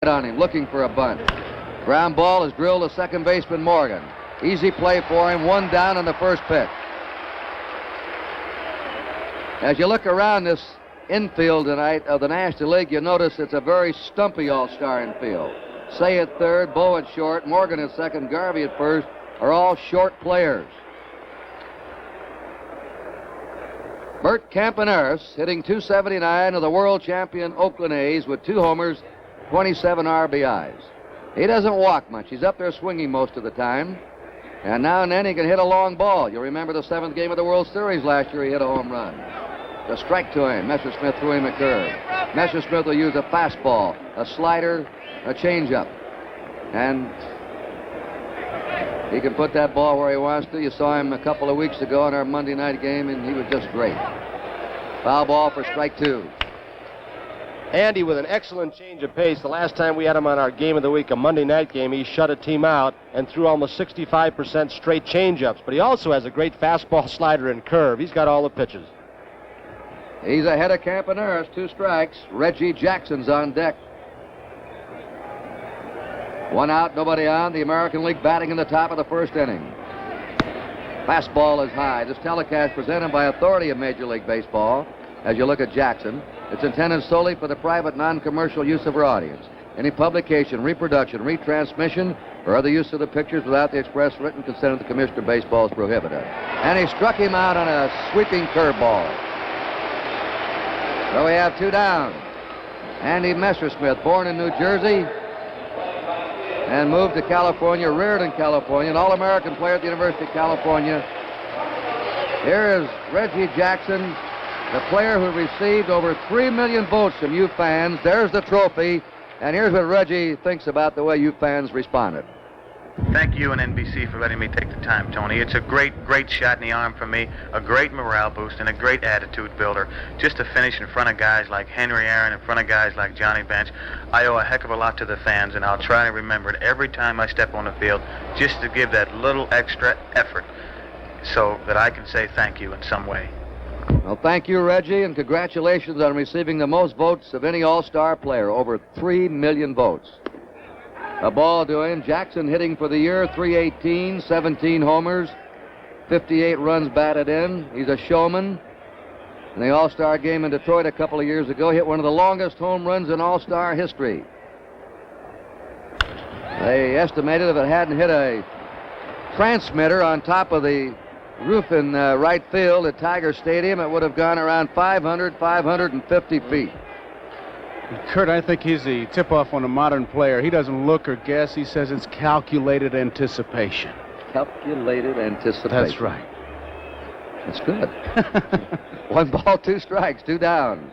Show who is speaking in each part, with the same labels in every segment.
Speaker 1: On him, looking for a bunt. Ground ball is drilled to second baseman Morgan. Easy play for him, one down on the first pitch. As you look around this infield tonight of the National League, you notice it's a very stumpy all-star infield. Say at third, Bo at short, Morgan at second, Garvey at first are all short players. Bert Campaneris hitting .279 of the world champion Oakland A's with 2 homers, 27 RBIs. He doesn't walk much. He's up there swinging most of the time. And now and then he can hit a long ball. You'll remember the 7th game of the World Series last year, he hit a home run. The strike to him. Messersmith threw him a curve. Messersmith will use a fastball, a slider, a changeup. And he can put that ball where he wants to. You saw him a couple of weeks ago in our Monday night game, and he was just great. Foul ball for strike 2.
Speaker 2: Andy with an excellent change of pace. The last time we had him on our game of the week, a Monday night game, he shut a team out and threw almost 65% straight changeups. But he also has a great fastball, slider, and curve. He's got all the pitches.
Speaker 1: He's ahead of Campaneris, 2 strikes. Reggie Jackson's on deck. 1 out, nobody on. The American League batting in the top of the first inning. Fastball is high. This telecast presented by authority of Major League Baseball. As you look at Jackson, it's intended solely for the private, non-commercial use of our audience. Any publication, reproduction, retransmission, or other use of the pictures without the express written consent of the Commissioner of Baseball is prohibited. And he struck him out on a sweeping curveball. So we have 2 down. Andy Messersmith, born in New Jersey and moved to California, reared in California, an All-American player at the University of California. Here is Reggie Jackson, the player who received over 3 million votes from you fans. There's the trophy, and here's what Reggie thinks about the way you fans responded.
Speaker 3: Thank you and NBC for letting me take the time, Tony. It's a great shot in the arm for me, a great morale boost, and a great attitude builder. Just to finish in front of guys like Henry Aaron, in front of guys like Johnny Bench, I owe a heck of a lot to the fans, and I'll try to remember it every time I step on the field, just to give that little extra effort so that I can say thank you in some way.
Speaker 1: Well, thank you, Reggie, and congratulations on receiving the most votes of any All-Star player, over 3 million votes. A ball to him. Jackson hitting for the year, .318, 17 homers, 58 runs batted in. He's a showman. In the All-Star game in Detroit a couple of years ago, hit one of the longest home runs in All-Star history. They estimated if it hadn't hit a transmitter on top of the roof in right field at Tiger Stadium, it would have gone around 550 feet.
Speaker 4: Kurt, I think he's the tip-off on a modern player. He doesn't look or guess. He says it's calculated anticipation.
Speaker 1: Calculated anticipation.
Speaker 4: That's right.
Speaker 1: That's good. 1 ball, 2 strikes, 2 down.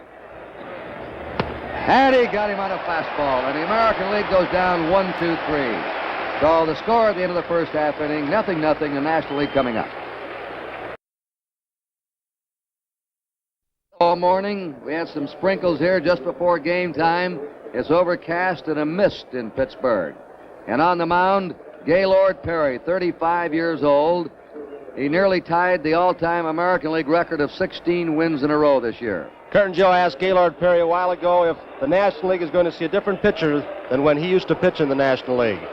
Speaker 1: And he got him on a fastball, and the American League goes down 1-2-3. So the score at the end of the first half inning, 0-0, the National League coming up. All morning, we had some sprinkles here just before game time. It's overcast and a mist in Pittsburgh. And on the mound, Gaylord Perry, 35 years old. He nearly tied the all-time American League record of 16 wins in a row this year.
Speaker 2: Kurt and Joe asked Gaylord Perry a while ago if the National League is going to see a different pitcher than when he used to pitch in the National League.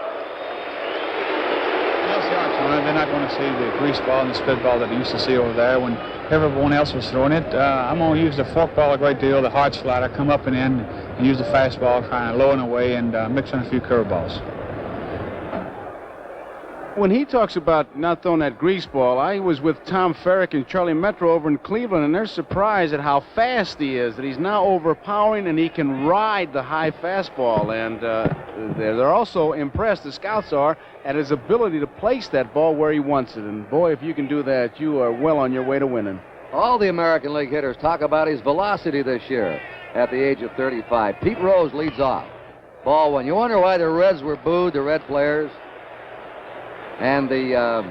Speaker 5: They're not going to see the grease ball and the spit ball that they used to see over there when everyone else was throwing it. I'm going to use the fork ball a great deal, the hard slider, come up and in, and use the fastball kind of low and away and mix in a few curveballs.
Speaker 4: When he talks about not throwing that grease ball, I was with Tom Ferrick and Charlie Metro over in Cleveland, and they're surprised at how fast he is, that he's now overpowering and he can ride the high fastball. And they're also impressed, the scouts are, at his ability to place that ball where he wants it. And boy, if you can do that, you are well on your way to winning.
Speaker 1: All the American League hitters talk about his velocity this year at the age of 35. Pete Rose leads off. Ball 1. You wonder why the Reds were booed, the Red players. And the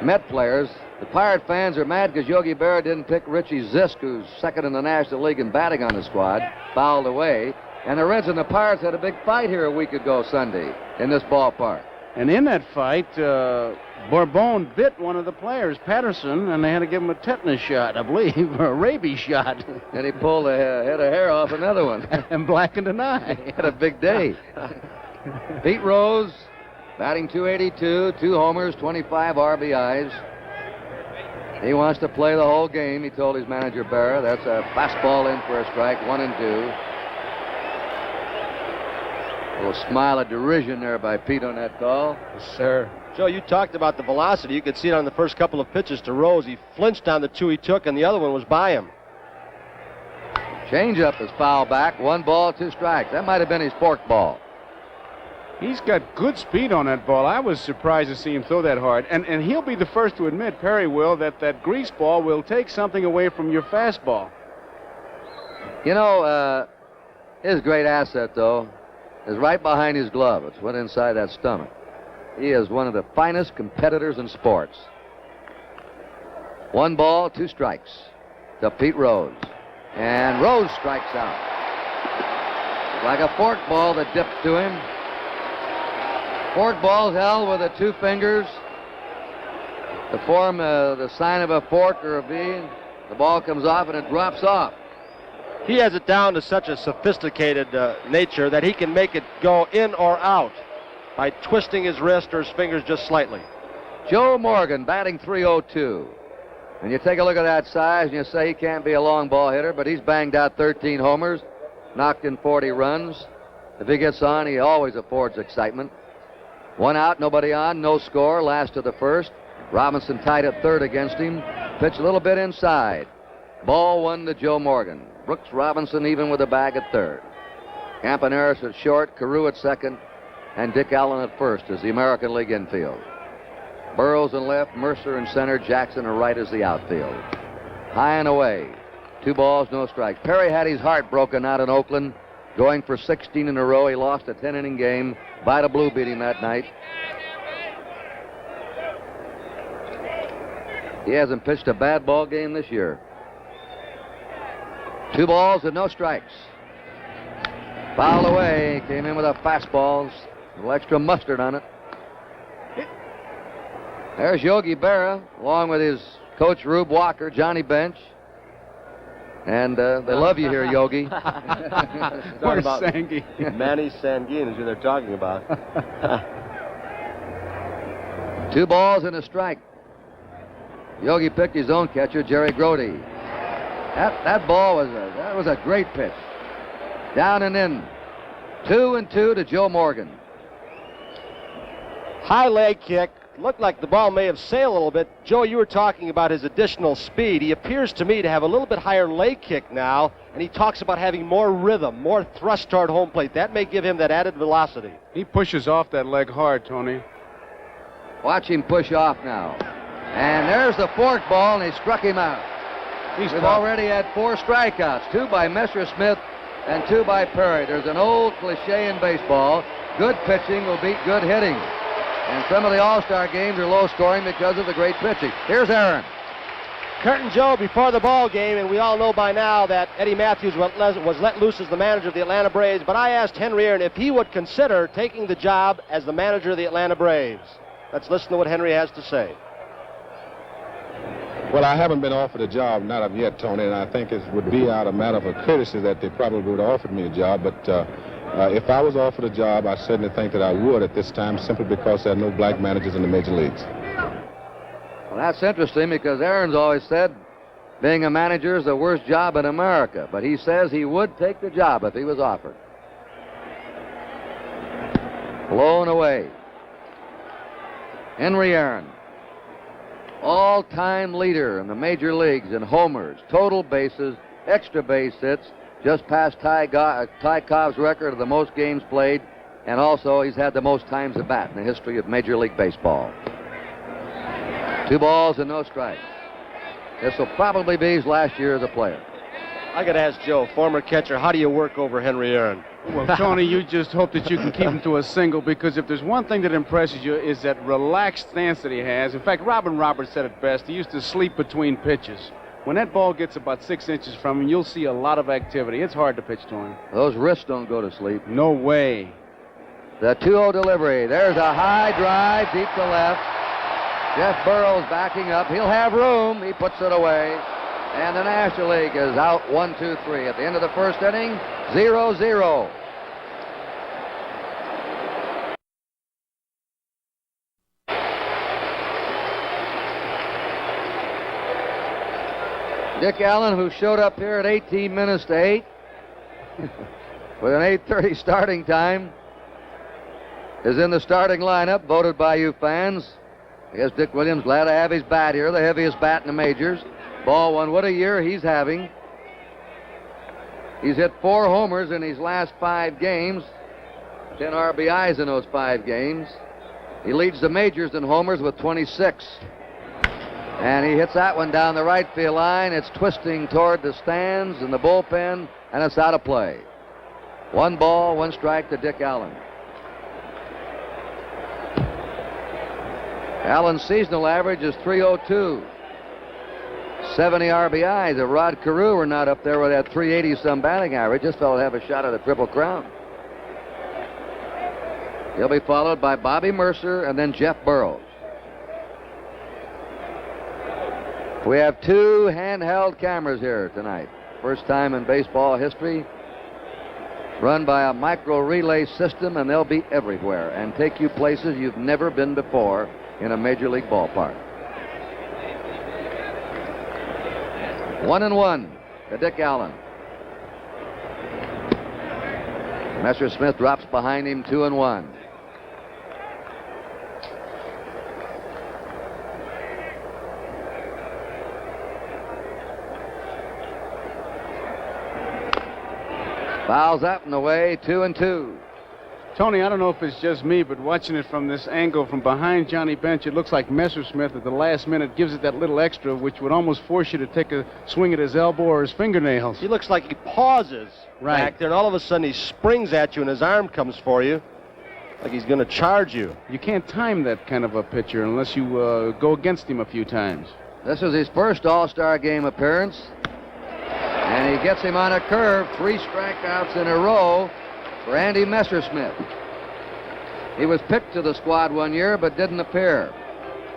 Speaker 1: Met players, the Pirate fans are mad because Yogi Berra didn't pick Richie Zisk, who's second in the National League in batting on the squad, fouled away. And the Reds and the Pirates had a big fight here a week ago Sunday in this ballpark.
Speaker 4: And in that fight, Bourbon bit one of the players, Patterson, and they had to give him a tetanus shot, I believe, or a rabies shot.
Speaker 1: And he pulled a head of hair off another one.
Speaker 4: And blackened an eye.
Speaker 1: He had a big day. Pete Rose, batting .282, 2 homers, 25 RBIs. He wants to play the whole game, he told his manager, Berra. That's a fastball in for a strike, 1-2. A little smile of derision there by Pete on that call.
Speaker 2: Yes, sir. Joe, you talked about the velocity. You could see it on the first couple of pitches to Rose. He flinched on the 2 he took, and the other one was by him.
Speaker 1: Changeup is foul back. 1 ball, 2 strikes. That might have been his fork ball.
Speaker 4: He's got good speed on that ball. I was surprised to see him throw that hard. And he'll be the first to admit, Perry will, that grease ball will take something away from your fastball.
Speaker 1: You know, his great asset, though, is right behind his glove. It's went inside that stomach. He is one of the finest competitors in sports. 1 ball, 2 strikes to Pete Rose. And Rose strikes out. Like a fork ball that dipped to him. Fork ball's held with the 2 fingers to form the sign of a fork or a V. The ball comes off and it drops off.
Speaker 2: He has it down to such a sophisticated nature that he can make it go in or out by twisting his wrist or his fingers just slightly.
Speaker 1: Joe Morgan batting .302. And you take a look at that size and you say he can't be a long ball hitter, but he's banged out 13 homers, knocked in 40 runs. If he gets on, he always affords excitement. 1 out, nobody on, no score, last of the first. Robinson tied at third against him. Pitched a little bit inside. Ball 1 to Joe Morgan. Brooks Robinson even with a bag at third. Campaneris at short, Carew at second, and Dick Allen at first as the American League infield. Burrows in left, Mercer in center, Jackson in right as the outfield. High and away. 2 balls, no strikes. Perry had his heart broken out in Oakland, going for 16 in a row. He lost a 10-inning game. Vida Blue beat him that night. He hasn't pitched a bad ball game this year. 2 balls and no strikes. Fouled away. Came in with a fastball. A little extra mustard on it. There's Yogi Berra, along with his coach Rube Walker, Johnny Bench. And they love you here, Yogi.
Speaker 4: Where's Sanguine?
Speaker 2: Manny Sanguine is who they're talking about.
Speaker 1: 2 balls and a strike. Yogi picked his own catcher, Jerry Grody. That ball was a great pitch. Down and in. 2-2 to Joe Morgan.
Speaker 2: High leg kick. Looked like the ball may have sailed a little bit. Joe, you were talking about his additional speed. He appears to me to have a little bit higher leg kick now, and he talks about having more rhythm, more thrust toward home plate. That may give him that added velocity.
Speaker 4: He pushes off that leg hard, Tony.
Speaker 1: Watch him push off now. And there's the fork ball, and he struck him out. We've already had 4 strikeouts, 2 by Messersmith and 2 by Perry. There's an old cliche in baseball. Good pitching will beat good hitting. And some of the All-Star games are low scoring because of the great pitching. Here's Aaron.
Speaker 2: Curtin Joe before the ball game, and we all know by now that Eddie Matthews was let loose as the manager of the Atlanta Braves, but I asked Henry Aaron if he would consider taking the job as the manager of the Atlanta Braves. Let's listen to what Henry has to say.
Speaker 6: Well, I haven't been offered a job, not of yet, Tony, and I think it would be out of matter of courtesy that they probably would have offered me a job, but if I was offered a job, I certainly think that I would at this time, simply because there are no black managers in the major leagues.
Speaker 1: Well, that's interesting because Aaron's always said being a manager is the worst job in America, but he says he would take the job if he was offered. Blown away. Henry Aaron, all-time leader in the major leagues in homers, total bases, extra base hits, just passed Ty Cobb's record of the most games played, and also he's had the most times at bat in the history of Major League Baseball. 2 balls and no strikes. This will probably be his last year as a player.
Speaker 2: I got to ask Joe, former catcher, how do you work over Henry Aaron?
Speaker 4: Well, Tony, you just hope that you can keep him to a single, because if there's one thing that impresses you is that relaxed stance that he has. In fact, Robin Roberts said it best. He used to sleep between pitches. When that ball gets about 6 inches from him, you'll see a lot of activity. It's hard to pitch to him.
Speaker 1: Those wrists don't go to sleep.
Speaker 4: No way.
Speaker 1: The 2-0 delivery. There's a high drive deep to left. Jeff Burrows backing up. He'll have room. He puts it away. And the National League is out 1-2-3. At the end of the first inning, 0-0. Dick Allen, who showed up here at 18 minutes to 8 with an 8:30 starting time, is in the starting lineup, voted by you fans. I guess Dick Williams glad to have his bat here, the heaviest bat in the majors. Ball one. What a year he's having. He's hit 4 homers in his last 5 games, 10 RBIs in those 5 games. He leads the majors in homers with 26. And he hits that one down the right field line. It's twisting toward the stands and the bullpen, and it's out of play. 1 ball, 1 strike to Dick Allen. Allen's seasonal average is .302. 70 RBIs. If Rod Carew were not up there with that .380-some batting average, this fellow would have a shot at a Triple Crown. He'll be followed by Bobby Mercer and then Jeff Burrows. We have 2 handheld cameras here tonight. First time in baseball history. Run by a micro relay system, and they'll be everywhere and take you places you've never been before in a major league ballpark. 1-1 to Dick Allen. Messersmith drops behind him, 2-1. Fouls up and away, 2-2.
Speaker 4: Tony, I don't know if it's just me, but watching it from this angle from behind Johnny Bench, it looks like Messersmith at the last minute gives it that little extra, which would almost force you to take a swing at his elbow or his fingernails.
Speaker 2: He looks like he pauses back there, and all of a sudden he springs at you and his arm comes for you like he's going to charge you.
Speaker 4: You can't time that kind of a pitcher unless you go against him a few times.
Speaker 1: This is his first All-Star game appearance. And he gets him on a curve, 3 strikeouts in a row for Andy Messersmith. He was picked to the squad one year, but didn't appear.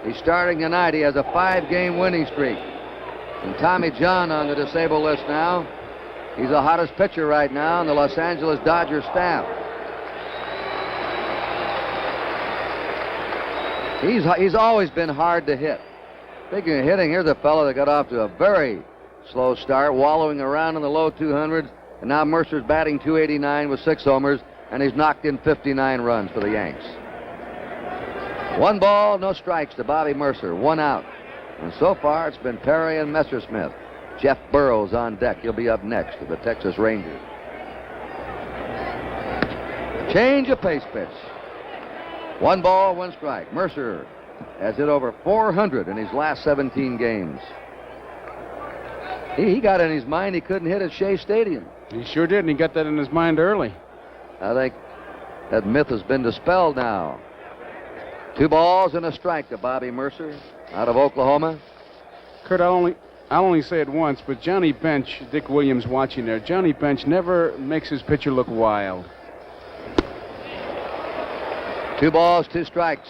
Speaker 1: He's starting tonight. He has a 5-game winning streak. And Tommy John on the disabled list now. He's the hottest pitcher right now on the Los Angeles Dodgers staff. He's always been hard to hit. Speaking of hitting, here's a fellow that got off to a very slow start, wallowing around in the low 200s, and now Mercer's batting .289 with 6 homers, and he's knocked in 59 runs for the Yanks. 1 ball, no strikes to Bobby Mercer, 1 out. And so far, it's been Perry and Messersmith. Jeff Burrows on deck. He'll be up next with the Texas Rangers. Change of pace pitch. 1 ball, 1 strike. Mercer has hit over 400 in his last 17 games. He got in his mind he couldn't hit at Shea Stadium.
Speaker 4: He sure did, and he got that in his mind early.
Speaker 1: I think that myth has been dispelled now. 2 balls and a strike to Bobby Mercer out of Oklahoma.
Speaker 4: Kurt, I'll only say it once, but Johnny Bench, Dick Williams watching there, Johnny Bench never makes his pitcher look wild.
Speaker 1: 2 balls, 2 strikes.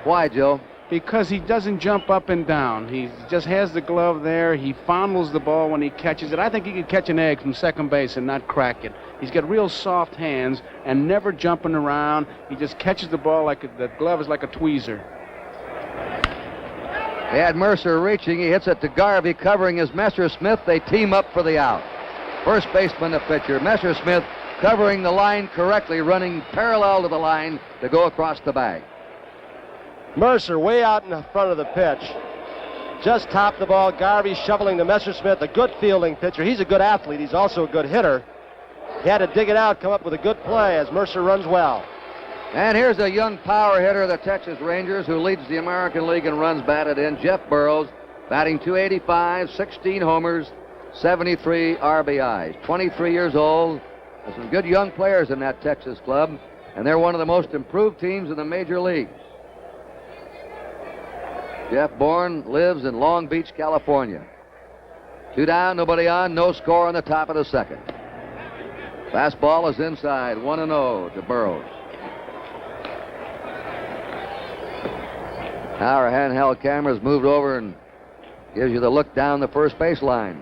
Speaker 1: Why, Joe?
Speaker 4: Because he doesn't jump up and down. He just has the glove there. He fondles the ball when he catches it. I think he could catch an egg from second base and not crack it. He's got real soft hands and never jumping around. He just catches the ball like the glove is like a tweezer.
Speaker 1: They had Mercer reaching. He hits it to Garvey, covering his Messersmith. They team up for the out. First baseman, the pitcher. Messersmith covering the line correctly, running parallel to the line to go across the bag.
Speaker 2: Mercer way out in the front of the pitch. Just topped the ball. Garvey shoveling to Messersmith, a good fielding pitcher. He's a good athlete. He's also a good hitter. He had to dig it out, come up with a good play as Mercer runs well.
Speaker 1: And here's a young power hitter of the Texas Rangers who leads the American League in runs batted in, Jeff Burrows, batting .285, 16 homers, 73 RBIs. 23 years old. There's some good young players in that Texas club, and they're one of the most improved teams in the major leagues. Jeff Bourne lives in Long Beach, California. 2 down, nobody on, no score on the top of the second. Fastball is inside, 1-0 to Burrows. Now our handheld camera's moved over and gives you the look down the first base line.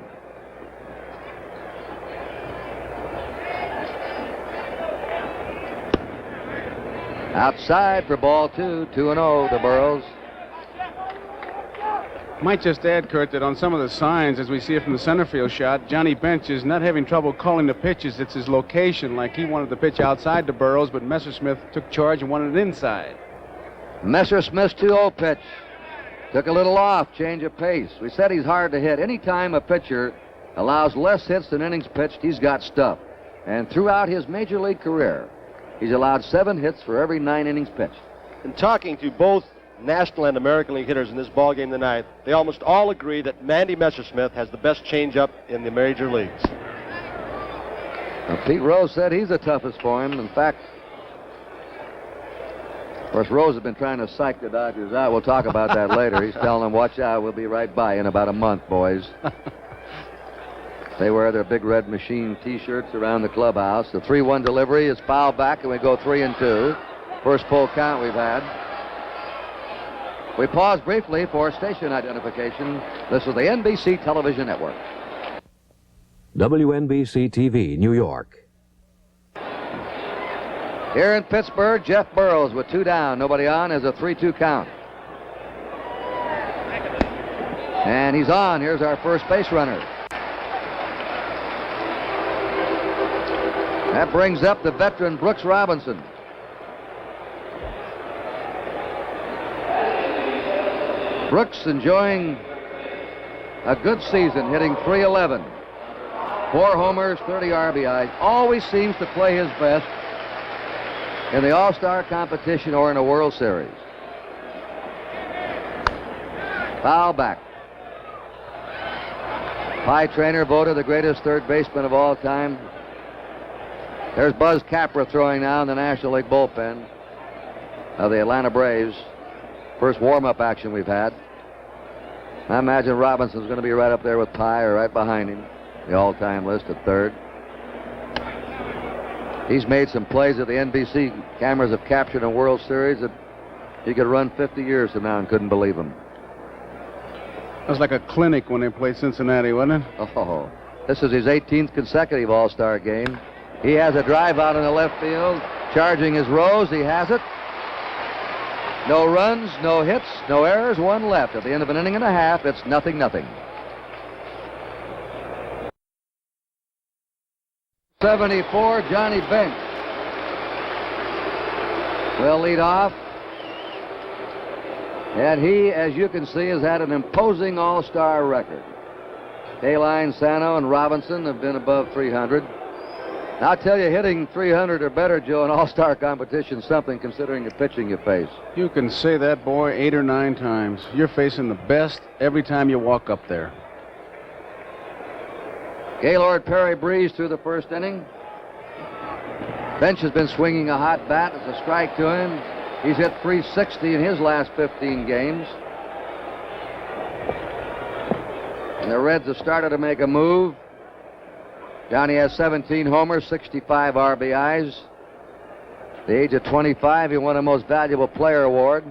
Speaker 1: Outside for ball 2, 2-0 to Burroughs.
Speaker 4: Might just add, Kurt, that on some of the signs, as we see it from the center field shot, Johnny Bench is not having trouble calling the pitches. It's his location, like he wanted the pitch outside to Burroughs, but Messersmith took charge and wanted it inside.
Speaker 1: Messersmith's 2-0 pitch. Took a little off, change of pace. We said he's hard to hit. Anytime a pitcher allows less hits than innings pitched, he's got stuff. And throughout his major league career, he's allowed 7 hits for every 9 innings pitched.
Speaker 2: In talking to both National and American League hitters in this ball game tonight, they almost all agree that Mandy Messersmith has the best changeup in the major leagues.
Speaker 1: Now, Pete Rose said he's the toughest for him. In fact, of course, Rose has been trying to psych the Dodgers out. We'll talk about that later. He's telling them, watch out, we'll be right by in about a month, boys. They wear their big red machine T-shirts around the clubhouse. The 3-1 delivery is fouled back, and we go 3-2. First full count we've had. We pause briefly for station identification. This is the NBC Television Network.
Speaker 7: WNBC TV, New York.
Speaker 1: Here in Pittsburgh, Jeff Burroughs with 2 down. Nobody on as a 3-2 count. And he's on. Here's our first base runner. That brings up the veteran Brooks Robinson. Brooks enjoying a good season, hitting .311. 4 homers, 30 RBIs. Always seems to play his best in the All-Star competition or in a World Series. Foul back. Pie Trainer voted the greatest third baseman of all time. There's Buzz Capra throwing now in the National League bullpen of the Atlanta Braves. First warm-up action we've had. I imagine Robinson's going to be right up there with Pye or right behind him. The all-time list at third. He's made some plays that the NBC cameras have captured in World Series that he could run 50 years from now and couldn't believe them.
Speaker 4: It was like a clinic when they played Cincinnati, wasn't it?
Speaker 1: Oh, this is his 18th consecutive All-Star game. He has a drive out in the left field. Charging his Rose. He has it. No runs, no hits, no errors, 1 left. At the end of an inning and a half, it's 0-0. 74, Johnny Bench will lead off. And he, as you can see, has had an imposing all-star record. Kaline, Sano, and Robinson have been above 300. I'll tell you, hitting 300 or better, Joe, in all-star competition is something considering the pitching you face.
Speaker 4: You can say that, boy, 8 or 9 times. You're facing the best every time you walk up there.
Speaker 1: Gaylord Perry breezed through the first inning. Bench has been swinging a hot bat. It's a strike to him. He's hit .360 in his last 15 games. And the Reds have started to make a move. Johnny has 17 homers, 65 RBIs. At the age of 25, he won a Most Valuable Player award.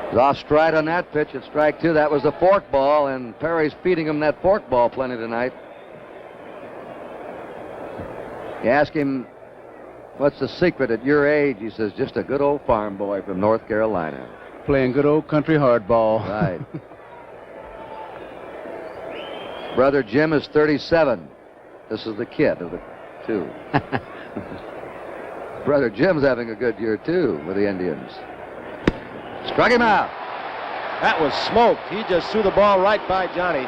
Speaker 1: He's off stride on that pitch at strike 2. That was the fork ball, and Perry's feeding him that fork ball plenty tonight. You ask him, what's the secret at your age? He says, just a good old farm boy from North Carolina.
Speaker 4: Playing good old country hardball.
Speaker 1: Right. Brother Jim is 37. This is the kid of the 2. Brother Jim's having a good year, too, with the Indians. Struck him out.
Speaker 2: That was smoked. He just threw the ball right by Johnny.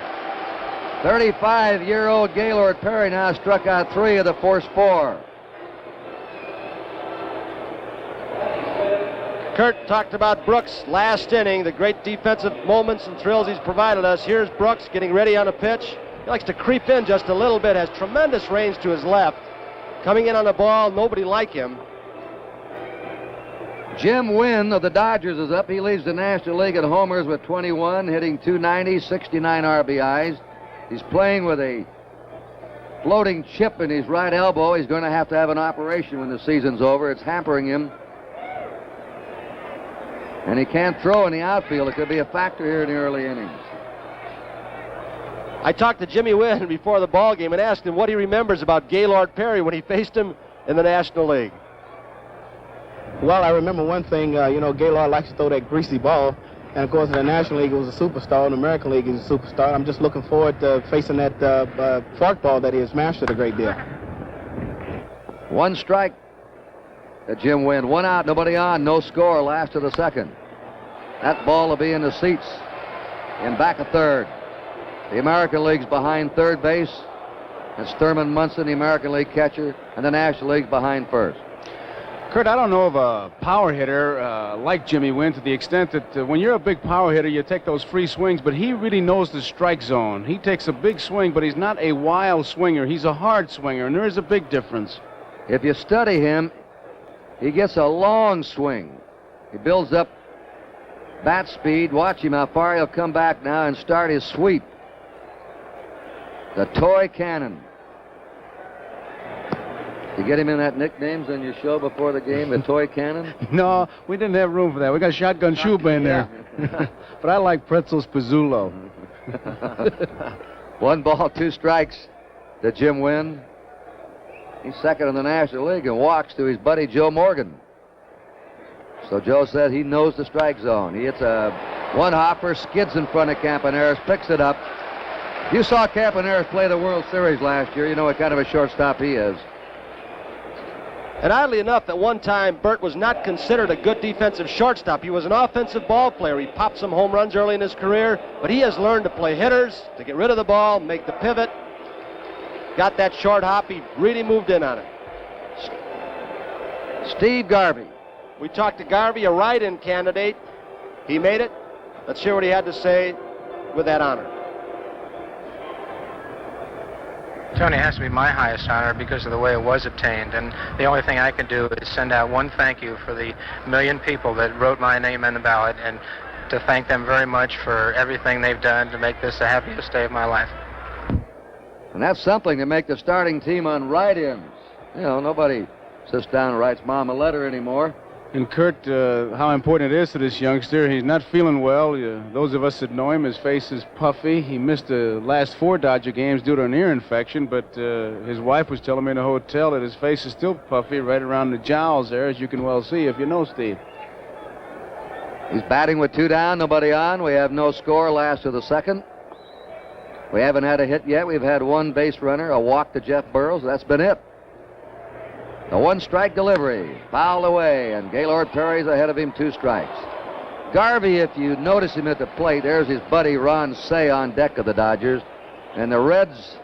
Speaker 1: 35-year-old Gaylord Perry now struck out 3 of the first 4.
Speaker 2: Kurt talked about Brooks last inning, the great defensive moments and thrills he's provided us. Here's Brooks getting ready on a pitch. He likes to creep in just a little bit, has tremendous range to his left. Coming in on the ball, nobody like him.
Speaker 1: Jim Wynn of the Dodgers is up. He leads the National League in homers with 21, hitting .290, 69 RBIs. He's playing with a floating chip in his right elbow. He's going to have an operation when the season's over. It's hampering him. And he can't throw in the outfield. It could be a factor here in the early innings.
Speaker 2: I talked to Jimmy Wynn before the ball game and asked him what he remembers about Gaylord Perry when he faced him in the National League.
Speaker 8: Well, I remember one thing, Gaylord likes to throw that greasy ball. And, of course, in the National League, he was a superstar. In the American League, he's a superstar. I'm just looking forward to facing that forkball that he has mastered a great deal.
Speaker 1: One strike to Jim Wynn. One out, nobody on, no score, last of the second. That ball will be in the seats in back of third. The American League's behind third base. It's Thurman Munson, the American League catcher, and the National League's behind first.
Speaker 4: Kurt, I don't know of a power hitter like Jimmy Wynn to the extent that when you're a big power hitter, you take those free swings, but he really knows the strike zone. He takes a big swing, but he's not a wild swinger. He's a hard swinger, and there is a big difference.
Speaker 1: If you study him, he gets a long swing. He builds up bat speed. Watch him how far he'll come back now and start his sweep. The toy cannon. You get him in that nicknames on your show before the game, the toy cannon?
Speaker 4: No, we didn't have room for that. We got Shotgun Shuba in there. But I like Pretzels Pizzullo.
Speaker 1: 1 ball, 2 strikes to Jim Wynn. He's second in the National League and walks to his buddy Joe Morgan. So Joe said he knows the strike zone. He hits a one-hopper, skids in front of Campaneris, picks it up. If you saw Campaneris play the World Series last year, you know what kind of a shortstop he is.
Speaker 2: And oddly enough, at one time, Bert was not considered a good defensive shortstop. He was an offensive ball player. He popped some home runs early in his career, but he has learned to play hitters, to get rid of the ball, make the pivot. Got that short hop. He really moved in on it.
Speaker 1: Steve Garvey.
Speaker 2: We talked to Garvey, a write-in candidate. He made it. Let's hear what he had to say with that honor.
Speaker 9: Tony, it has to be my highest honor because of the way it was obtained, and the only thing I can do is send out one thank you for the 1 million people that wrote my name on the ballot, and to thank them very much for everything they've done to make this the happiest day of my life.
Speaker 1: And that's something to make the starting team on write-ins. You know, nobody sits down and writes Mom a letter anymore.
Speaker 4: And Kurt, how important it is to this youngster. He's not feeling well. Those of us that know him, his face is puffy. He missed the last 4 Dodger games due to an ear infection, but his wife was telling me in the hotel that his face is still puffy right around the jowls there, as you can well see if you know Steve.
Speaker 1: He's batting with 2 down, nobody on. We have no score, last of the second. We haven't had a hit yet. We've had 1 base runner, a walk to Jeff Burrows. That's been it. The 1-strike delivery, fouled away, and Gaylord Perry's ahead of him, 2 strikes. Garvey, if you notice him at the plate, there's his buddy Ron Say on deck of the Dodgers. And the Reds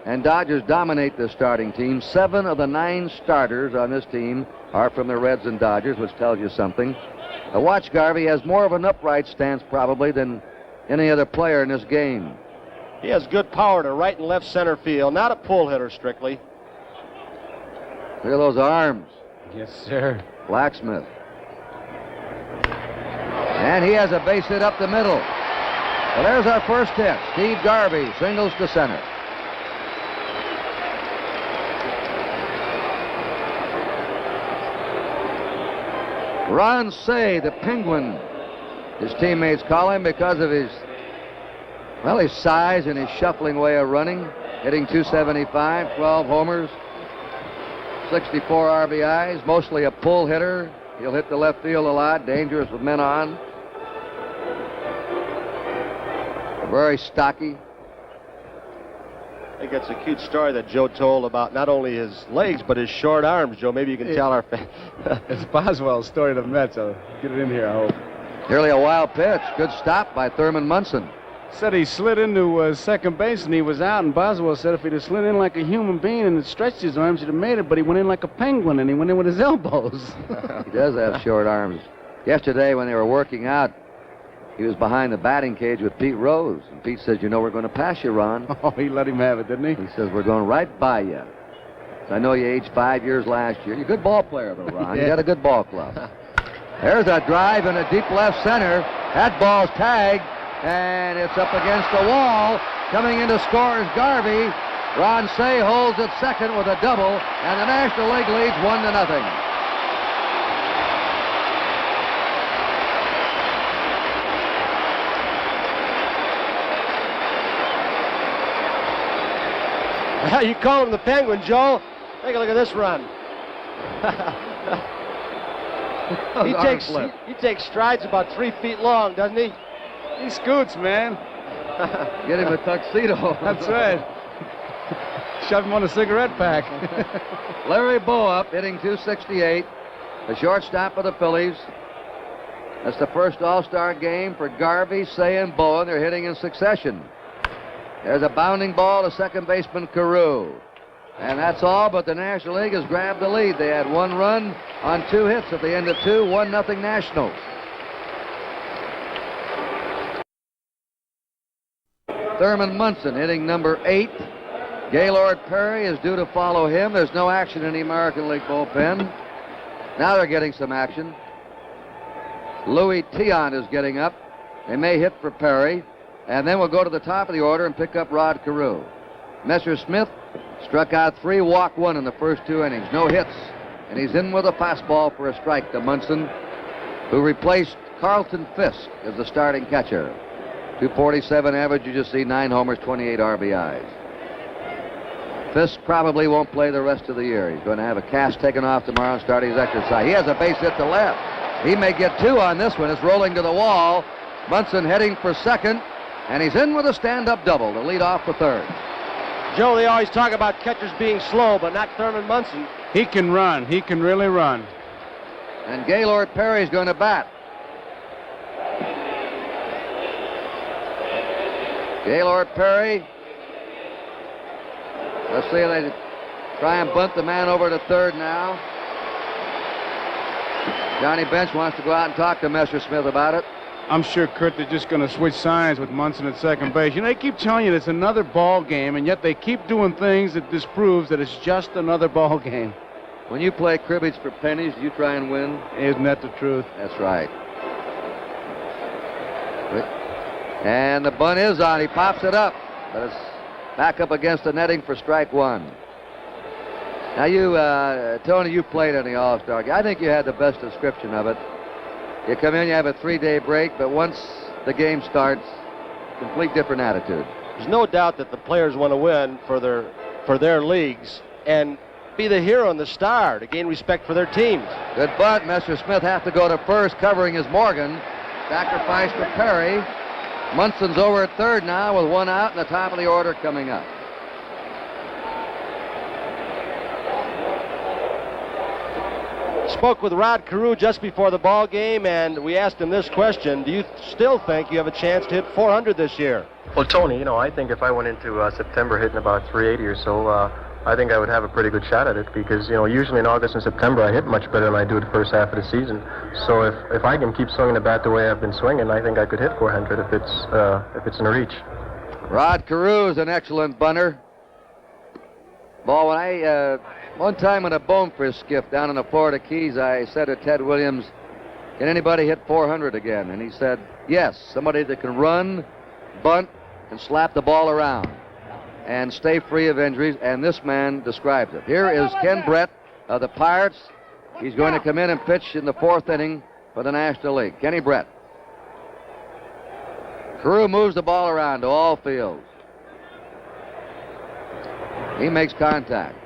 Speaker 1: and Dodgers dominate the starting team. 7 of the 9 starters on this team are from the Reds and Dodgers, which tells you something. Watch Garvey has more of an upright stance probably than any other player in this game.
Speaker 2: He has good power to right and left center field. Not a pull hitter strictly.
Speaker 1: Look at those arms.
Speaker 4: Yes, sir.
Speaker 1: Blacksmith. And he has a base hit up the middle. Well, there's our first hit. Steve Garvey singles to center. Ron Say, the Penguin, his teammates call him because of his size and his shuffling way of running. Hitting .275, 12 homers. 64 RBIs, mostly a pull hitter. He'll hit the left field a lot, dangerous with men on. Very stocky.
Speaker 2: I think that's a cute story that Joe told about not only his legs, but his short arms. Joe, maybe you can tell our fans.
Speaker 4: It's Boswell's story to the Mets, so get it in here, I hope.
Speaker 1: Nearly a wild pitch. Good stop by Thurman Munson.
Speaker 4: Said he slid into second base and he was out, and Boswell said if he'd have slid in like a human being and stretched his arms, he'd have made it, but he went in like a penguin and he went in with his elbows.
Speaker 1: He does have short arms. Yesterday when they were working out, he was behind the batting cage with Pete Rose, and Pete says, you know, we're going to pass you, Ron.
Speaker 4: Oh, he let him have it, didn't he?
Speaker 1: He says, we're going right by you. So I know you aged 5 years last year. You're a good ball player, though, Ron.
Speaker 4: Yeah.
Speaker 1: You got a good ball club. There's a drive in a deep left center. That ball's tagged. And it's up against the wall. Coming in to score is Garvey. Ron Say holds at second with a double, and the National League leads 1-0.
Speaker 2: You call him the Penguin, Joe. Take a look at this run. He takes strides about 3 feet long, doesn't he?
Speaker 4: He scoots, man.
Speaker 1: Get him a tuxedo.
Speaker 4: That's right. Shove him on a cigarette pack.
Speaker 1: Larry Bowa hitting .268, the shortstop of the Phillies. That's the first All-Star game for Garvey, Say, and Bowa. They're hitting in succession. There's a bounding ball to second baseman Carew. And that's all, but the National League has grabbed the lead. They had 1 run on 2 hits at the end of 2, 1-0 Nationals. Thurman Munson hitting number 8. Gaylord Perry is due to follow him. There's no action in the American League bullpen. Now they're getting some action. Louis Tion is getting up. They may hit for Perry. And then we'll go to the top of the order and pick up Rod Carew. Messersmith struck out 3, walked 1 in the first 2 innings. No hits. And he's in with a fastball for a strike to Munson, who replaced Carlton Fisk as the starting catcher. .247 average, you just see 9 homers, 28 RBIs. Fisk probably won't play the rest of the year. He's going to have a cast taken off tomorrow and start his exercise. He has a base hit to left. He may get 2 on this one. It's rolling to the wall. Munson heading for second, and he's in with a stand-up double to lead off for third.
Speaker 2: Joe, they always talk about catchers being slow, but not Thurman Munson.
Speaker 4: He can run. He can really run.
Speaker 1: And Gaylord Perry's going to bat. Gaylord Perry. Let's see if they try and bunt the man over to third now. Johnny Bench wants to go out and talk to Messersmith about it.
Speaker 4: I'm sure, Kurt, they're just going to switch sides with Munson at second base. You know, they keep telling you it's another ball game, and yet they keep doing things that disproves that it's just another ball game.
Speaker 1: When you play cribbage for pennies, you try and win.
Speaker 4: Isn't that the truth?
Speaker 1: That's right. And the bunt is on. He pops it up, but it's back up against the netting for strike 1. Now you, Tony, you played in the All-Star game. I think you had the best description of it. You come in, you have a 3-day break, but once the game starts, complete different attitude.
Speaker 2: There's no doubt that the players want to win for their leagues and be the hero and the star to gain respect for their teams.
Speaker 1: Good bunt. Messersmith have to go to first, covering his Morgan. Sacrifice for Perry. Munson's over at third now with 1 out and the top of the order coming up.
Speaker 2: Spoke with Rod Carew just before the ball game, and we asked him this question: do you still think you have a chance to hit 400 this year?
Speaker 10: Well, Tony, you know, I think if I went into September hitting about 380 or so, I think I would have a pretty good shot at it because, you know, usually in August and September I hit much better than I do the first half of the season. So if I can keep swinging the bat the way I've been swinging, I think I could hit 400 if it's in reach.
Speaker 1: Rod Carew is an excellent bunter. Ball, when I one time in a bonefish skiff down in the Florida Keys, I said to Ted Williams, "Can anybody hit 400 again?" And he said, "Yes, somebody that can run, bunt, and slap the ball around and stay free of injuries," and this man describes it. Here is Ken Brett of the Pirates. He's going to come in and pitch in the 4th inning for the National League. Kenny Brett. Carew moves the ball around to all fields. He makes contact.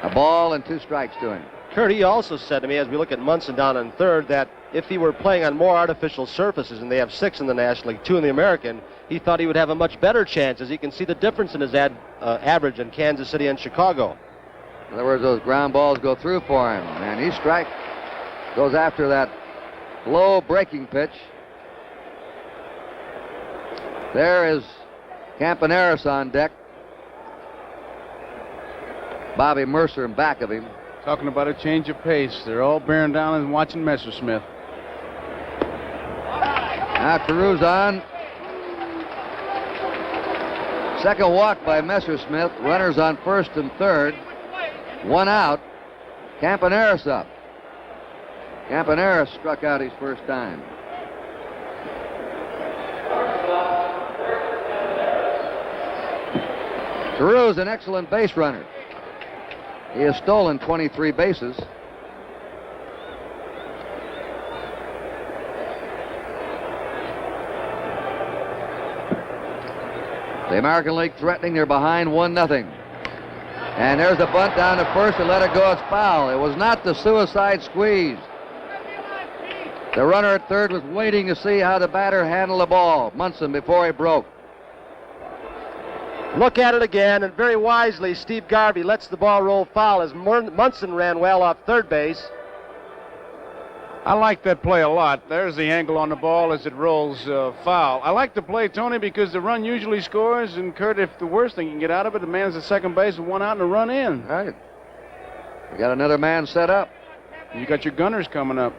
Speaker 1: A ball and 2 strikes to him.
Speaker 2: Kurt, he also said to me, as we look at Munson down in third, that if he were playing on more artificial surfaces, and they have 6 in the National League, 2 in the American, he thought he would have a much better chance, as he can see the difference in his average in Kansas City and Chicago.
Speaker 1: In other words, those ground balls go through for him, and he goes after that low breaking pitch. There is Campaneris on deck. Bobby Mercer in back of him.
Speaker 4: Talking about a change of pace. They're all bearing down and watching Messersmith.
Speaker 1: Now Carew's on. Second walk by Messersmith. Runners on first and third. 1 out. Campaneris up. Campaneris struck out his first time. Carew's an excellent base runner. He has stolen 23 bases. The American League threatening. They're behind 1-0. And there's the bunt down to first and let it go. It's foul. It was not the suicide squeeze. The runner at third was waiting to see how the batter handled the ball, Munson, before he broke.
Speaker 2: Look at it again, and very wisely, Steve Garvey lets the ball roll foul as Munson ran well off third base.
Speaker 4: I like that play a lot. There's the angle on the ball as it rolls foul. I like the play, Tony, because the run usually scores, and Kurt, if the worst thing you can get out of it, the man's at second base with one out and a run in.
Speaker 1: All right. You got another man set up.
Speaker 4: You got your gunners coming up.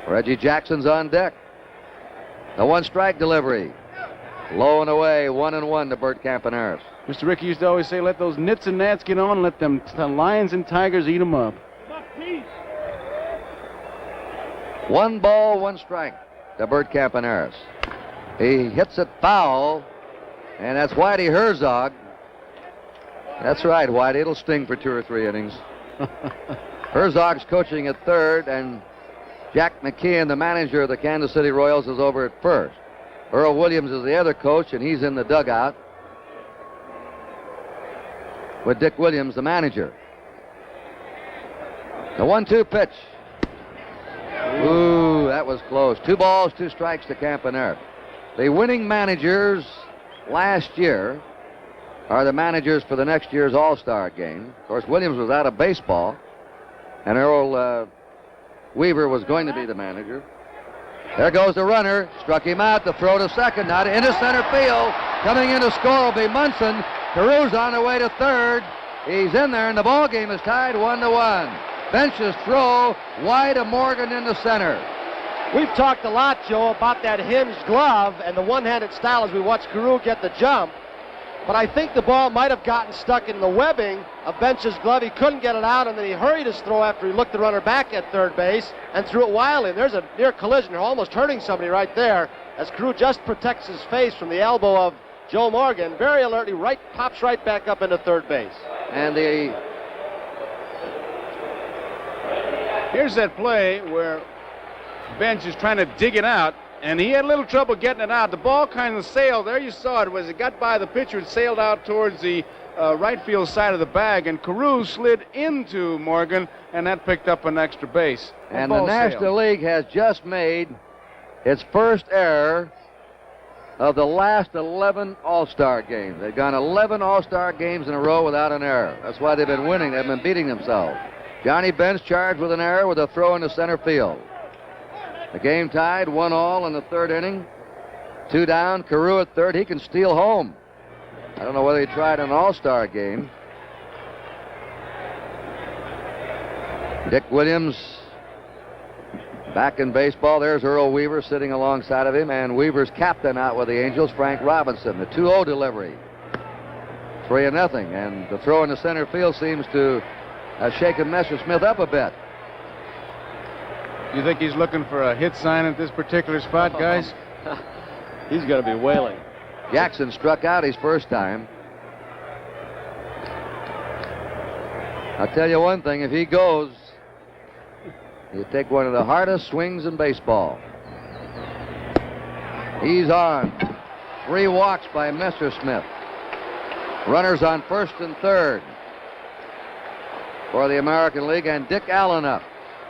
Speaker 1: Reggie Jackson's on deck. The one-strike delivery. Low and away, 1-1 to Bert Campaneris.
Speaker 4: Mr. Rickey used to always say, let those nits and gnats get on, let them lions and tigers eat them up.
Speaker 1: 1 ball, 1 strike to Bert Campaneris. He hits it foul, and that's Whitey Herzog. That's right, Whitey. It'll sting for 2 or 3 innings. Herzog's coaching at third, and Jack McKeon, the manager of the Kansas City Royals, is over at first. Earl Williams is the other coach, and he's in the dugout with Dick Williams, the manager. The 1-2 pitch. Ooh, that was close. 2 balls, 2 strikes to Campaneris. The winning managers last year are the managers for the next year's All-Star game. Of course, Williams was out of baseball, and Earl Weaver was going to be the manager. There goes the runner. Struck him out. The throw to second. Now into center field. Coming in to score will be Munson. Caru's on the way to third. He's in there, and the ball game is tied 1-1. Bench's throw wide of Morgan into center.
Speaker 2: We've talked a lot, Joe, about that hinged glove and the one-handed style as we watch Carew get the jump. But I think the ball might have gotten stuck in the webbing of Bench's glove. He couldn't get it out, and then he hurried his throw after he looked the runner back at third base and threw it wildly. And there's a near collision, almost hurting somebody right there, as Carew just protects his face from the elbow of Joe Morgan. Very alertly, pops right back up into third base.
Speaker 1: And
Speaker 4: here's that play where Bench is trying to dig it out, and he had a little trouble getting it out. The ball kind of sailed. There you saw it. As it got by the pitcher, it sailed out towards the right field side of the bag, and Carew slid into Morgan, and that picked up an extra base.
Speaker 1: And the National League has just made its first error of the last 11 All-Star games. They've gone 11 All-Star games in a row without an error. That's why they've been winning. They've been beating themselves. Johnny Bench charged with an error with a throw into center field. The game tied 1-1 in the third inning. 2 down. Carew at third. He can steal home. I don't know whether he tried an All-Star game. Dick Williams back in baseball. There's Earl Weaver sitting alongside of him, and Weaver's captain out with the Angels, Frank Robinson. The 2-0 delivery. 3-0, and the throw in the center field seems to have shaken Messersmith up a bit.
Speaker 4: You think he's looking for a hit sign at this particular spot, guys?
Speaker 2: He's going to be wailing.
Speaker 1: Jackson struck out his first time. I'll tell you one thing, if he goes, he'll take one of the hardest swings in baseball. He's on. 3 walks by Messersmith. Runners on first and third for the American League, and Dick Allen up.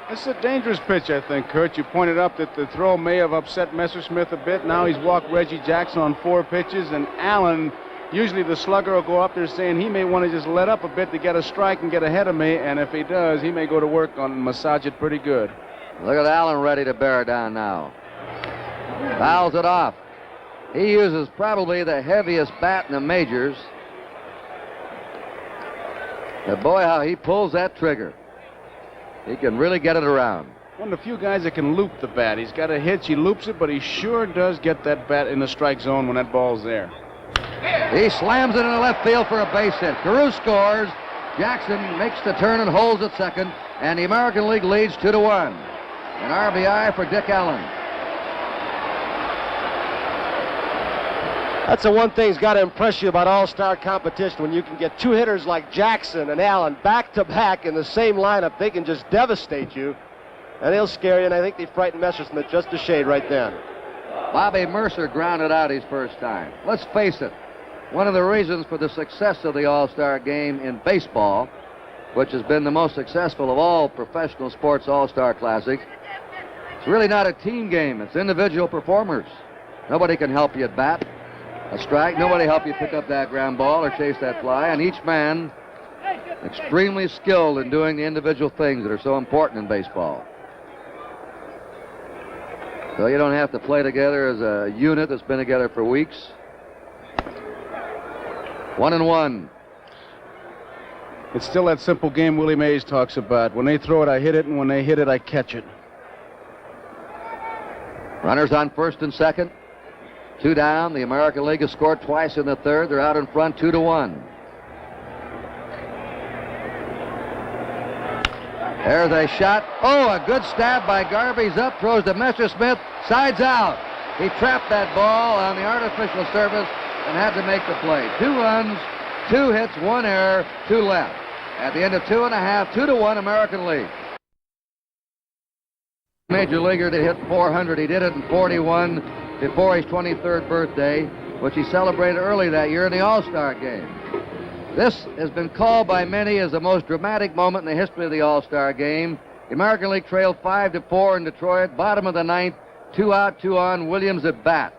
Speaker 4: This is a dangerous pitch, I think, Kurt. You pointed up that the throw may have upset Messersmith a bit. Now he's walked Reggie Jackson on 4 pitches, and Allen, usually the slugger will go up there saying he may want to just let up a bit to get a strike and get ahead of me, and if he does, he may go to work on massage it pretty good.
Speaker 1: Look at Allen ready to bear down now. Fouls it off. He uses probably the heaviest bat in the majors. But boy, how he pulls that trigger. He can really get it around.
Speaker 4: One of the few guys that can loop the bat. He's got a hitch, he loops it, but he sure does get that bat in the strike zone when that ball's there.
Speaker 1: He slams it in the left field for a base hit. Carew scores. Jackson makes the turn and holds at second, and the American League leads 2-1. An RBI for Dick Allen.
Speaker 2: That's the one thing that's got to impress you about all-star competition. When you can get 2 hitters like Jackson and Allen back-to-back in the same lineup, they can just devastate you, and they'll scare you, and I think they frightened Messersmith just a shade right then.
Speaker 1: Bobby Mercer grounded out his first time. Let's face it, one of the reasons for the success of the All-Star game in baseball, which has been the most successful of all professional sports All-Star Classics, it's really not a team game. It's individual performers. Nobody can help you at bat. A strike, nobody help you pick up that ground ball or chase that fly, and each man extremely skilled in doing the individual things that are so important in baseball. So you don't have to play together as a unit that's been together for weeks. 1-1.
Speaker 4: It's still that simple game Willie Mays talks about. When they throw it, I hit it, and when they hit it, I catch it.
Speaker 1: Runners on first and second. 2 down. The American League has scored twice in the third. They're out in front 2-1. There's a shot. Oh, a good stab by Garvey's up. Throws to Messersmith. Sides out. He trapped that ball on the artificial surface and had to make the play. 2 runs, 2 hits, 1 error, 2 left. At the end of 2.5, 2-1 American League. Major leaguer to hit 400. He did it in 41 before his 23rd birthday, which he celebrated early that year in the All-Star game. This has been called by many as the most dramatic moment in the history of the All-Star game. The American League trailed 5-4 in Detroit, bottom of the ninth, 2 out, 2 on, Williams at bat.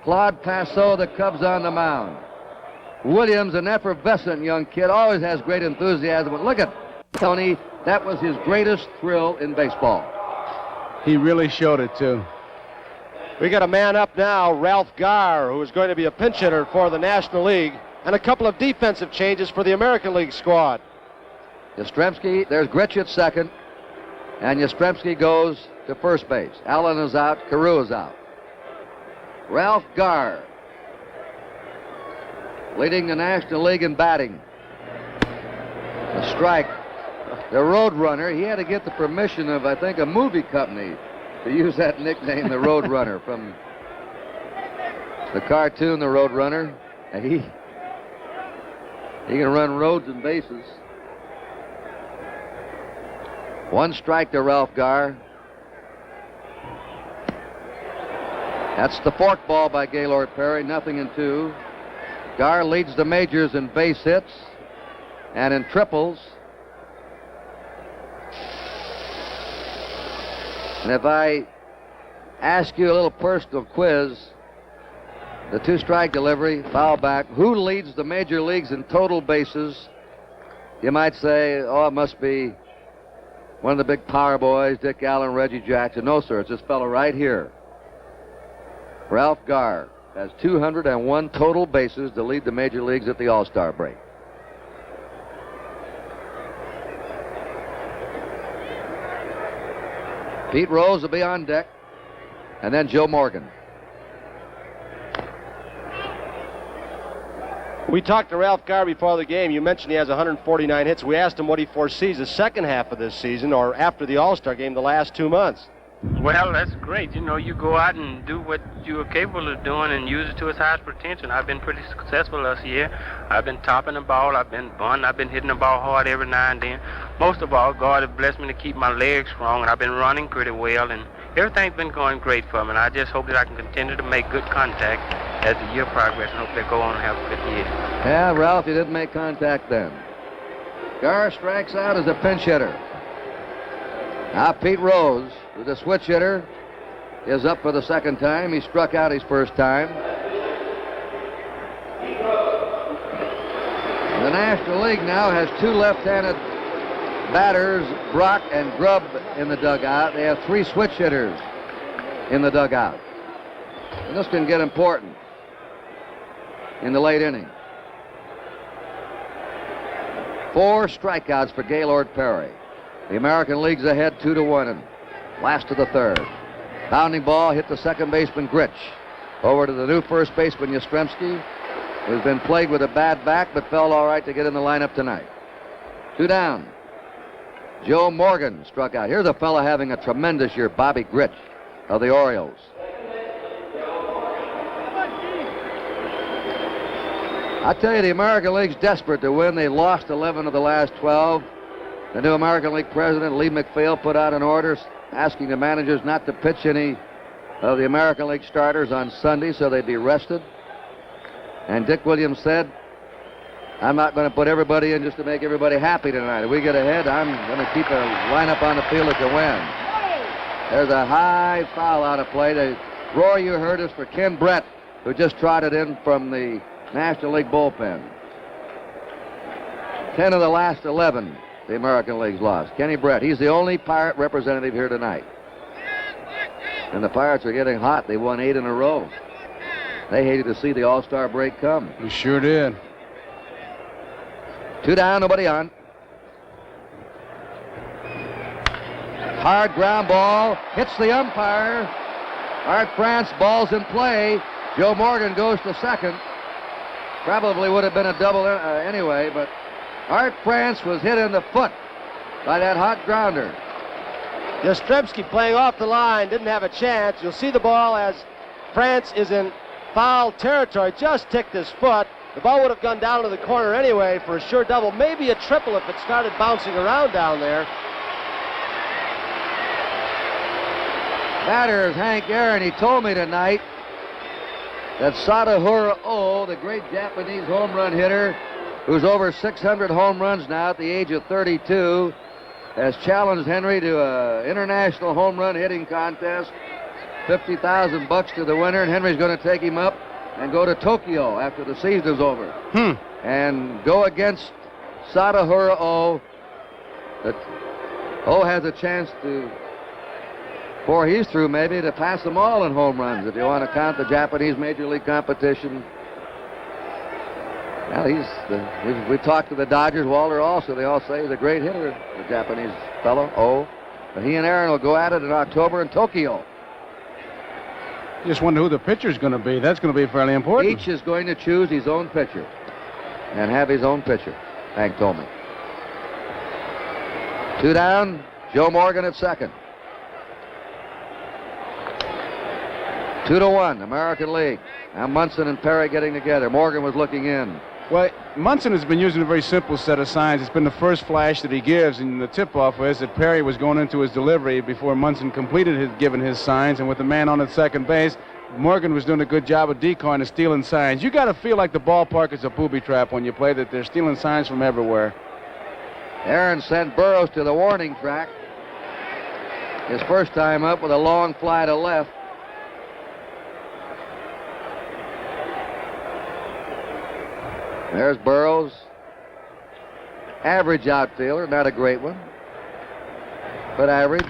Speaker 1: Claude Passot, the Cubs, on the mound. Williams, an effervescent young kid, always has great enthusiasm. But look at Tony, that was his greatest thrill in baseball.
Speaker 4: He really showed it, too.
Speaker 2: We got a man up now, Ralph Garr, who is going to be a pinch hitter for the National League, and a couple of defensive changes for the American League squad.
Speaker 1: Yastrzemski, there's Grich at second, and Yastrzemski goes to first base. Allen is out, Carew is out. Ralph Garr leading the National League in batting. A strike. The Road Runner, he had to get the permission of, I think, a movie company to use that nickname, the Road Runner, from the cartoon, the Road Runner. And he can run roads and bases. 1 strike to Ralph Garr. That's the fork ball by Gaylord Perry, 0-2. Garr leads the majors in base hits and in triples. And if I ask you a little personal quiz, the 2-strike delivery, foul back, who leads the major leagues in total bases? You might say, oh, it must be one of the big power boys, Dick Allen, Reggie Jackson. No, sir, it's this fellow right here. Ralph Garr has 201 total bases to lead the major leagues at the All-Star break. Pete Rose will be on deck, and then Joe Morgan.
Speaker 2: We talked to Ralph Garr before the game. You mentioned he has 149 hits. We asked him what he foresees the second half of this season or after the All-Star game the last 2 months.
Speaker 9: Well, that's great. You know, you go out and do what you are capable of doing and use it to its highest potential. I've been pretty successful this year. I've been topping the ball. I've been bunting. I've been hitting the ball hard every now and then. Most of all, God has blessed me to keep my legs strong, and I've been running pretty well, and everything's been going great for me. And I just hope that I can continue to make good contact as the year progresses, and hope they go on and have a good year.
Speaker 1: Yeah, Ralph, you didn't make contact then. Garr strikes out as a pinch hitter. Now Pete Rose, who's a switch hitter, is up for the second time. He struck out his first time. The National League now has 2 left-handed batters, Brock and Grubb, in the dugout. They have 3 switch hitters in the dugout. And this can get important in the late inning. 4 strikeouts for Gaylord Perry. The American League's ahead 2-1 and last of the third. Pounding ball hit the second baseman Grich. Over to the new first baseman Yastrzemski, who's been plagued with a bad back but felt all right to get in the lineup tonight. 2 down. Joe Morgan struck out. Here's a fella having a tremendous year, Bobby Grich of the Orioles. I tell you, the American League's desperate to win. They lost 11 of the last 12. The new American League president, Lee McPhail, put out an order asking the managers not to pitch any of the American League starters on Sunday so they'd be rested. And Dick Williams said, I'm not going to put everybody in just to make everybody happy tonight. If we get ahead, I'm going to keep a lineup on the field that can win. There's a high foul out of play. The roar you heard is for Ken Brett, who just trotted in from the National League bullpen. 10 of the last 11 the American League's lost. Kenny Brett, he's the only Pirate representative here tonight. And the Pirates are getting hot. They won 8 in a row. They hated to see the All-Star break come.
Speaker 4: We sure did.
Speaker 1: 2 down, nobody on. Hard ground ball, hits the umpire. Art France, ball's in play. Joe Morgan goes to second. Probably would have been a double anyway, but Art France was hit in the foot by that hot grounder.
Speaker 2: Yastrzemski playing off the line, didn't have a chance. You'll see the ball as France is in foul territory, just ticked his foot. The ball would have gone down to the corner anyway for a sure double, maybe a triple if it started bouncing around down there.
Speaker 1: Batter is Hank Aaron. He told me tonight that Sadahura Oh, the great Japanese home run hitter, who's over 600 home runs now at the age of 32, has challenged Henry to an international home run hitting contest. $50,000 to the winner, and Henry's going to take him up and go to Tokyo after the season is over. And go against Sadahura Oh. That Oh has a chance to, before he's through maybe, to pass them all in home runs if you want to count the Japanese Major League competition. Well, we talked to the Dodgers, Walter also. They all say he's a great hitter, the Japanese fellow, Oh. But he and Aaron will go at it in October in Tokyo.
Speaker 4: Just wonder who the pitcher's going to be. That's going to be fairly important.
Speaker 1: Each is going to choose his own pitcher and have his own pitcher, Hank told me. 2 down, Joe Morgan at second. 2-1, American League. Now Munson and Perry getting together. Morgan was looking in.
Speaker 4: Well, Munson has been using a very simple set of signs. It's been the first flash that he gives, and the tip-off was that Perry was going into his delivery before Munson completed giving his signs, and with the man on at second base, Morgan was doing a good job of decoying and stealing signs. You got to feel like the ballpark is a booby trap when you play, that they're stealing signs from everywhere.
Speaker 1: Aaron sent Burroughs to the warning track. His first time up with a long fly to left. There's Burroughs. Average outfielder, not a great one, but average.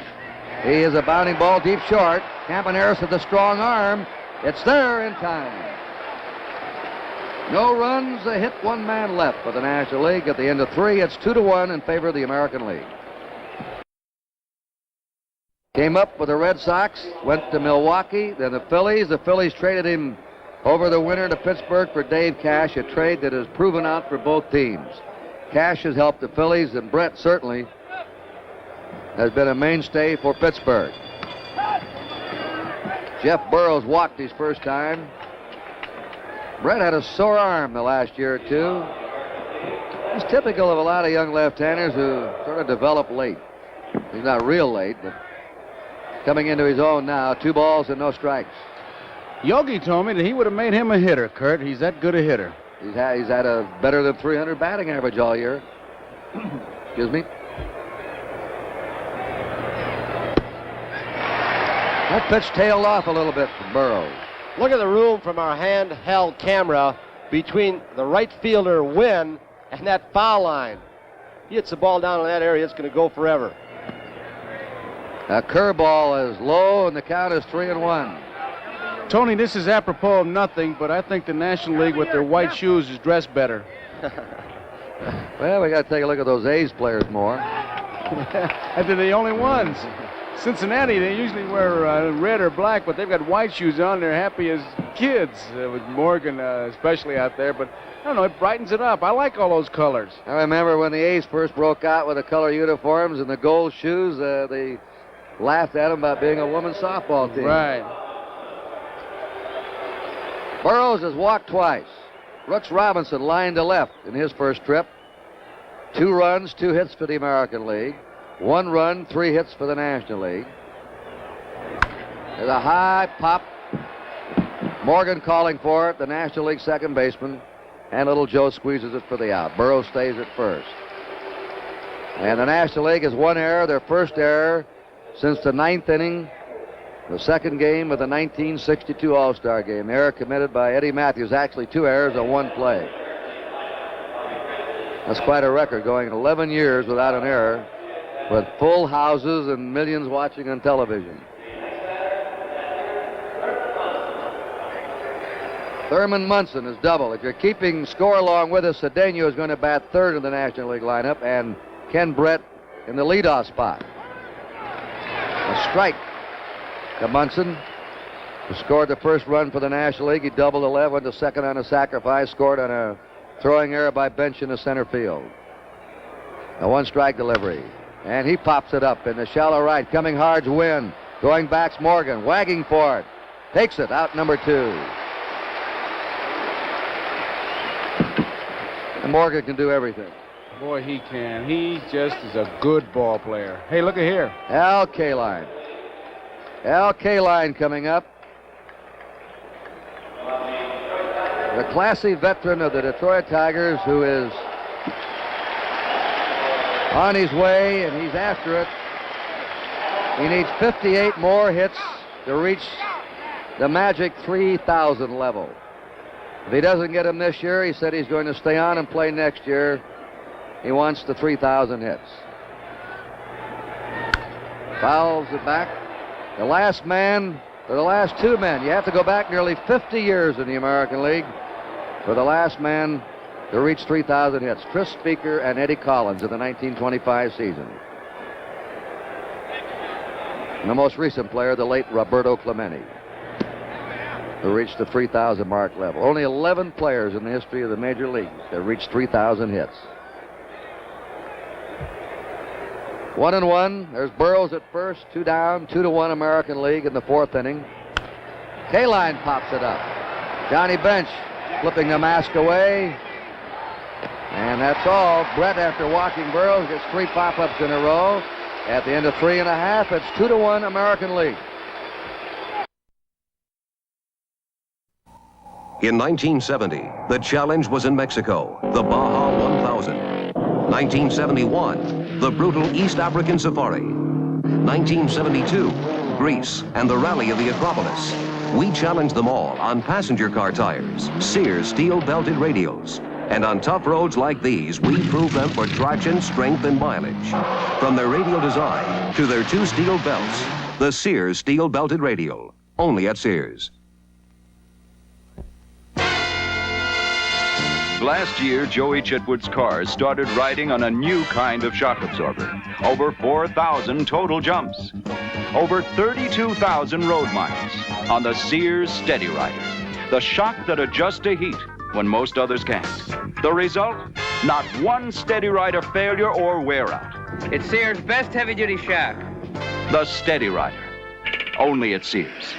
Speaker 1: He is a bounding ball deep short. Campaneris with a strong arm. It's there in time. No runs, a hit, 1 man left for the National League. At the end of 3, it's 2-1 in favor of the American League. Came up with the Red Sox, went to Milwaukee, then the Phillies. The Phillies traded him over the winter to Pittsburgh for Dave Cash, a trade that has proven out for both teams. Cash has helped the Phillies, and Brett certainly has been a mainstay for Pittsburgh. Jeff Burroughs walked his first time. Brett had a sore arm the last year or two. He's typical of a lot of young left-handers who sort of develop late. He's not real late, but coming into his own now. 2 balls and no strikes.
Speaker 4: Yogi told me that he would have made him a hitter, Kurt. He's that good a hitter.
Speaker 1: He's had a better than 300 batting average all year. Excuse me. That pitch tailed off a little bit from Burroughs.
Speaker 2: Look at the room from our handheld camera between the right fielder, Wynn, and that foul line. He hits the ball down in that area, it's going to go forever.
Speaker 1: A curveball is low, and the count is 3-1.
Speaker 4: Tony, this is apropos of nothing, but I think the National League with their white shoes is dressed better.
Speaker 1: Well, we got to take a look at those A's players more.
Speaker 4: And they're the only ones. Cincinnati, they usually wear red or black, but they've got white shoes on. They're happy as kids, with Morgan especially out there. But I don't know, it brightens it up. I like all those colors.
Speaker 1: I remember when the A's first broke out with the color uniforms and the gold shoes, they laughed at them about being a women's softball team.
Speaker 4: Right.
Speaker 1: Burroughs has walked twice. Brooks Robinson lined to left in his first trip. 2 runs, 2 hits for the American League. 1 run, 3 hits for the National League. There's a high pop. Morgan calling for it, the National League second baseman. And Little Joe squeezes it for the out. Burroughs stays at first. And the National League has one error, their first error since the ninth inning, the second game of the 1962 All-Star Game. The error committed by Eddie Matthews. Actually, 2 errors on 1 play. That's quite a record, going 11 years without an error, with full houses and millions watching on television. Thurman Munson is double. If you're keeping score along with us, Cedeno is going to bat third in the National League lineup, and Ken Brett in the leadoff spot. A strike to Munson, who scored the first run for the National League. He doubled the left, went to second on a sacrifice, scored on a throwing error by Bench in the center field. A 1-strike delivery, and he pops it up in the shallow right. Coming hard's Wynn. Going back's Morgan, wagging for it. Takes it, out number 2. And Morgan can do everything.
Speaker 4: Boy, he can. He just is a good ball player. Hey, look at here.
Speaker 1: Al Kaline. Al Kaline coming up. The classy veteran of the Detroit Tigers, who is on his way, and he's after it. He needs 58 more hits to reach the magic 3,000 level. If he doesn't get him this year, he said he's going to stay on and play next year. He wants the 3,000 hits. Fouls it back. The last man, for the last 2 men, you have to go back nearly 50 years in the American League for the last man to reach 3,000 hits. Chris Speaker and Eddie Collins in the 1925 season. And the most recent player, the late Roberto Clemente, who reached the 3,000 mark level. Only 11 players in the history of the major leagues have reached 3,000 hits. 1-1. There's Burroughs at first, 2 down, 2-1 American League in the 4th inning. Kaline pops it up. Johnny Bench flipping the mask away. And that's all. Brett, after walking Burroughs, gets 3 pop-ups in a row. At the end of 3.5, it's 2-1 American League.
Speaker 11: In 1970, the challenge was in Mexico, the Baja 1000. 1971, the brutal East African Safari. 1972, Greece and the Rally of the Acropolis. We challenged them all on passenger car tires, Sears steel-belted radios. And on tough roads like these, we prove them for traction, strength, and mileage. From their radial design to their 2 steel belts, the Sears steel-belted radial, only at Sears.
Speaker 12: Last year, Joey Chitwood's cars started riding on a new kind of shock absorber. Over 4,000 total jumps. Over 32,000 road miles on the Sears Steady Rider. The shock that adjusts to heat when most others can't. The result? Not one Steady Rider failure or wear out.
Speaker 13: It's Sears' best heavy-duty shock.
Speaker 12: The Steady Rider. Only at Sears.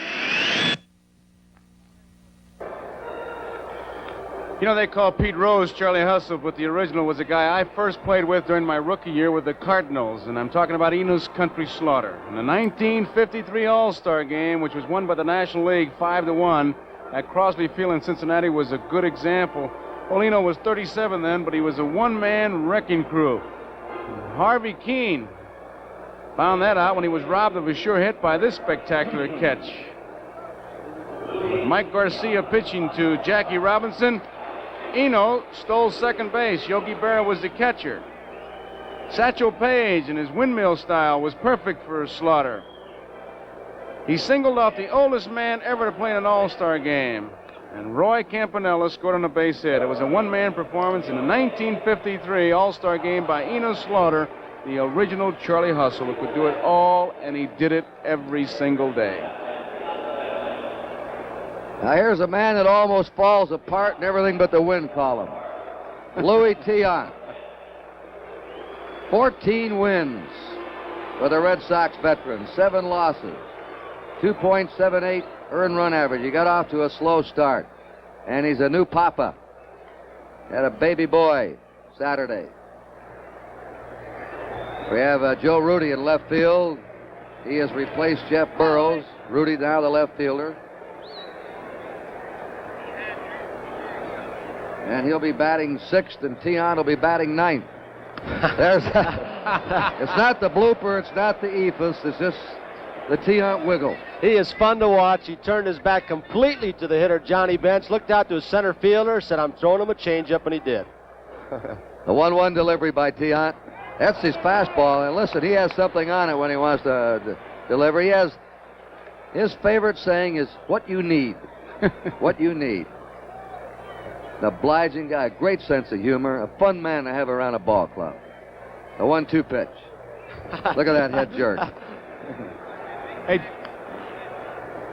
Speaker 4: You know, they call Pete Rose Charlie Hustle, but the original was a guy I first played with during my rookie year with the Cardinals, and I'm talking about Enos Country Slaughter. In the 1953 All-Star Game, which was won by the National League 5-1, at Crosby Field in Cincinnati, was a good example. Well, Eno was 37 then, but he was a one-man wrecking crew. Harvey Keene found that out when he was robbed of a sure hit by this spectacular catch. Mike Garcia pitching to Jackie Robinson. Eno stole second base. Yogi Berra was the catcher. Satchel Paige in his windmill style was perfect for Slaughter. He singled off the oldest man ever to play in an All-Star game. And Roy Campanella scored on a base hit. It was a one-man performance in the 1953 All-Star Game by Eno Slaughter, the original Charlie Hustle, who could do it all, and he did it every single day.
Speaker 1: Now here's a man that almost falls apart in everything but the win column. Louis Tiant. 14 wins for the Red Sox veteran, 7 losses, 2.78 earned run average. He got off to a slow start, and he's a new papa. Had a baby boy Saturday. We have Joe Rudy in left field. He has replaced Jeff Burroughs. Rudy now the left fielder. And he'll be batting 6th, and Tiant will be batting 9th. There's it's not the blooper, it's not the ephus, it's just the Tiant wiggle.
Speaker 2: He is fun to watch. He turned his back completely to the hitter, Johnny Bench, looked out to his center fielder, said, I'm throwing him a changeup, and he did.
Speaker 1: The 1-1 delivery by Tiant. That's his fastball. And listen, he has something on it when he wants to deliver. He has his favorite saying is, what you need. What you need. An obliging guy, great sense of humor, a fun man to have around a ball club. A 1-2 pitch. Look at that head jerk.
Speaker 2: Hey.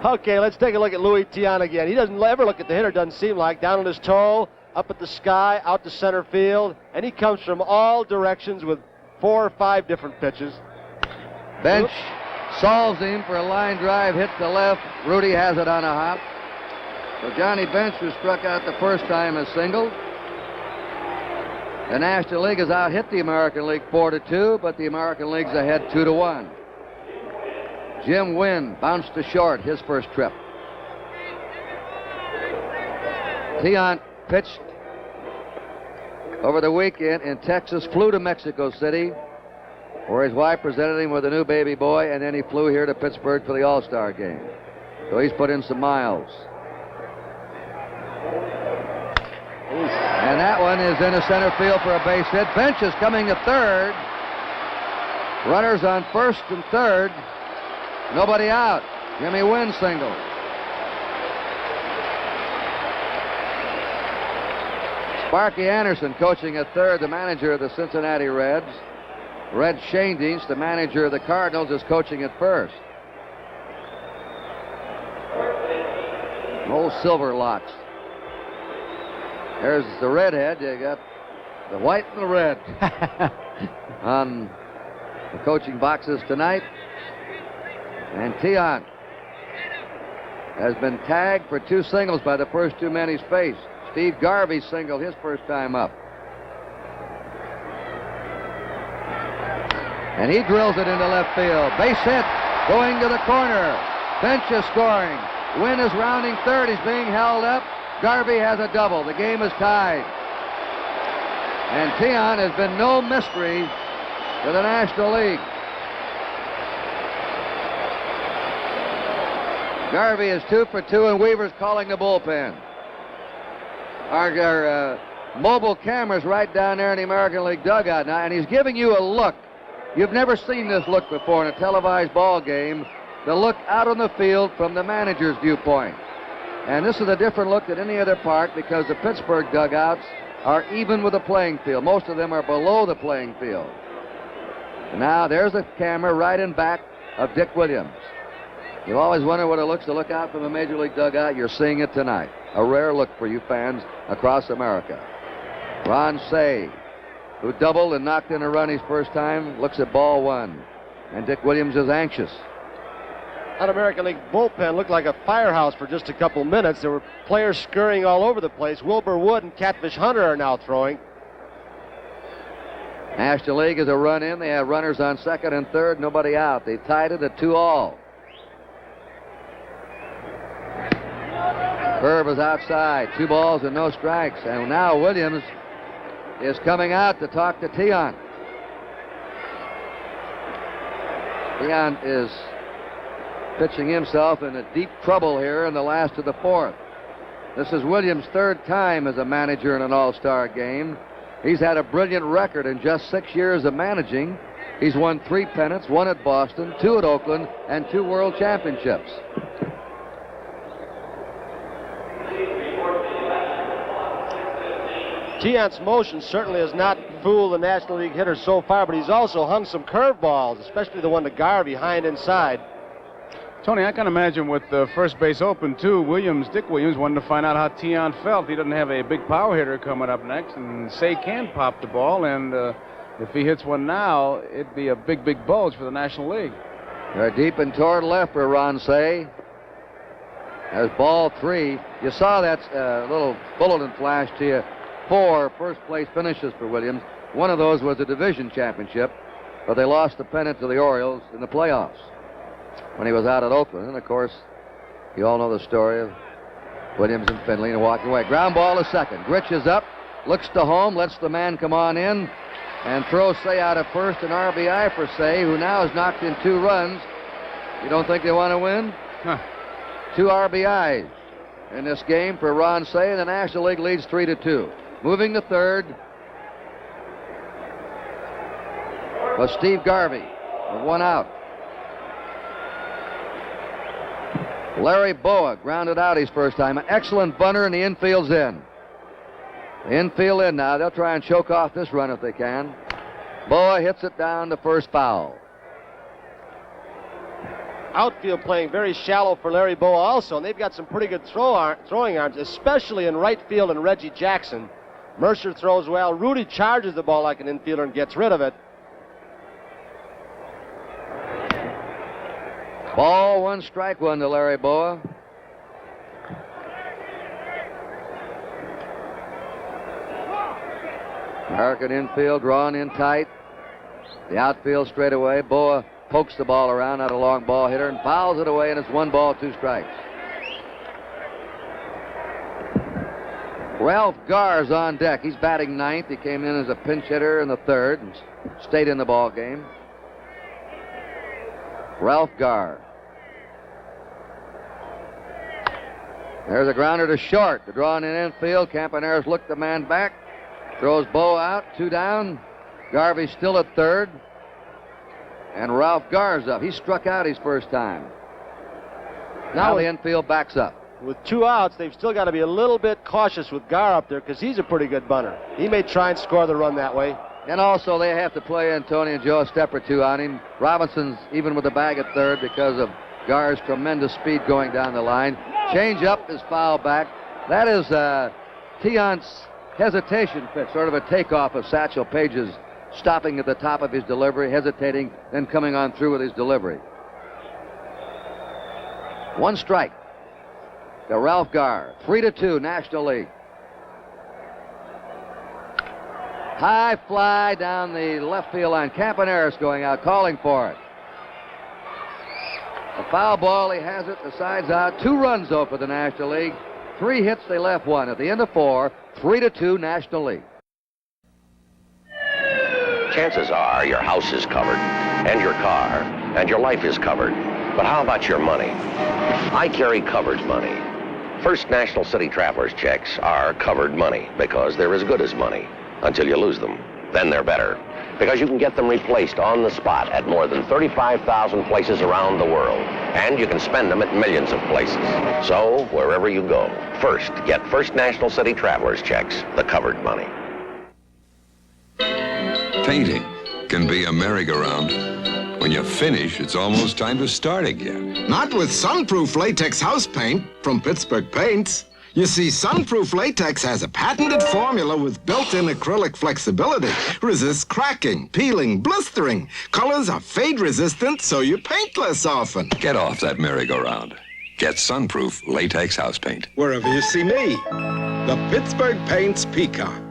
Speaker 2: Okay, let's take a look at Louis Tiant again. He doesn't ever look at the hitter, doesn't seem like. Down on his toe, up at the sky, out to center field, and he comes from all directions with 4 or 5 different pitches.
Speaker 1: Bench solves him for a line drive hit to left. Rudy has it on a hop. So Johnny Bench, who struck out the first time, has singled. The National League has out-hit the American League 4-2, but the American League's ahead 2-1. Jim Wynn bounced to short his first trip. Tiant pitched over the weekend in Texas, flew to Mexico City, where his wife presented him with a new baby boy, and then he flew here to Pittsburgh for the All-Star game. So he's put in some miles. And that one is into center field for a base hit. Bench is coming to third. Runners on first and third. Nobody out. Jimmy Wynn single. Sparky Anderson coaching at third, the manager of the Cincinnati Reds. Red Schoendienst, the manager of the Cardinals, is coaching at first. Old silver locks. There's the redhead. You got the white and the red on the coaching boxes tonight. And Tiant has been tagged for 2 singles by the first 2 men he's faced. Steve Garvey singled his first time up. And he drills it into left field. Base hit, going to the corner. Bench is scoring. Wynn is rounding third. He's being held up. Garvey has a double. The game is tied. And Tiant has been no mystery to the National League. Garvey is 2 for 2, and Weaver's calling the bullpen. Our mobile camera's right down there in the American League dugout now, and he's giving you a look. You've never seen this look before in a televised ball game, the look out on the field from the manager's viewpoint. And this is a different look than any other park because the Pittsburgh dugouts are even with the playing field. Most of them are below the playing field. And now there's the camera right in back of Dick Williams. You always wonder what it looks to look out from a Major League dugout. You're seeing it tonight. A rare look for you fans across America. Ron Say, who doubled and knocked in a run his first time, looks at ball 1. And Dick Williams is anxious.
Speaker 2: That American League bullpen looked like a firehouse for just a couple minutes. There were players scurrying all over the place. Wilbur Wood and Catfish Hunter are now throwing.
Speaker 1: National League is a run in. They have runners on second and third, nobody out. They tied it at 2-all. Curve is outside. 2 balls and no strikes. And now Williams is coming out to talk to Tiant. Tiant is pitching himself into deep trouble here in the last of the 4th. This is Williams' 3rd time as a manager in an All-Star game. He's had a brilliant record in just 6 years of managing. He's won 3 pennants, 1 at Boston, 2 at Oakland, and 2 World Championships.
Speaker 2: Tiant's motion certainly has not fooled the National League hitters so far, but he's also hung some curveballs, especially the one to Garvey, high and inside.
Speaker 4: Tony, I can imagine with the first base open, too, Dick Williams wanted to find out how Tiant felt. He doesn't have a big power hitter coming up next, and Say can pop the ball, and if he hits one now, it'd be a big, big bulge for the National League.
Speaker 1: They're deep and toward left for Ron Say. There's ball 3. You saw that little bulletin flash to you. 4 first-place finishes for Williams. One of those was a division championship, but they lost the pennant to the Orioles in the playoffs when he was out at Oakland. And, of course, you all know the story of Williams and Finley and walking away. Ground ball to second. Grich is up, looks to home, lets the man come on in, and throws Say out of first, an RBI for Say, who now has knocked in 2 runs. You don't think they want to win? 2 RBIs in this game for Ron Say, and the National League leads 3-2. Moving to third was Steve Garvey with 1 out. Larry Boa grounded out his first time. An excellent bunter, and the infield's in. The infield in now. They'll try and choke off this run if they can. Boa hits it down to first foul.
Speaker 2: Outfield playing very shallow for Larry Boa also, and they've got some pretty good throwing arms, especially in right field and Reggie Jackson. Mercer throws well. Rudy charges the ball like an infielder and gets rid of it.
Speaker 1: Ball 1, strike 1 to Larry Boa. American infield drawn in tight. The outfield straight away. Boa pokes the ball around, not a long ball hitter, and fouls it away, and it's 1 ball, 2 strikes. Ralph Garr's on deck. He's batting 9th. He came in as a pinch hitter in the 3rd and stayed in the ball game. Ralph Garr. There's a grounder to short. The draw in infield. Campaneris looked the man back. Throws Boa out. 2 down. Garvey's still at 3rd. And Ralph Garr's up. He struck out his first time. Now the infield backs up.
Speaker 2: With 2 outs, they've still got to be a little bit cautious with Garr up there because he's a pretty good bunter. He may try and score the run that way.
Speaker 1: And also they have to play Tony and Joe a step or 2 on him. Robinson's even with the bag at 3rd because of Garr's tremendous speed going down the line. Change up is foul back. That is Tiant's hesitation pitch, sort of a takeoff of Satchel Paige's, stopping at the top of his delivery, hesitating, then coming on through with his delivery. 1 strike to Ralph Garr. 3-2, National League. High fly down the left field line. Campaneris going out, calling for it. A foul ball, he has it, the side's out. 2 runs, though, for the National League. 3 hits, they left 1. At the end of 4, 3-2, National League.
Speaker 11: Chances are your house is covered, and your car, and your life is covered. But how about your money? I carry covered money. First National City Travelers checks are covered money because they're as good as money until you lose them. Then they're better because you can get them replaced on the spot at more than 35,000 places around the world, and you can spend them at millions of places. So wherever you go, first get First National City Travelers checks, the covered money.
Speaker 14: Painting can be a merry-go-round. When you finish, it's almost time to start again.
Speaker 15: Not with Sunproof Latex House Paint from Pittsburgh Paints. You see, Sunproof Latex has a patented formula with built-in acrylic flexibility. Resists cracking, peeling, blistering. Colors are fade-resistant, so you paint less often.
Speaker 14: Get off that merry-go-round. Get Sunproof Latex House Paint.
Speaker 15: Wherever you see me. The Pittsburgh Paints Peacock.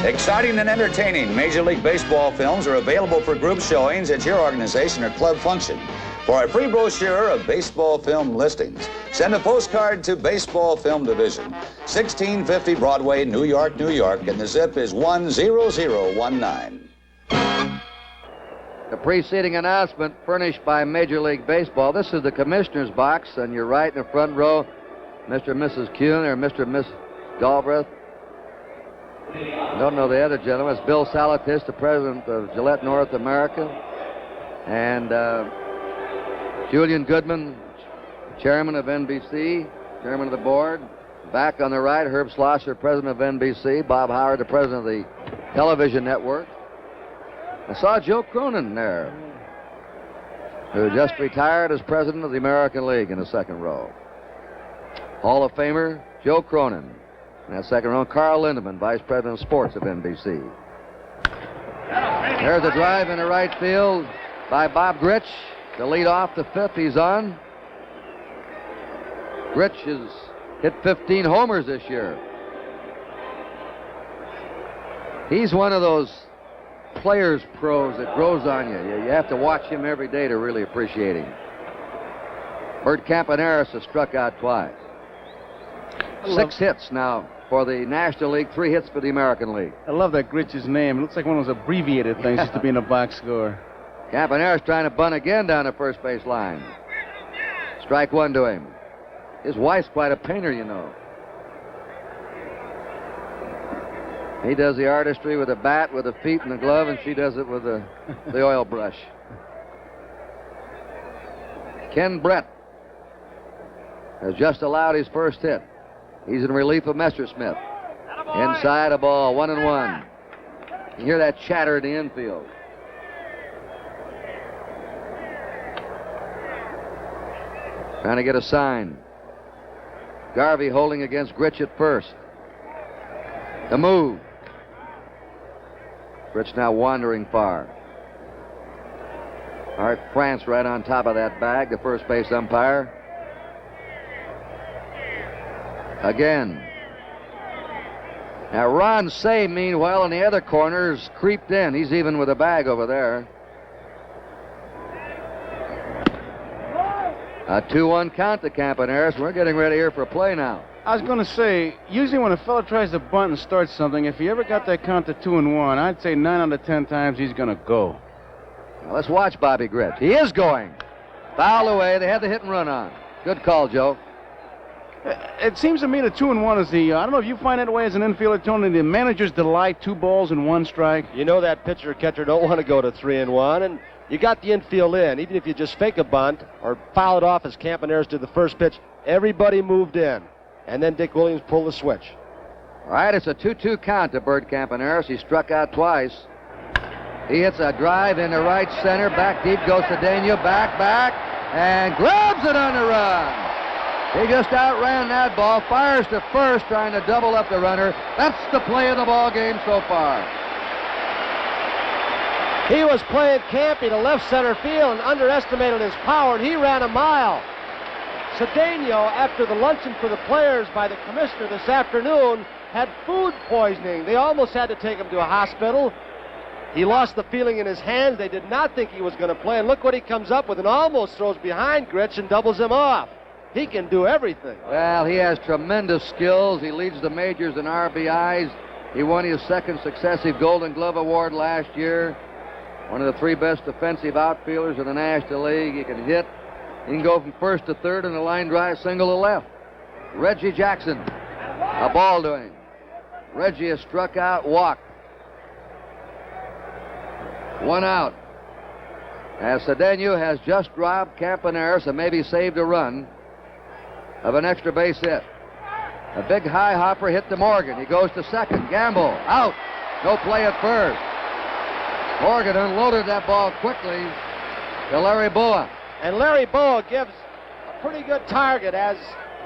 Speaker 16: Exciting and entertaining Major League Baseball films are available for group showings at your organization or club function. For a free brochure of baseball film listings, send a postcard to Baseball Film Division, 1650 Broadway, New York, New York, and the zip is 10019.
Speaker 1: The preceding announcement furnished by Major League Baseball. This is the commissioner's box, and you're right in the front row, Mr. and Mrs. Kuhn or Mr. and Miss Galbraith. I don't know the other gentleman. It's Bill Salatis, the president of Gillette North America, and Julian Goodman, chairman of NBC, chairman of the board. Back on the right, Herb Schlosser, president of NBC, Bob Howard, the president of the television network. I saw Joe Cronin there, who just retired as president of the American League in the second row. Hall of Famer Joe Cronin. In that second row, Carl Lindemann, vice president of sports of NBC. There's a drive into right field by Bob Grich to lead off the 5th. He's on. Grich has hit 15 homers this year. He's one of those players pros that grows on you. You have to watch him every day to really appreciate him. Bert Campaneris has struck out twice. 6 hits now for the National League, 3 hits for the American League.
Speaker 4: I love that Gritch's name. It looks like one of those abbreviated things just to be in a box score.
Speaker 1: Campaneris trying to bunt again down the first base line. Strike 1 to him. His wife's quite a painter, you know. He does the artistry with a bat, with the feet and the glove, and she does it with the oil brush. Ken Brett has just allowed his first hit. He's in relief of Messersmith. Inside a ball, 1-1. You hear that chatter in the infield. Trying to get a sign. Garvey holding against Gritch at first. The move. Gritch now wandering far. Art France right on top of that bag, the first base umpire. Again. Now Ron Say, meanwhile, in the other corner's creeped in. He's even with a bag over there. A 2-1 count to Campaneris. We're getting ready here for a play now.
Speaker 4: I was going to say, usually when a fella tries to bunt and start something, if he ever got that count to 2-1, I'd say 9 out of 10 times he's going to go.
Speaker 1: Well, let's watch Bobby Gritch. He is going. Foul away. They had the hit and run on. Good call, Joe.
Speaker 4: It seems to me that 2-1 is the, I don't know if you find that way as an infielder, Tony, the manager's delight, 2 balls and 1 strike.
Speaker 2: You know that pitcher or catcher don't want to go to 3-1, and you got the infield in. Even if you just fake a bunt or foul it off as Campaneris did the first pitch, everybody moved in. And then Dick Williams pulled the switch.
Speaker 1: All right, it's a 2-2 count to Bert Campaneris. He struck out twice. He hits a drive into right center. Back deep goes to Daniel. Back, and grabs it on the run. He just outran that ball. Fires to first, trying to double up the runner. That's the play of the ball game so far.
Speaker 2: He was playing Campy to left center field and underestimated his power, and he ran a mile. Cedeno, after the luncheon for the players by the commissioner this afternoon, had food poisoning. They almost had to take him to a hospital. He lost the feeling in his hands. They did not think he was going to play, and look what he comes up with, and almost throws behind Gritch and doubles him off. He can do everything.
Speaker 1: Well, he has tremendous skills. He leads the majors in RBIs. He won his 2nd successive Golden Glove Award last year. One of the 3 best defensive outfielders in the National League. He can hit. He can go from first to third in a line drive single to left. Reggie Jackson, a ball to him. Reggie has struck out, walked. 1 out. As Cedeno has just robbed Campaneris and maybe saved a run of an extra base hit. A big high hopper hit to Morgan. He goes to second. Gamble, out. No play at first. Morgan unloaded that ball quickly to Larry Boa.
Speaker 2: And Larry Boa gives a pretty good target as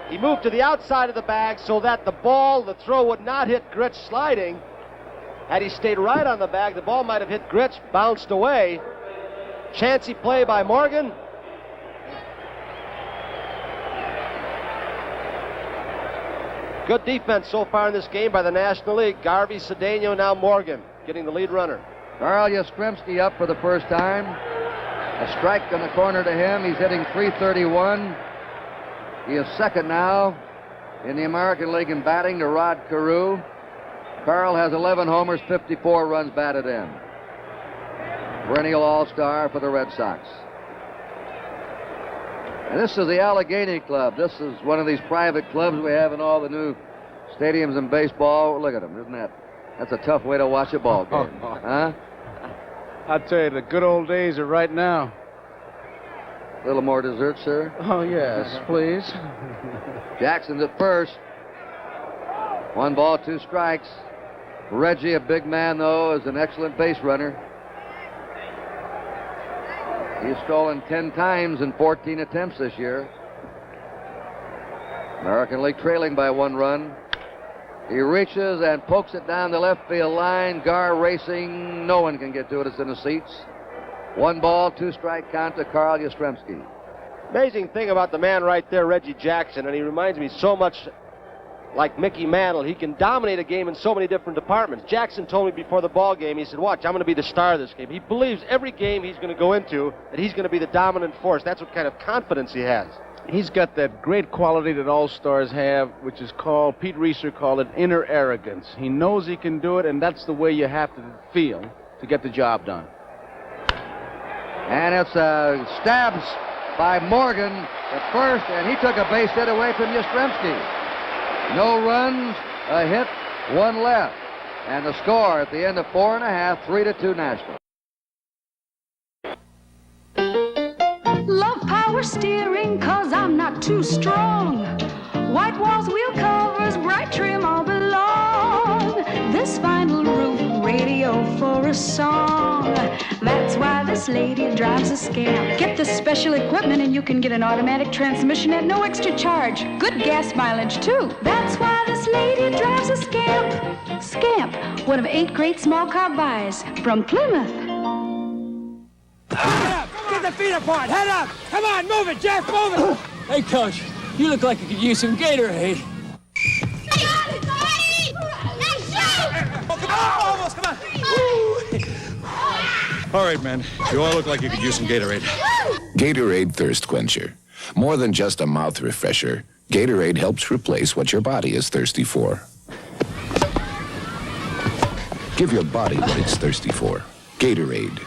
Speaker 2: he moved to the outside of the bag so that the ball, the throw, would not hit Gritch sliding. Had he stayed right on the bag, the ball might have hit Gritch, bounced away. Chancy play by Morgan. Good defense so far in this game by the National League. Garvey, Cedeno, now Morgan getting the lead runner.
Speaker 1: Carl Yastrzemski up for the first time. A strike in the corner to him. He's hitting .331. He is second now in the American League in batting to Rod Carew. Carl has 11 homers, 54 runs batted in. Perennial all-star for the Red Sox. And this is the Allegheny Club. This is one of these private clubs we have in all the new stadiums in baseball. Look at them, isn't that? That's a tough way to watch a ball game. Huh?
Speaker 4: I'll tell you, the good old days are right now.
Speaker 1: A little more dessert, sir?
Speaker 4: Oh, yes, please.
Speaker 1: Jackson's at first. 1 ball, 2 strikes. Reggie, a big man, though, is an excellent base runner. He's stolen 10 times in 14 attempts this year. American League trailing by 1 run. He reaches and pokes it down the left field line. Gar racing. No one can get to it. It's in the seats. 1 ball, 2 strike count to Carl Yastrzemski.
Speaker 2: Amazing thing about the man right there, Reggie Jackson, and he reminds me so much like Mickey Mantle. He can dominate a game in so many different departments. Jackson told me before the ball game, he said, watch, I'm going to be the star of this game. He believes every game he's going to go into that he's going to be the dominant force. That's what kind of confidence he has.
Speaker 4: He's got that great quality that all-stars have, which is called, Pete Reeser called it, inner arrogance. He knows he can do it, and that's the way you have to feel to get the job done.
Speaker 1: And it's stabs by Morgan at first, and he took a base hit away from Yastrzemski. No runs, a hit, one left. And the score at the end of 4 1/2, 3-2 Nashville.
Speaker 17: Love power steering, 'cause I'm not too strong. White walls, wheel covers, bright trim all belong. This vinyl roof, radio for a song. That's why this lady drives a Scamp. Get the special equipment and you can get an automatic transmission at no extra charge. Good gas mileage, too. That's why this lady drives a Scamp. Scamp, one of 8 great small car buys from Plymouth.
Speaker 18: Head up! Get the feet apart! Head up! Come on, move it, Jeff, move it! Hey, Coach, you look like you could use some Gatorade.
Speaker 19: Almost, come on. All right, man. You all look like you could use some Gatorade.
Speaker 20: Gatorade Thirst Quencher. More than just a mouth refresher, Gatorade helps replace what your body is thirsty for. Give your body what it's thirsty for. Gatorade.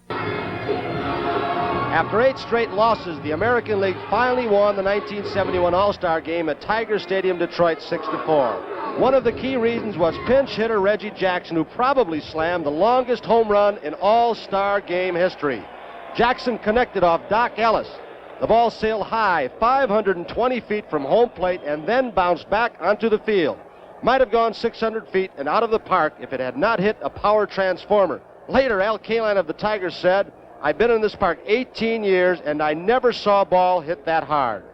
Speaker 2: After 8 straight losses, the American League finally won the 1971 All-Star Game at Tiger Stadium, Detroit, 6-4. One of the key reasons was pinch hitter Reggie Jackson, who probably slammed the longest home run in All-Star Game history. Jackson connected off Doc Ellis. The ball sailed high, 520 feet from home plate, and then bounced back onto the field. Might have gone 600 feet and out of the park if it had not hit a power transformer. Later, Al Kaline of the Tigers said, I've been in this park 18 years, and I never saw a ball hit that hard.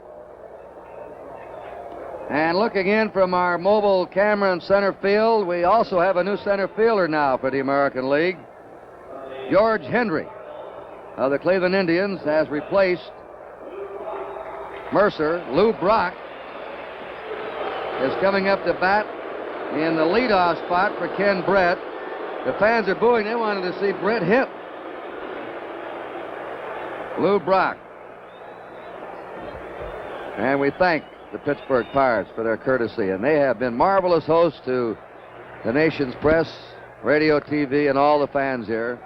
Speaker 1: And looking in from our mobile camera in center field, we also have a new center fielder now for the American League. George Hendry of the Cleveland Indians has replaced Mercer. Lou Brock is coming up to bat in the leadoff spot for Ken Brett. The fans are booing. They wanted to see Brett hit. Lou Brock. And we thank the Pittsburgh Pirates for their courtesy, and they have been marvelous hosts to the nation's press, radio, TV, and all the fans here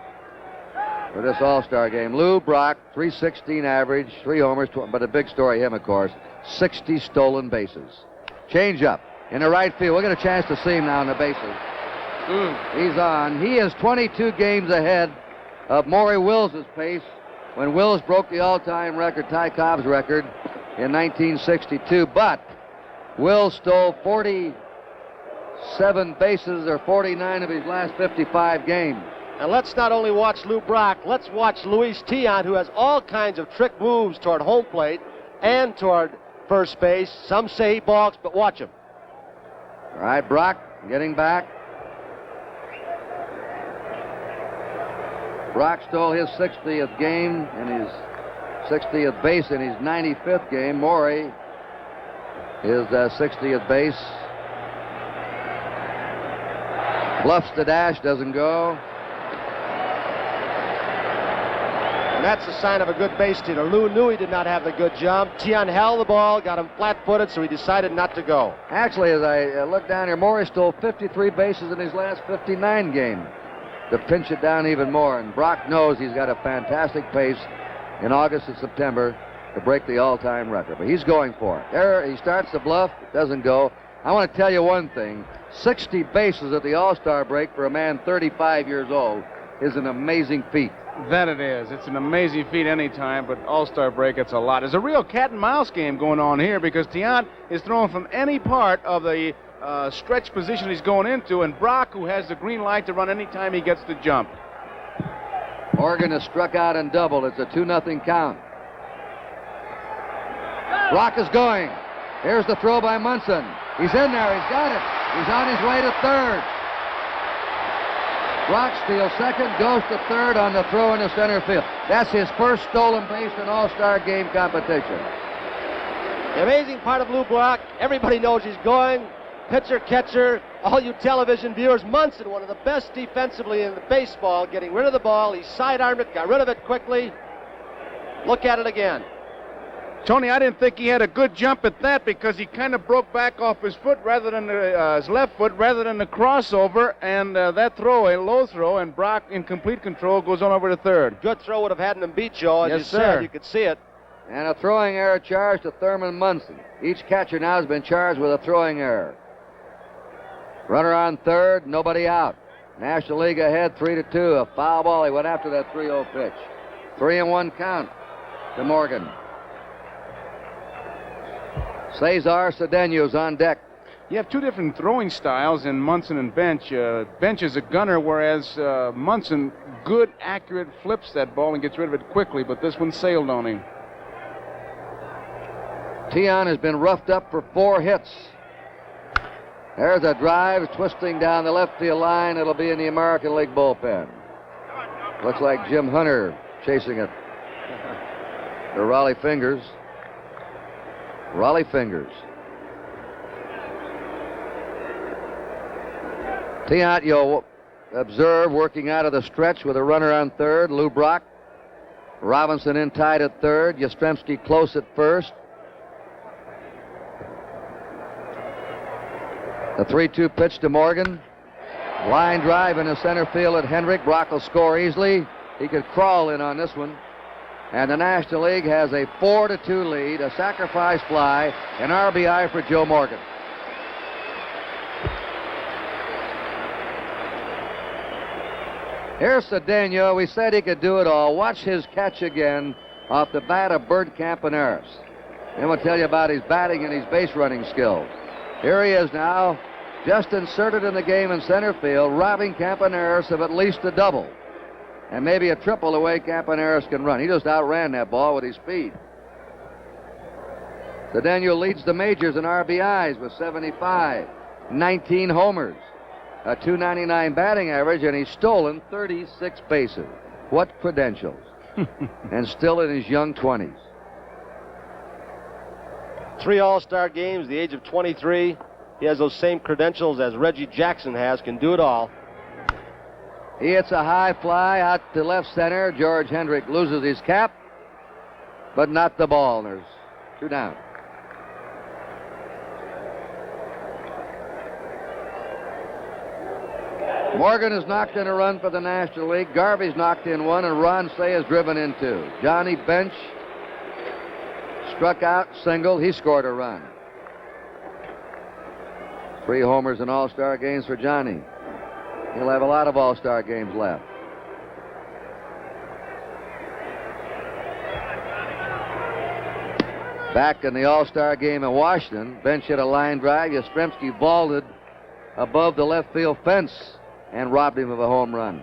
Speaker 1: for this All-Star game. Lou Brock, .316 average, 3 homers, but a big story him, of course, 60 stolen bases. Change up in the right field. We'll get a chance to see him now in the bases. He's on. He is 22 games ahead of Maury Wills' pace when Wills broke the all-time record, Ty Cobb's record, in 1962, but Wills stole 47 bases, or 49 of his last 55 games.
Speaker 2: And let's not only watch Lou Brock, let's watch Luis Tiant, who has all kinds of trick moves toward home plate and toward first base. Some say he balks, but watch him.
Speaker 1: All right, Brock getting back. Brock stole his 60th game and his 60th base in his 95th game. Maury, his 60th base. Bluffs the dash, doesn't go.
Speaker 2: And that's a sign of a good base stealer. Lou knew he did not have the good jump. Tian held the ball, got him flat-footed, so he decided not to go.
Speaker 1: Actually, as I look down here, Maury stole 53 bases in his last 59 games to pinch it down even more. And Brock knows he's got a fantastic pace in August and September to break the all-time record. But he's going for it. There, he starts the bluff, it doesn't go. I want to tell you one thing. 60 bases at the All-Star break for a man 35 years old is an amazing feat.
Speaker 4: That it is. It's an amazing feat anytime, but All-Star break, it's a lot. There's a real cat-and-mouse game going on here because Tiant is throwing from any part of the stretch position he's going into, and Brock, who has the green light to run anytime he gets the jump.
Speaker 1: Morgan has struck out and doubled. It's a 2-0 count. Brock is going. Here's the throw by Munson. He's in there. He's got it. He's on his way to third. Brock steals second, goes to third on the throw into center field. That's his first stolen base in All-Star game competition.
Speaker 2: The amazing part of Lou Brock, everybody knows he's going. Pitcher, catcher, all you television viewers. Munson, one of the best defensively in the baseball, getting rid of the ball. He sidearmed it, got rid of it quickly. Look at it again.
Speaker 4: Tony, I didn't think he had a good jump at that because he kind of broke back off his foot rather than his left foot rather than the crossover, and that throw, a low throw, and Brock in complete control goes on over to third.
Speaker 2: Good throw would have had him beat, Joe, as
Speaker 4: yes,
Speaker 2: you
Speaker 4: sir.
Speaker 2: said. You could see it.
Speaker 1: And a throwing error charged to Thurman Munson. Each catcher now has been charged with a throwing error. Runner on third, nobody out. National League ahead 3-2. A foul ball. He went after that 3-0 pitch. 3-1 count to Morgan. Cesar Cedeno's on deck.
Speaker 4: You have two different throwing styles in Munson and Bench. Bench is a gunner, whereas Munson, good, accurate, flips that ball and gets rid of it quickly, but this one sailed on him.
Speaker 1: Tion has been roughed up for 4 hits. There's a drive twisting down the left field line. It'll be in the American League bullpen. Looks like Jim Hunter chasing it. The Raleigh Fingers. Raleigh Fingers. Tion, you'll observe working out of the stretch with a runner on third. Lou Brock. Robinson in tight at third. Yastrzemski close at first. The 3-2 pitch to Morgan. Line drive into center field at Hendrick. Brock will score easily. He could crawl in on this one. And the National League has a 4-2 lead, a sacrifice fly, an RBI for Joe Morgan. Here's Cedeno. We said he could do it all. Watch his catch again off the bat of Bert Campaneris. Then we'll tell you about his batting and his base running skills. Here he is now, just inserted in the game in center field, robbing Campaneris of at least a double. And maybe a triple the way Campaneris can run. He just outran that ball with his speed. Cedeno leads the majors in RBIs with 75, 19 homers, a .299 batting average, and he's stolen 36 bases. What credentials? And still in his young 20s.
Speaker 2: 3 All-Star games, the age of 23. He has those same credentials as Reggie Jackson has, can do it all.
Speaker 1: He hits a high fly out to left center. George Hendrick loses his cap, but not the ball. There's 2 down. Morgan has knocked in a run for the National League. Garvey's knocked in 1, and Ron Say has driven in 2. Johnny Bench struck out, singled. He scored a run. 3 homers in All-Star games for Johnny. He'll have a lot of All-Star games left. Back in the All-Star game in Washington, Bench hit a line drive. Yastrzemski vaulted above the left field fence and robbed him of a home run.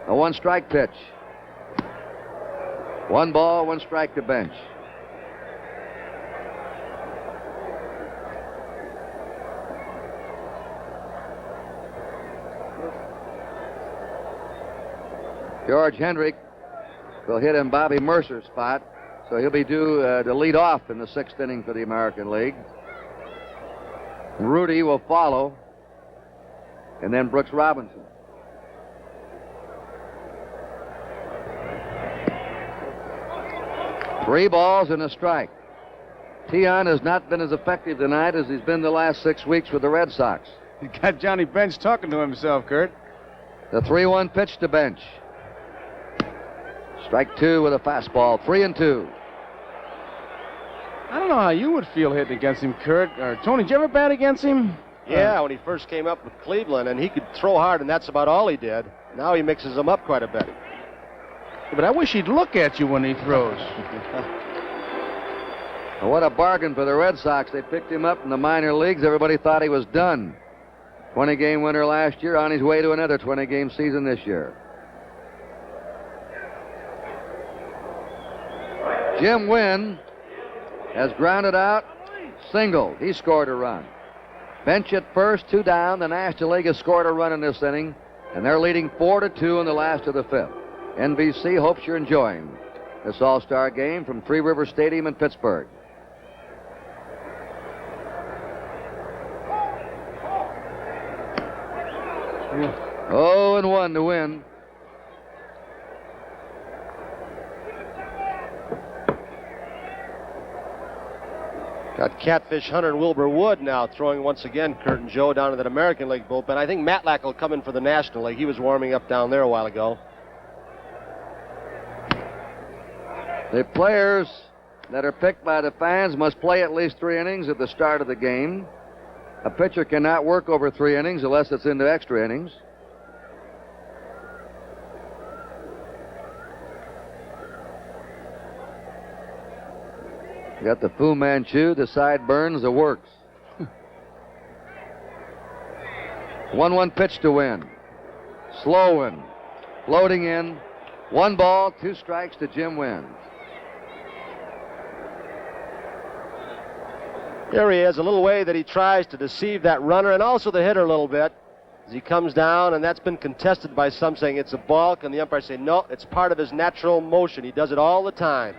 Speaker 1: A 1-strike pitch. 1 ball, 1 strike to Bench. George Hendrick will hit in Bobby Mercer's spot, so he'll be due to lead off in the 6th inning for the American League. Rudy will follow, and then Brooks Robinson. Three balls and a strike. Tion has not been as effective tonight as he's been the last 6 weeks with the Red Sox.
Speaker 4: He got Johnny Bench talking to himself, Kurt.
Speaker 1: The 3-1 pitch to Bench. Strike 2 with a fastball. 3-2.
Speaker 4: I don't know how you would feel hitting against him, Kurt. Or Tony, did you ever bat against him?
Speaker 2: Yeah, when he first came up with Cleveland, and he could throw hard, and that's about all he did. Now he mixes them up quite a bit.
Speaker 4: But I wish he'd look at you when he throws.
Speaker 1: Well, what a bargain for the Red Sox. They picked him up in the minor leagues. Everybody thought he was done. 20-game winner last year, on his way to another 20-game season this year. Jim Wynn has grounded out, singled. He scored a run. Bench at first, 2 down. The National League has scored a run in this inning, and they're leading 4-2 in the last of the 5th. NBC hopes you're enjoying this All-Star game from Three River Stadium in Pittsburgh. 0-1 to win.
Speaker 2: Got Catfish Hunter and Wilbur Wood now throwing once again, Kurt and Joe, down to that American League bullpen. I think Matlack will come in for the National League. He was warming up down there a while ago.
Speaker 1: The players that are picked by the fans must play at least 3 innings at the start of the game. A pitcher cannot work over 3 innings unless it's into extra innings. You got the Fu Manchu, the sideburns, the works. 1-1 pitch to win. Slow one. Loading in. 1 ball, 2 strikes to Jim Wynn.
Speaker 2: There he is, a little way that he tries to deceive that runner and also the hitter a little bit as he comes down, and that's been contested by some saying it's a balk, and the umpire say no, it's part of his natural motion. He does it all the time.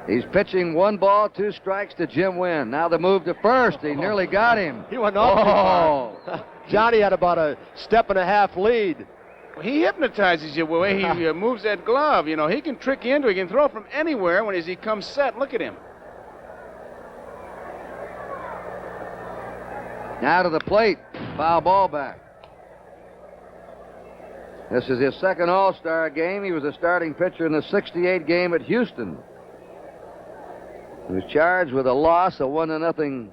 Speaker 1: He's pitching 1 ball, 2 strikes to Jim Wynn. Now the move to first. He nearly got him.
Speaker 2: He went off. Johnny had about a 1.5 lead.
Speaker 4: He hypnotizes you the way he moves that glove. You know, he can trick you into it. He can throw from anywhere when he comes set. Look at him.
Speaker 1: Now to the plate. Foul ball back. This is his second All-Star game. He was a starting pitcher in the '68 game at Houston. He was charged with a loss, a 1-0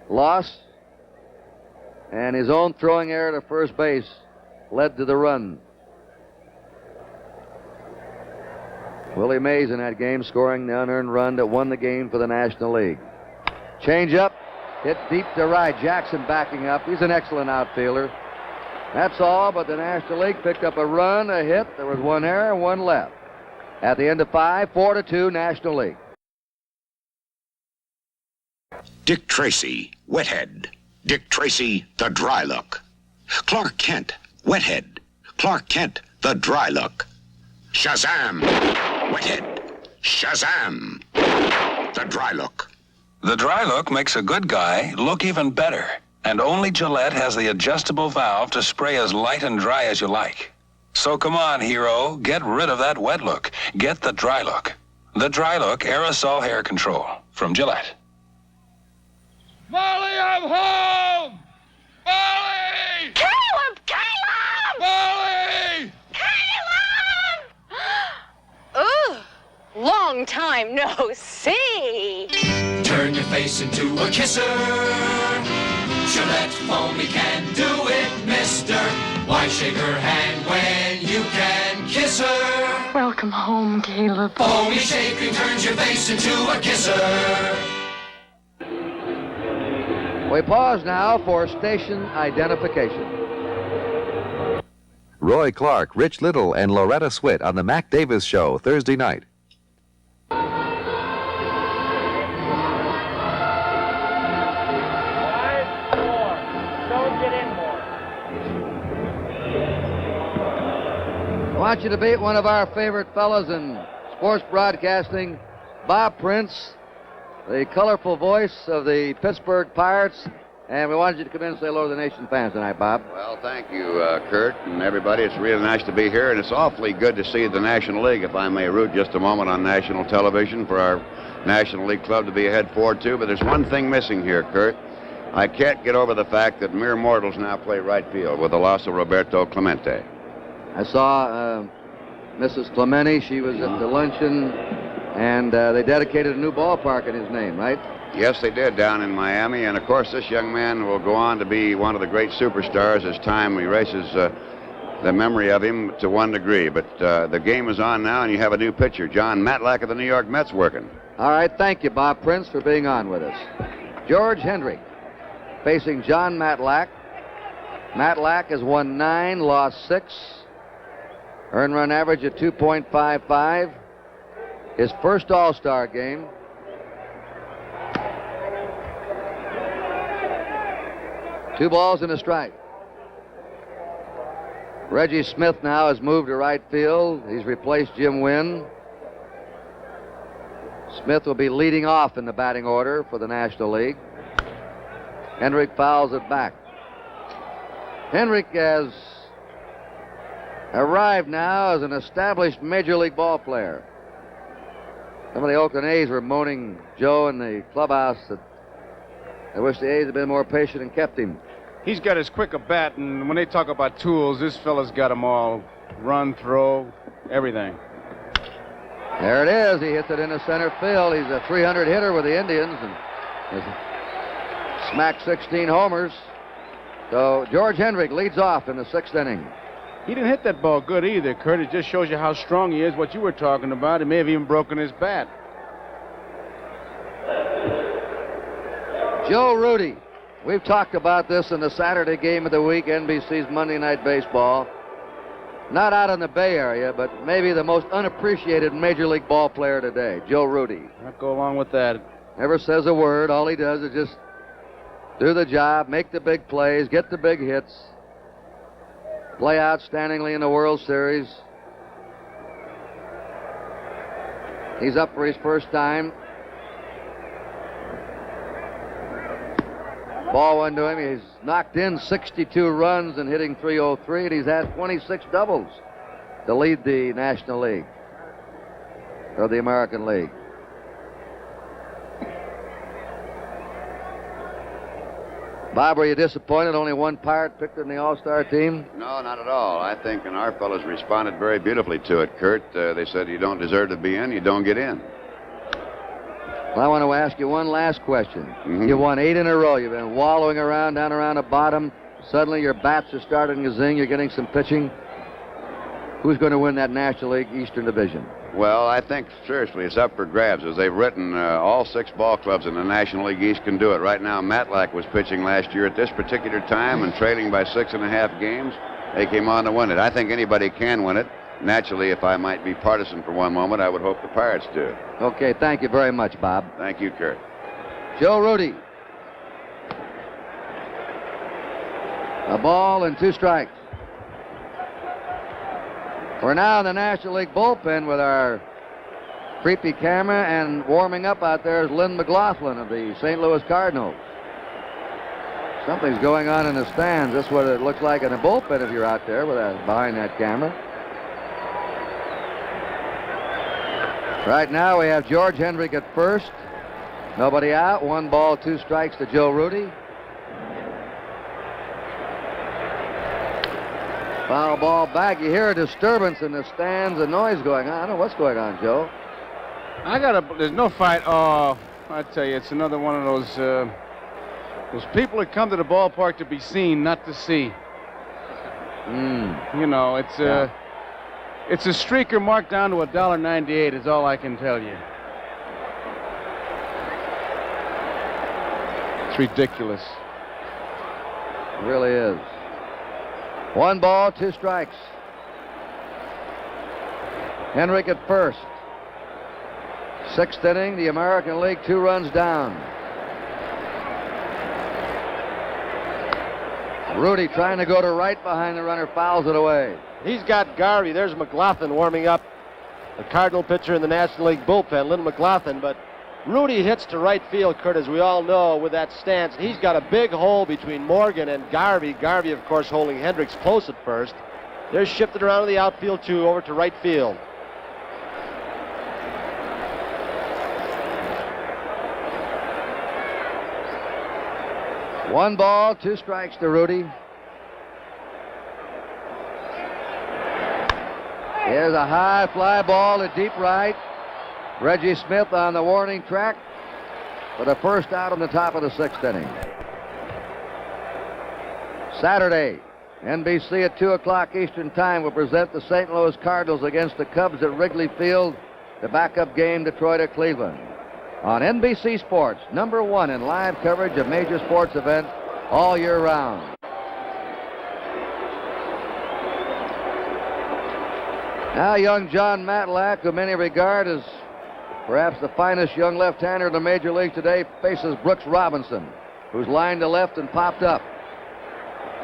Speaker 1: loss, and his own throwing error to first base led to the run. Willie Mays in that game scoring the unearned run that won the game for the National League. Change up, hit deep to right. Jackson backing up. He's an excellent outfielder. That's all, but the National League picked up a run, a hit. There was 1 error and 1 left. At the end of 5, 4-2, National League.
Speaker 21: Dick Tracy, Wethead. Dick Tracy, the dry look. Clark Kent, Wethead. Clark Kent, the dry look. Shazam, Wethead. Shazam, the dry look.
Speaker 22: The dry look makes a good guy look even better. And only Gillette has the adjustable valve to spray as light and dry as you like. So come on, hero, get rid of that wet look. Get the dry look. The dry look aerosol hair control from Gillette.
Speaker 23: Molly, I'm home! Molly!
Speaker 24: Caleb! Caleb!
Speaker 23: Molly!
Speaker 24: Caleb! Ugh! Long time no see.
Speaker 25: Turn your face into a kisser. Gillette Foamy can do it, mister. Why shake her hand when you can kiss her?
Speaker 24: Welcome home, Caleb.
Speaker 25: Foamy shaking turns your face into a kisser.
Speaker 1: We pause now for station identification.
Speaker 26: Roy Clark, Rich Little, and Loretta Swit on the Mac Davis Show, Thursday night.
Speaker 1: I want you to meet one of our favorite fellows in sports broadcasting, Bob Prince, the colorful voice of the Pittsburgh Pirates. And we wanted you to come in and say hello to the nation fans tonight, Bob.
Speaker 27: Well, thank you, Kurt, and everybody. It's really nice to be here, and it's awfully good to see the National League, if I may root just a moment on national television for our National League club to be ahead 4-2. But there's one thing missing here, Kurt. I can't get over the fact that mere mortals now play right field with the loss of Roberto Clemente.
Speaker 1: I saw Mrs. Clemente. She was at the luncheon, and they dedicated a new ballpark in his name, right?
Speaker 27: Yes, they did down in Miami, and of course this young man will go on to be one of the great superstars as time erases the memory of him to one degree. But the game is on now, and you have a new pitcher, John Matlack of the New York Mets, working.
Speaker 1: All right, thank you, Bob Prince, for being on with us. George Hendrick facing John Matlack. Matlack has won 9, lost 6. Earned run average at 2.55. His first All-Star game. Two balls and a strike. Reggie Smith now has moved to right field. He's replaced Jim Wynn. Smith will be leading off in the batting order for the National League. Hendrick fouls it back. Henrik has arrived now as an established Major League ball player. Some of the Oakland A's were moaning, Joe, in the clubhouse, that they wish the A's had been more patient and kept him.
Speaker 4: He's got as quick a bat, and when they talk about tools, this fella's got them all. Run, throw, everything.
Speaker 1: There it is. He hits it into center field. He's a 300 hitter with the Indians and has smacked 16 homers. So George Hendrick leads off in the 6th inning.
Speaker 4: He didn't hit that ball good either, Kurt. It just shows you how strong he is, what you were talking about. He may have even broken his bat.
Speaker 1: Joe Rudy. We've talked about this in the Saturday game of the week, NBC's Monday Night Baseball. Not out in the Bay Area, but maybe the most unappreciated Major League ball player today, Joe Rudy.
Speaker 4: I'll go along with that.
Speaker 1: Never says a word. All he does is just do the job, make the big plays, get the big hits, play outstandingly in the World Series. He's up for his first time. Ball went to him. He's knocked in 62 runs and hitting .303, and he's had 26 doubles to lead the National League, or the American League. Bob, were you disappointed only one Pirate picked in the All-Star team?
Speaker 27: No, not at all. I think our fellows responded very beautifully to it, Kurt. They said you don't deserve to be in, you don't get in.
Speaker 1: Well, I want to ask you one last question. You won 8 in a row. You've been wallowing around, down around the bottom. Suddenly your bats are starting to zing. You're getting some pitching. Who's going to win that National League Eastern Division?
Speaker 27: Well, I think, seriously, it's up for grabs. As they've written, all 6 ball clubs in the National League East can do it. Right now, Matlack was pitching last year at this particular time and trailing by 6.5 games. They came on to win it. I think anybody can win it. Naturally, if I might be partisan for one moment, I would hope the Pirates do.
Speaker 1: Okay, thank you very much, Bob.
Speaker 27: Thank you, Kurt.
Speaker 1: Joe Rudy. A ball and 2 strikes. We're now in the National League bullpen with our creepy camera, and warming up out there is Lynn McLaughlin of the St. Louis Cardinals. Something's going on in the stands. That's what it looks like in the bullpen if you're out there with behind that camera. Right now we have George Hendrick at first. Nobody out. 1 ball, 2 strikes to Joe Rudy. Foul ball back. You hear a disturbance in the stands, a noise going on. I don't know what's going on, Joe.
Speaker 4: There's no fight. Oh, I tell you, it's another one of those people that come to the ballpark to be seen, not to see. You know, it's a streaker marked down to $1.98 is all I can tell you. It's ridiculous.
Speaker 1: It really is. 1 ball, 2 strikes. Hendrick at first. 6th inning, the American League, 2 runs down. Rudy trying to go to right behind the runner, fouls it away.
Speaker 2: He's got Garvey. There's McLaughlin warming up, the Cardinal pitcher in the National League bullpen, Lynn McLaughlin. But Rudy hits to right field, Kurt, as we all know, with that stance. He's got a big hole between Morgan and Garvey. Garvey, of course, holding Hendricks close at first. They're shifted around to the outfield, too, over to right field.
Speaker 1: One ball, 2 strikes to Rudy. Here's a high fly ball to deep right. Reggie Smith on the warning track for the first out on the top of the 6th inning. Saturday, NBC at 2 o'clock Eastern Time will present the St. Louis Cardinals against the Cubs at Wrigley Field, the backup game Detroit at Cleveland. On NBC Sports, #1 in live coverage of major sports events all year round. Now young John Matlack, who many regard as perhaps the finest young left-hander in the major league today, faces Brooks Robinson, who's lined to left and popped up.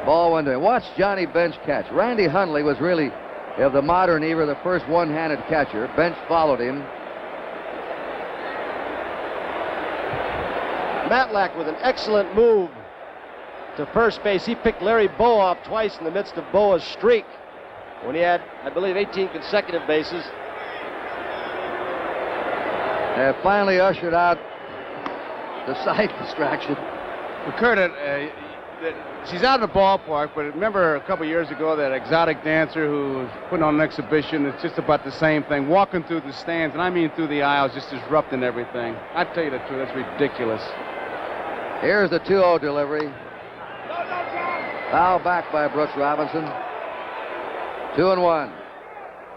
Speaker 1: Ball went to him. Watch Johnny Bench catch. Randy Hundley was really, of the modern era, the first one-handed catcher. Bench followed him.
Speaker 2: Matlack with an excellent move to first base. He picked Larry Bowa off twice in the midst of Bowa's streak when he had, I believe, 18 consecutive bases.
Speaker 1: They finally ushered out the side distraction.
Speaker 4: Well, Kurt, she's out of the ballpark, but remember a couple years ago that exotic dancer who was putting on an exhibition? It's just about the same thing, walking through the stands, and I mean through the aisles, just disrupting everything. I tell you the truth, that's ridiculous.
Speaker 1: Here's the 2-0 delivery. Foul back by Brooks Robinson. 2-1.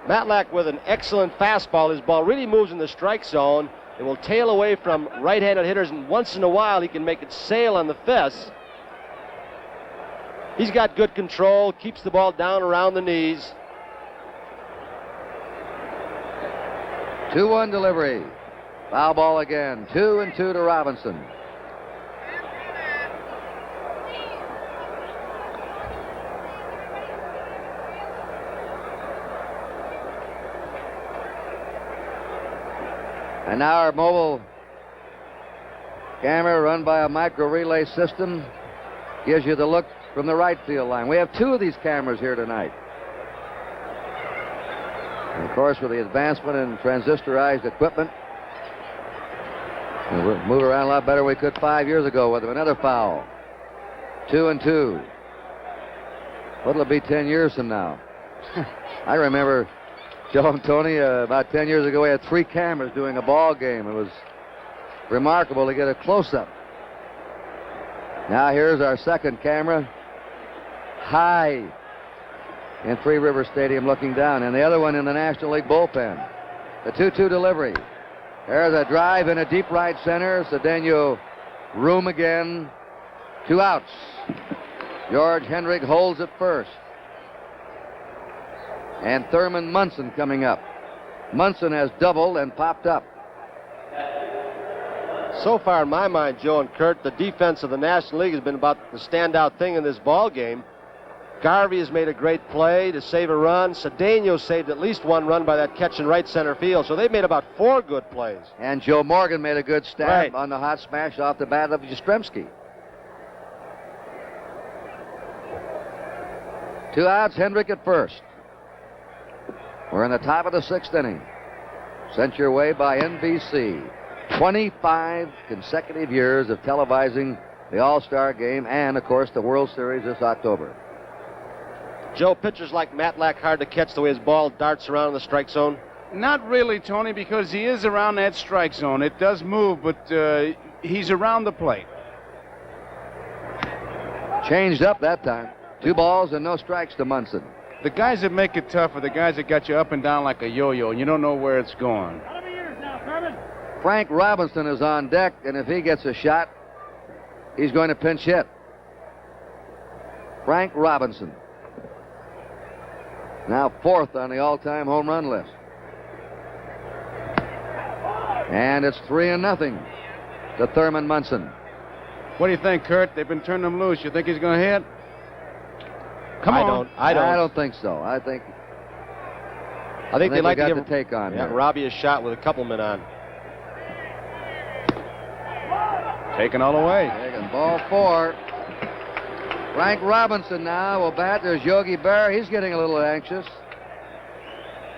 Speaker 2: Matlack with an excellent fastball. His ball really moves in the strike zone. It will tail away from right-handed hitters, and once in a while he can make it sail on the fist. He's got good control, keeps the ball down around the knees.
Speaker 1: 2-1 delivery. Foul ball again. 2-2 to Robinson. And now our mobile camera, run by a micro relay system, gives you the look from the right field line. We have 2 of these cameras here tonight. And of course, with the advancement in transistorized equipment, we'll move around a lot better than we could 5 years ago with them. Another foul. 2-2. What'll it be 10 years from now? I remember, Joe and Tony, about 10 years ago, we had 3 cameras doing a ball game. It was remarkable to get a close-up. Now here's our second camera, high in Three River Stadium looking down, and the other one in the National League bullpen. The 2-2 delivery. There's a drive in a deep right center. Cedeno room again. 2 outs. George Hendrick holds at first. And Thurman Munson coming up. Munson has doubled and popped up.
Speaker 2: So far, in my mind, Joe and Kurt, the defense of the National League has been about the standout thing in this ball game. Garvey has made a great play to save a run. Cedeno saved at least 1 run by that catch in right center field. So they've made about 4 good plays.
Speaker 1: And Joe Morgan made a good stab on the hot smash off the bat of Yastrzemski. 2 outs, Hendrick at first. We're in the top of the 6th inning. Sent your way by NBC. 25 consecutive years of televising the All-Star Game and, of course, the World Series this October.
Speaker 2: Joe, pitchers like Matlack hard to catch the way his ball darts around in the strike zone?
Speaker 4: Not really, Tony, because he is around that strike zone. It does move, but he's around the plate.
Speaker 1: Changed up that time. 2 balls and no strikes to Munson.
Speaker 4: The guys that make it tough are the guys that got you up and down like a yo-yo, and you don't know where it's going.
Speaker 1: Frank Robinson is on deck, and if he gets a shot, he's going to pinch hit. Frank Robinson. Now 4th on the all-time home run list. And it's 3-0 to Thurman Munson.
Speaker 4: What do you think, Kurt? They've been turning him loose. You think he's going to hit? Come on.
Speaker 2: I don't
Speaker 1: think so. I think
Speaker 2: they like to give
Speaker 1: the take on here.
Speaker 2: Robbie a shot with a couple men on.
Speaker 4: Taken all the way.
Speaker 1: Taken ball 4. Frank Robinson now will bat. There's Yogi Berra. He's getting a little anxious.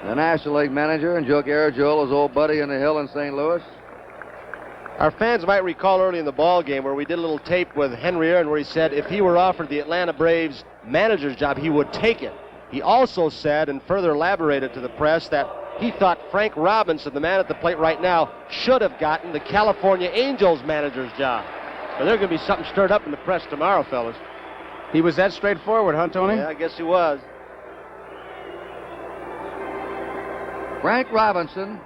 Speaker 1: The National League manager, and Joe Garagiola, his old buddy in the Hill in St. Louis.
Speaker 2: Our fans might recall early in the ball game where we did a little tape with Henry Aaron where he said if he were offered the Atlanta Braves manager's job, he would take it. He also said, and further elaborated to the press, that he thought Frank Robinson, the man at the plate right now, should have gotten the California Angels manager's job. So there's going to be something stirred up in the press tomorrow, fellas.
Speaker 4: He was that straightforward, huh, Tony?
Speaker 2: Yeah, I guess he was.
Speaker 1: Frank Robinson,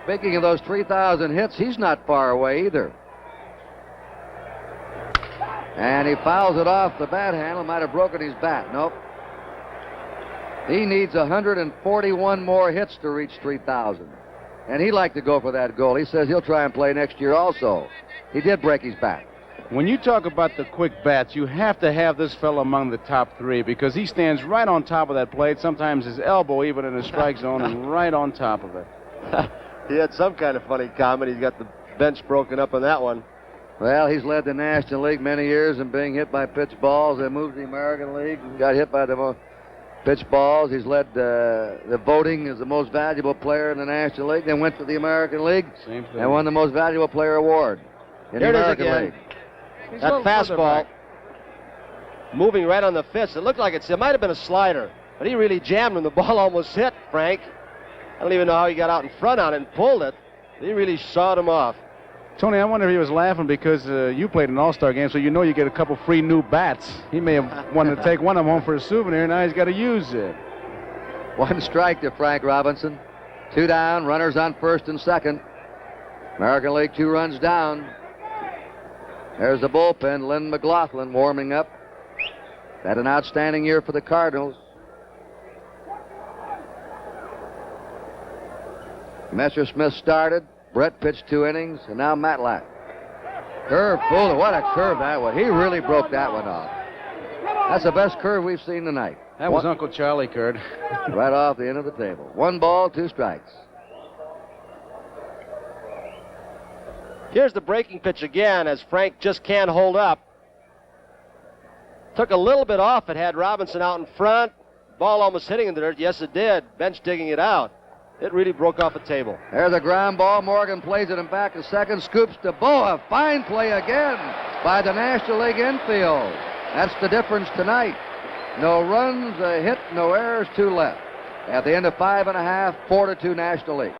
Speaker 1: speaking of those 3,000 hits, he's not far away either. And he fouls it off the bat handle. Might have broken his bat. Nope. He needs 141 more hits to reach 3,000. And he'd like to go for that goal. He says he'll try and play next year also. He did break his bat.
Speaker 4: When you talk about the quick bats, you have to have this fellow among the top 3 because he stands right on top of that plate, sometimes his elbow even in the strike zone, and right on top of it.
Speaker 2: He had some kind of funny comment. He's got the bench broken up on that one.
Speaker 1: Well, he's led the National League many years in being hit by pitch balls. Then moved to the American League and got hit by the pitch balls. He's led the voting as the most valuable player in the National League. Then went to the American League and won the most valuable player award in the American League.
Speaker 2: That fastball moving right on the fist. It looked like it might have been a slider, but he really jammed him. The ball almost hit Frank. I don't even know how he got out in front on it and pulled it. He really sawed him off.
Speaker 4: Tony, I wonder if he was laughing because you played an All-Star game, so you know you get a couple free new bats. He may have wanted to take one of them home for a souvenir, and now he's got to use it.
Speaker 1: 1 strike to Frank Robinson. 2 down, runners on first and second. American League 2 runs down. There's the bullpen, Lynn McLaughlin warming up. Had an outstanding year for the Cardinals. Messersmith started. Brett pitched 2 innings, and now Matlack. Curve, Fuller, what a curve that was. He really broke that one off. That's the best curve we've seen tonight.
Speaker 4: That was Uncle Charlie, Kurt.
Speaker 1: Right off the end of the table. 1 ball, 2 strikes.
Speaker 2: Here's the breaking pitch again as Frank just can't hold up. Took a little bit off. It had Robinson out in front. Ball almost hitting in the dirt. Yes, it did. Bench digging it out. It really broke off a table.
Speaker 1: There's a ground ball. Morgan plays it in back to second. Scoops to Boa. Fine play again by the National League infield. That's the difference tonight. No runs, a hit, no errors, 2 left. At the end of 5 1/2, 4-2 National League.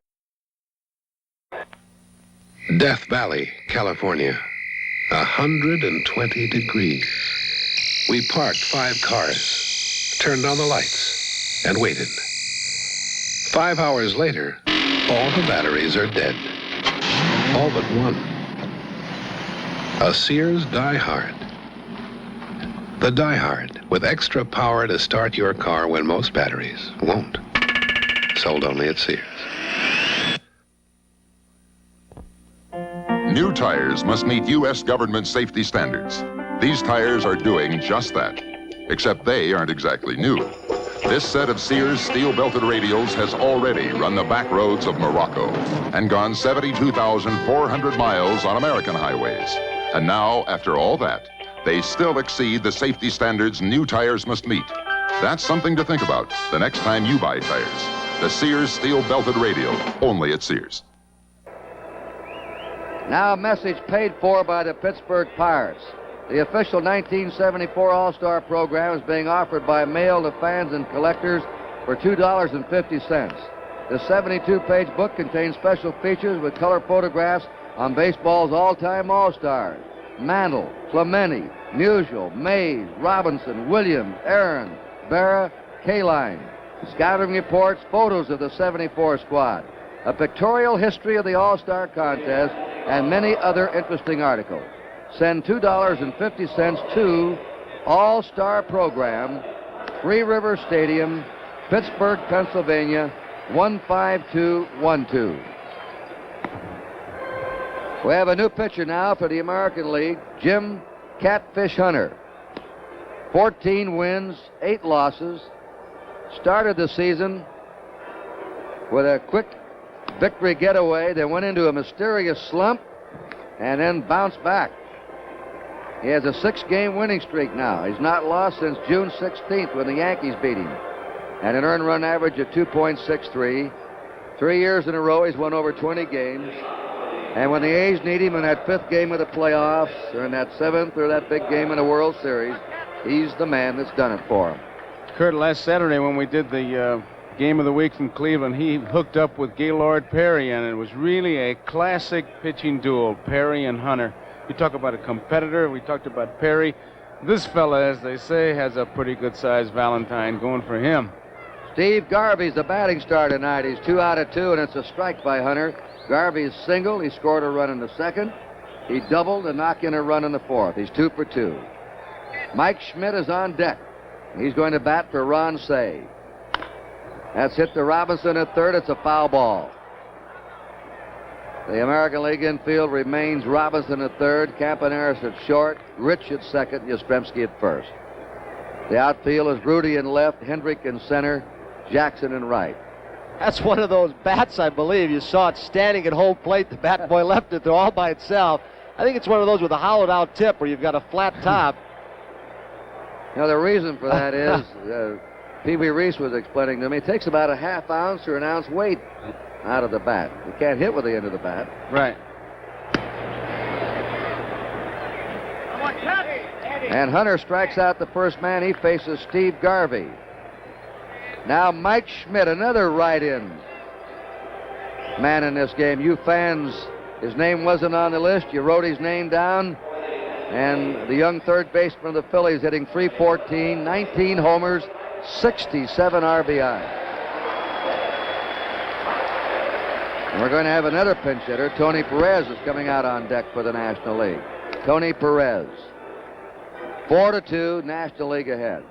Speaker 3: Death Valley, California. 120 degrees. We parked 5 cars, turned on the lights, and waited. 5 hours later, all the batteries are dead. All but one. A Sears Die Hard. The Die Hard, with extra power to start your car when most batteries won't. Sold only at Sears.
Speaker 5: New tires must meet U.S. government safety standards. These tires are doing just that, except they aren't exactly new. This set of Sears steel-belted radials has already run the back roads of Morocco and gone 72,400 miles on American highways. And now, after all that, they still exceed the safety standards new tires must meet. That's something to think about the next time you buy tires. The Sears steel-belted radial, only at Sears.
Speaker 1: Now a message paid for by the Pittsburgh Pirates. The official 1974 All-Star program is being offered by mail to fans and collectors for $2.50. The 72-page book contains special features with color photographs on baseball's all-time All-Stars. Mantle, Clemente, Musial, Mays, Robinson, Williams, Aaron, Berra, Kaline. Scouting reports, photos of the 74 squad, a pictorial history of the All-Star contest, and many other interesting articles. Send $2.50 to All-Star Program, Three River Stadium, Pittsburgh, Pennsylvania, 15212. We have a new pitcher now for the American League, Jim Catfish Hunter. 14 wins, 8 losses. Started the season with a quick victory getaway, then went into a mysterious slump, and then bounced back. He has a 6-game winning streak now. He's not lost since June 16th when the Yankees beat him. And an earned run average of 2.63. 3 years in a row he's won over 20 games. And when the A's need him in that 5th game of the playoffs, or in that 7th, or that big game in the World Series, he's the man that's done it for him.
Speaker 4: Kurt, last Saturday when we did the Game of the Week from Cleveland, he hooked up with Gaylord Perry, and it was really a classic pitching duel, Perry and Hunter. You talk about a competitor. We talked about Perry. This fella, as they say, has a pretty good-sized Valentine going for him.
Speaker 1: Steve Garvey's the batting star tonight. He's 2 out of 2, and it's a strike by Hunter. Garvey's single. He scored a run in the 2nd. He doubled and knocked in a run in the 4th. He's 2 for 2. Mike Schmidt is on deck. He's going to bat for Ron Say. That's hit to Robinson at 3rd. It's a foul ball. The American League infield remains Robinson at 3rd, Campaneris at short, Rich at 2nd, Yastrzemski at 1st. The outfield is Rudy in left, Hendrick in center, Jackson in right.
Speaker 2: That's one of those bats, I believe. You saw it standing at home plate. The bat boy left it there all by itself. I think it's one of those with a hollowed-out tip where you've got a flat top.
Speaker 1: You know, the reason for that is, Pee Wee Reese was explaining to me, it takes about a half ounce or an ounce weight out of the bat. You can't hit with the end of the bat.
Speaker 4: Right.
Speaker 1: And Hunter strikes out the first man. He faces Steve Garvey. Now Mike Schmidt, another right-in man in this game. You fans, his name wasn't on the list. You wrote his name down. And the young third baseman of the Phillies hitting .314, 19 homers, 67 RBI. And we're going to have another pinch hitter. Tony Perez is coming out on deck for the National League. Tony Perez. 4-2, National League ahead.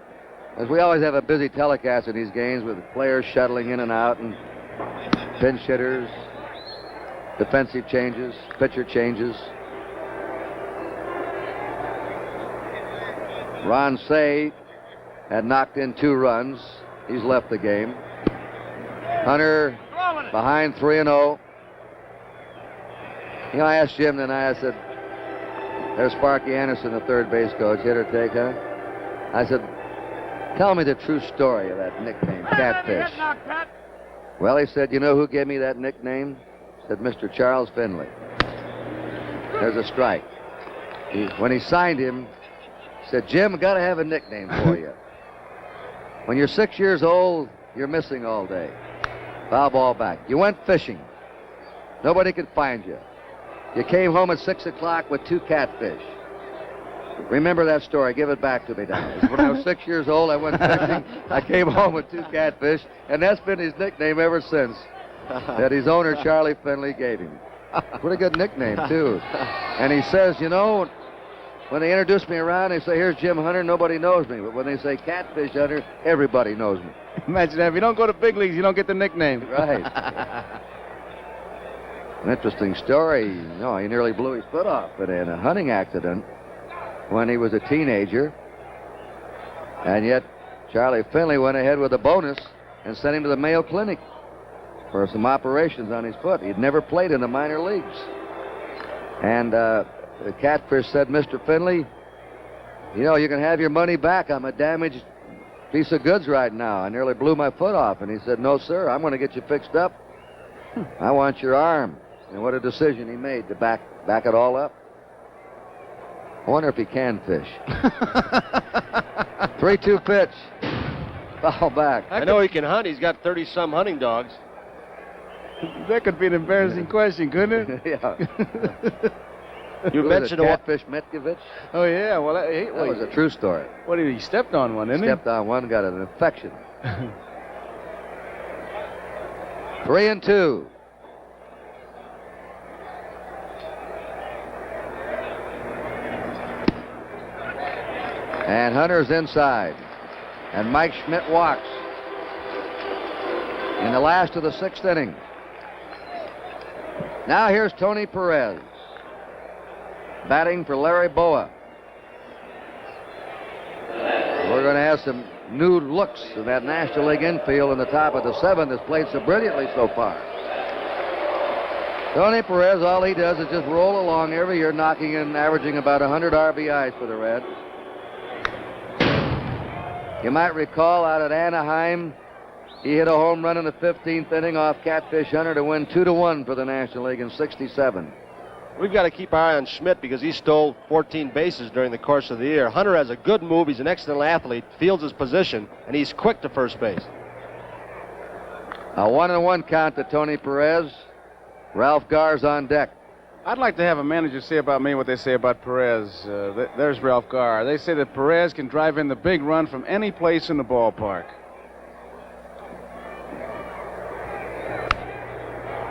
Speaker 1: As we always have a busy telecast in these games with players shuttling in and out and pinch hitters, defensive changes, pitcher changes. Ron Say had knocked in 2 runs. He's left the game. Hunter behind 3-0. You know, I asked Jim tonight, I said, there's Sparky Anderson, the third base coach. Hit or take, huh? I said, tell me the true story of that nickname, Catfish. Well, he said, you know who gave me that nickname? Said Mr. Charles Finley. There's a strike. When he signed him, he said, Jim, I've got to have a nickname for you. When you're 6 years old, you're missing all day. Foul ball back. You went fishing. Nobody could find you. You came home at 6 o'clock with 2 catfish. Remember that story. Give it back to me now. When I was 6 years old, I went fishing. I came home with 2 catfish, and that's been his nickname ever since that his owner, Charlie Finley, gave him. Pretty good nickname, too. And he says, you know, when they introduce me around, they say, here's Jim Hunter, nobody knows me. But when they say Catfish Hunter, everybody knows me.
Speaker 4: Imagine that. If you don't go to big leagues, you don't get the nickname.
Speaker 1: Right. An interesting story. You know, he nearly blew his foot off in a hunting accident when he was a teenager. And yet, Charlie Finley went ahead with a bonus and sent him to the Mayo Clinic for some operations on his foot. He'd never played in the minor leagues. And the Catfish said, Mr. Finley, you know, you can have your money back. I'm a damaged piece of goods right now. I nearly blew my foot off. And he said, no, sir, I'm going to get you fixed up. I want your arm. And what a decision he made to back it all up. I wonder if he can fish. 3-2 pitch. Foul back.
Speaker 2: I know he can hunt. He's got 30-some hunting dogs.
Speaker 4: That could be an embarrassing question, couldn't it?
Speaker 1: Yeah.
Speaker 2: You mentioned
Speaker 1: Catfish Metkovich.
Speaker 4: Oh, yeah. Well, that
Speaker 1: was a true story.
Speaker 4: What did he stepped on one, didn't he?
Speaker 1: Stepped on one, got an infection. 3-2. And Hunter's inside. And Mike Schmidt walks in the last of the 6th inning. Now here's Tony Perez batting for Larry Boa. We're going to have some new looks in that National League infield in the top of the 7th that's played so brilliantly so far. Tony Perez, all he does is just roll along every year, knocking in, averaging about 100 RBIs for the Reds. You might recall out at Anaheim, he hit a home run in the 15th inning off Catfish Hunter to win 2-1 for the National League in '67.
Speaker 2: We've got to keep our eye on Schmidt because he stole 14 bases during the course of the year. Hunter has a good move. He's an excellent athlete, fields his position, and he's quick to first base.
Speaker 1: A 1-1 count to Tony Perez. Ralph Garr's on deck.
Speaker 4: I'd like to have a manager say about me what they say about Perez. There's Ralph Garr. They say that Perez can drive in the big run from any place in the ballpark.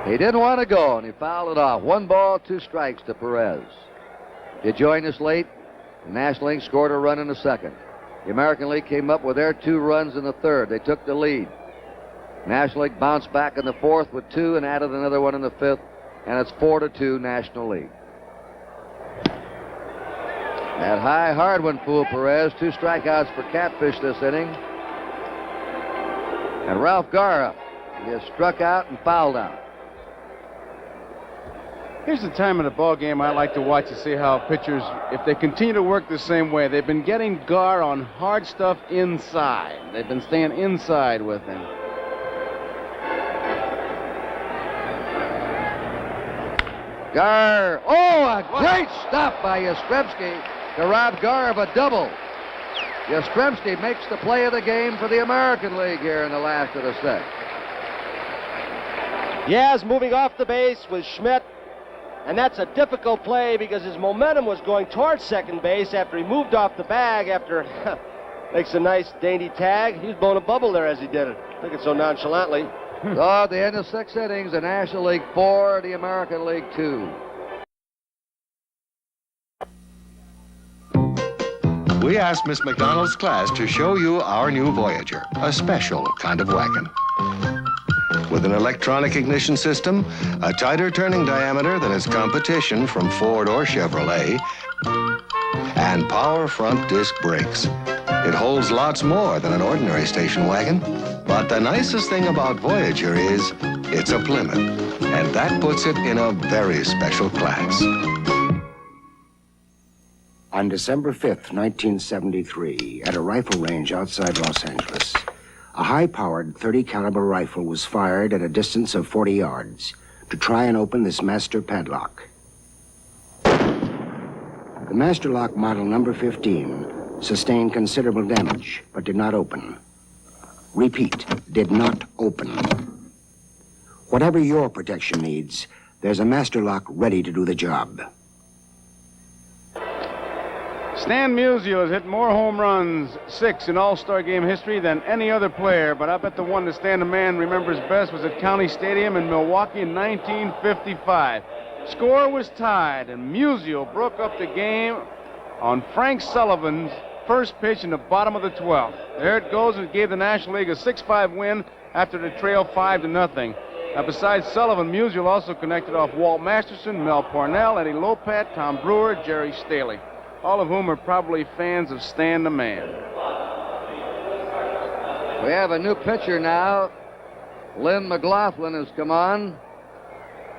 Speaker 1: He didn't want to go, and he fouled it off. 1 ball, 2 strikes to Perez. You joined us late. The National League scored a run in the 2nd. The American League came up with their 2 runs in the 3rd. They took the lead. National League bounced back in the 4th with 2 and added another one in the 5th, and it's 4-2 National League. That high hard one fooled Perez. 2 strikeouts for Catfish this inning. And Ralph Garr up. He has struck out and fouled out.
Speaker 4: Here's the time in the ball game I like to watch to see how pitchers, if they continue to work the same way. They've been getting Gar on hard stuff inside. They've been staying inside with him.
Speaker 1: Gar. Oh, a great stop by Yastrzemski to rob Gar of a double. Yastrzemski makes the play of the game for the American League here in the last of the set.
Speaker 2: Yaz moving off the base with Schmidt. And that's a difficult play because his momentum was going towards second base after he moved off the bag after makes a nice dainty tag. He was blowing a bubble there as he did it. I think it's so nonchalantly.
Speaker 1: So at the end of 6 innings, the National League 4, the American League 2.
Speaker 6: We asked Miss McDonald's class to show you our new Voyager, a special kind of wagon. With an electronic ignition system, a tighter turning diameter than its competition from Ford or Chevrolet, and power front disc brakes. It holds lots more than an ordinary station wagon, but the nicest thing about Voyager is it's a Plymouth, and that puts it in a very special class.
Speaker 7: On December 5th, 1973, at a rifle range outside Los Angeles, a high-powered .30 caliber rifle was fired at a distance of 40 yards to try and open this master padlock. The master lock model number 15 sustained considerable damage, but did not open. Repeat, did not open. Whatever your protection needs, there's a master lock ready to do the job.
Speaker 4: Stan Musial has hit more home runs, 6 in All-Star Game history than any other player, but I bet the one that Stan the Man remembers best was at County Stadium in Milwaukee in 1955. Score was tied, and Musial broke up the game on Frank Sullivan's first pitch in the bottom of the 12th. There it goes, and it gave the National League a 6-5 win after the trail 5-0. Now, besides Sullivan, Musial also connected off Walt Masterson, Mel Parnell, Eddie Lopat, Tom Brewer, Jerry Staley, all of whom are probably fans of Stan the Man.
Speaker 1: We have a new pitcher now. Lynn McLaughlin has come on.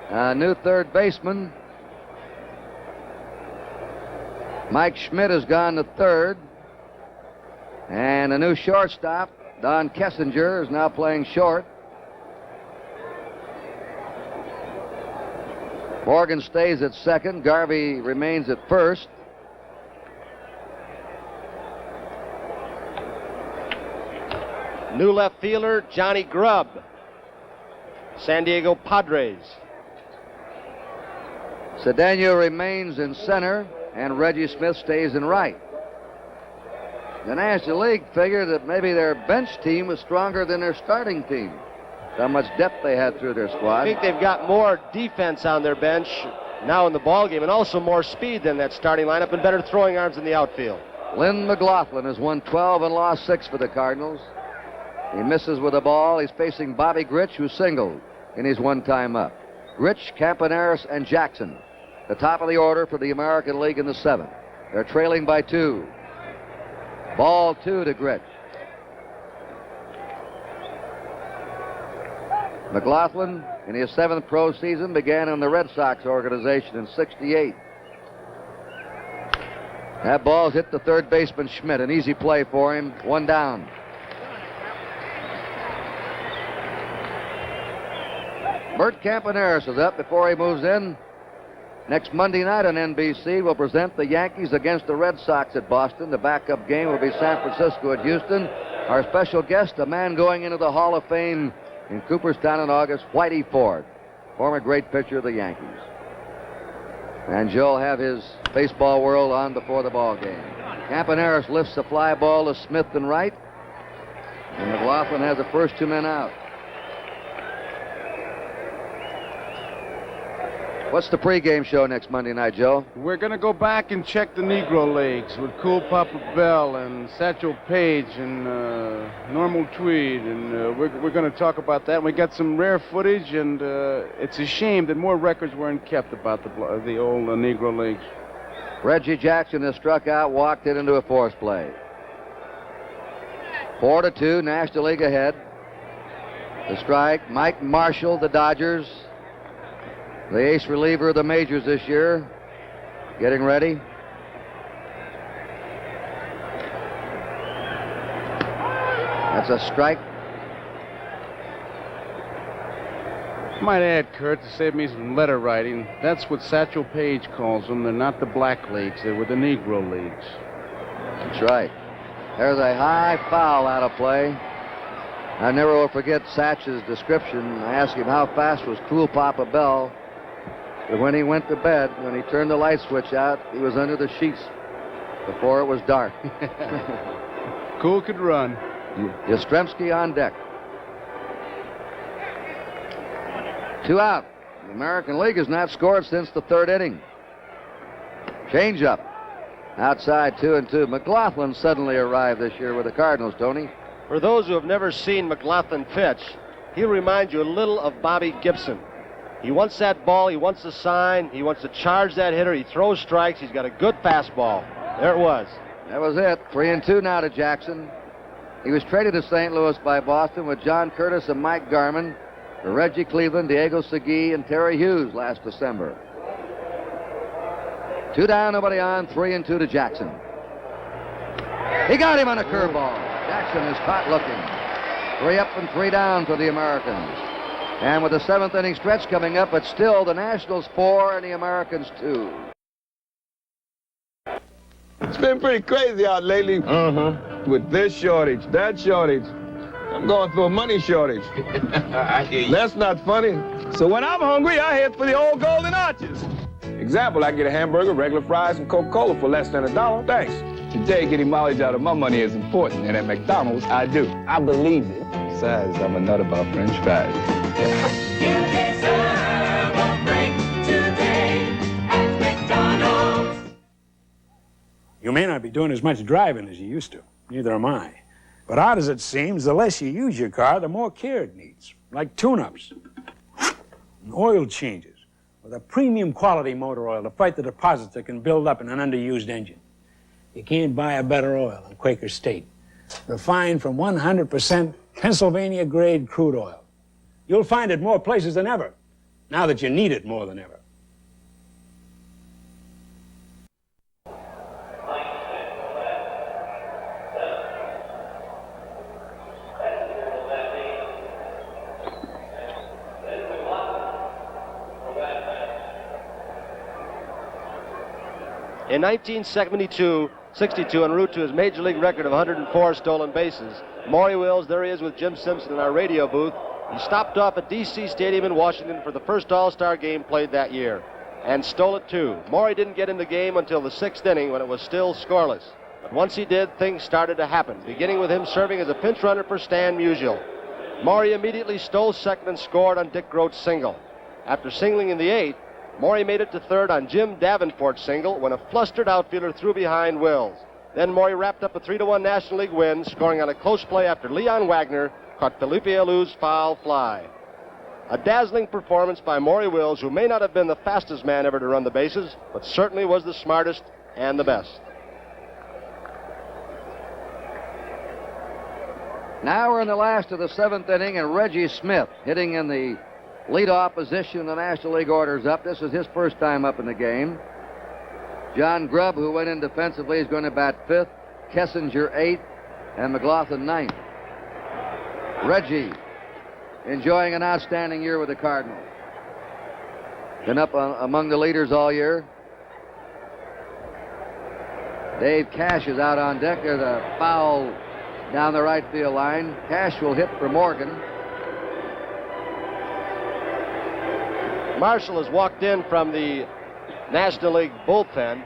Speaker 1: A new third baseman. Mike Schmidt has gone to third. And a new shortstop, Don Kessinger, is now playing short. Morgan stays at second. Garvey remains at first.
Speaker 2: New left fielder, Johnny Grubb, San Diego Padres.
Speaker 1: Cedeno remains in center, and Reggie Smith stays in right. The National League figured that maybe their bench team was stronger than their starting team. How much depth they had through their squad.
Speaker 2: I think they've got more defense on their bench now in the ballgame, and also more speed than that starting lineup, and better throwing arms in the outfield.
Speaker 1: Lynn McLaughlin has won 12 and lost 6 for the Cardinals. He misses with the ball. He's facing Bobby Grich, who singled in his one time up. Grich, Campaneris, and Jackson, the top of the order for the American League in the 7th. They're trailing by 2. Ball 2 to Grich. McLaughlin, in his 7th pro season, began in the Red Sox organization in '68. That ball's hit the third baseman Schmidt. An easy play for him. 1 down. Bert Campaneris is up before he moves in. Next Monday night on NBC, we'll present the Yankees against the Red Sox at Boston. The backup game will be San Francisco at Houston. Our special guest, a man going into the Hall of Fame in Cooperstown in August, Whitey Ford, former great pitcher of the Yankees. And Joe will have his baseball world on before the ball game. Campaneris lifts the fly ball to Smith and right, and McLaughlin has the first 2 men out. What's the pregame show next Monday night, Joe?
Speaker 4: We're going to go back and check the Negro Leagues with Cool Papa Bell and Satchel Paige and Normal Tweed, and we're going to talk about that. We got some rare footage, and it's a shame that more records weren't kept about the old Negro Leagues.
Speaker 1: Reggie Jackson has struck out, walked it into a force play. 4-2, National League ahead. The strike, Mike Marshall, the Dodgers. The ace reliever of the majors this year, getting ready. That's a strike.
Speaker 4: Might add, Kurt, to save me some letter writing, that's what Satchel Paige calls them. They're not the black leagues, they're with the Negro leagues.
Speaker 1: That's right. There's a high foul out of play. I never will forget Satch's description. I asked him how fast was Cool Papa Bell. But when he went to bed, when he turned the light switch out, he was under the sheets before it was dark.
Speaker 4: Cool could run.
Speaker 1: Yastrzemski on deck. 2 out. The American League has not scored since the 3rd inning. Change up. Outside 2-2. McLaughlin suddenly arrived this year with the Cardinals, Tony.
Speaker 2: For those who have never seen McLaughlin pitch, he reminds you a little of Bobby Gibson. He wants that ball, he wants the sign, he wants to charge that hitter, he throws strikes, he's got a good fastball. There it was.
Speaker 1: That was it. 3-2 now to Jackson. He was traded to St. Louis by Boston with John Curtis and Mike Garman for Reggie Cleveland, Diego Segui, and Terry Hughes last December. 2 down, nobody on, 3-2 to Jackson. He got him on a curveball. Jackson is caught looking. 3 up and 3 down for the Americans. And with the 7th inning stretch coming up, it's still the Nationals 4 and the Americans 2.
Speaker 8: It's been pretty crazy out lately. With this shortage, that shortage. I'm going through a money shortage.
Speaker 9: I hear you.
Speaker 8: That's not funny. So when I'm hungry, I head for the old Golden Arches. Example, I get a hamburger, regular fries, and Coca-Cola for less than $1. Thanks. Today, getting mileage out of my money is important, and at McDonald's, I do. I believe it. Besides, I'm a nut about French fries.
Speaker 25: You deserve a break today at McDonald's.
Speaker 10: You may not be doing as much driving as you used to. Neither am I. But odd as it seems, the less you use your car, the more care it needs. Like tune-ups, and oil changes, with a premium quality motor oil to fight the deposits that can build up in an underused engine. You can't buy a better oil than Quaker State. Refined from 100% Pennsylvania-grade crude oil. You'll find it more places than ever, now that you need it more than ever.
Speaker 2: In 1972-62, en route to his major league record of 104 stolen bases, Maury Wills, there he is with Jim Simpson in our radio booth. He stopped off at D.C. Stadium in Washington for the first All-Star game played that year and stole it too. Maury didn't get in the game until the 6th inning when it was still scoreless. But once he did, things started to happen, beginning with him serving as a pinch runner for Stan Musial. Maury immediately stole second and scored on Dick Groat's single. After singling in the 8th, Maury made it to third on Jim Davenport's single when a flustered outfielder threw behind Wills. Then Maury wrapped up a 3-1 National League win, scoring on a close play after Leon Wagner caught Felipe Alou's foul fly. A dazzling performance by Maury Wills, who may not have been the fastest man ever to run the bases, but certainly was the smartest and the best.
Speaker 1: Now we're in the last of the 7th inning, and Reggie Smith hitting in the leadoff position. The National League order's up. This is his first time up in the game. John Grubb, who went in defensively, is going to bat 5th, Kessinger 8th, and McLaughlin 9th. Reggie enjoying an outstanding year with the Cardinals. Been up among the leaders all year. Dave Cash is out on deck. There's a foul down the right field line. Cash will hit for Morgan.
Speaker 2: Marshall has walked in from the National League bullpen,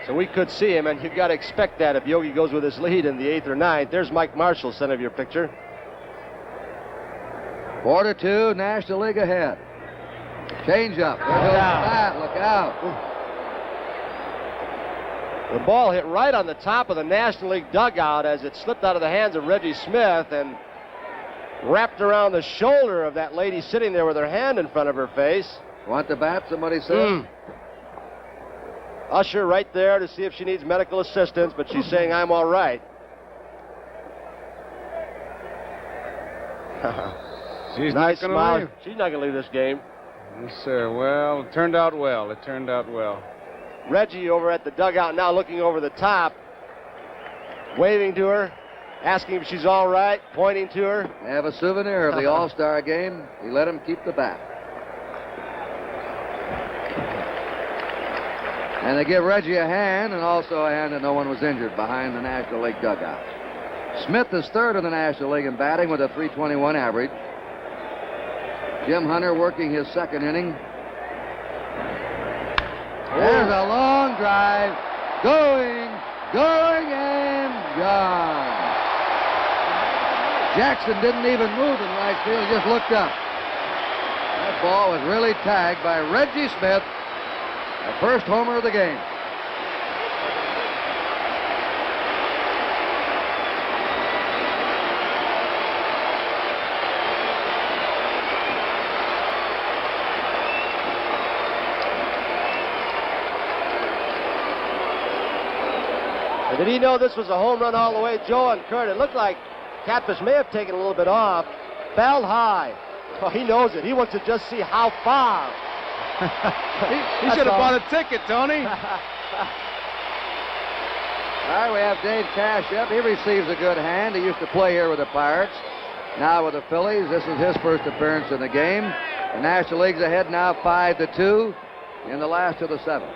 Speaker 2: so we could see him, and you've got to expect that if Yogi goes with his lead in the 8th or 9th. There's Mike Marshall, center of your picture.
Speaker 1: 4-2, National League ahead. Change up. There goes that. Look out.
Speaker 2: The ball hit right on the top of the National League dugout as it slipped out of the hands of Reggie Smith and wrapped around the shoulder of that lady sitting there with her hand in front of her face.
Speaker 1: Want the bat, somebody said?
Speaker 2: Usher right there to see if she needs medical assistance, but she's saying, I'm all right.
Speaker 4: She's
Speaker 2: nice
Speaker 4: not gonna
Speaker 2: smile.
Speaker 4: leave.
Speaker 2: She's not going to leave this game.
Speaker 4: Yes, sir. Well, it turned out well. It turned out well.
Speaker 2: Reggie over at the dugout now looking over the top, waving to her, asking if she's all right, pointing to her.
Speaker 1: They have a souvenir of the All-Star game. He let him keep the bat. And they give Reggie a hand, and also a hand that no one was injured behind the National League dugout. Smith is third in the National League in batting with a .321 average. Jim Hunter working his second inning. There's a long drive. Going, and gone. Jackson didn't even move in right field, just looked up. That ball was really tagged by Reggie Smith, the first homer of the game.
Speaker 2: And did he know this was a home run all the way, Joe and Kurt? It looked like Catfish may have taken a little bit off. Bell high. Oh, he knows it. He wants to just see how far.
Speaker 4: he should have bought a ticket, Tony.
Speaker 1: All right, we have Dave Cash up. He receives a good hand. He used to play here with the Pirates. Now with the Phillies. This is his first appearance in the game. The National League's ahead now 5-2 in the last of the seventh.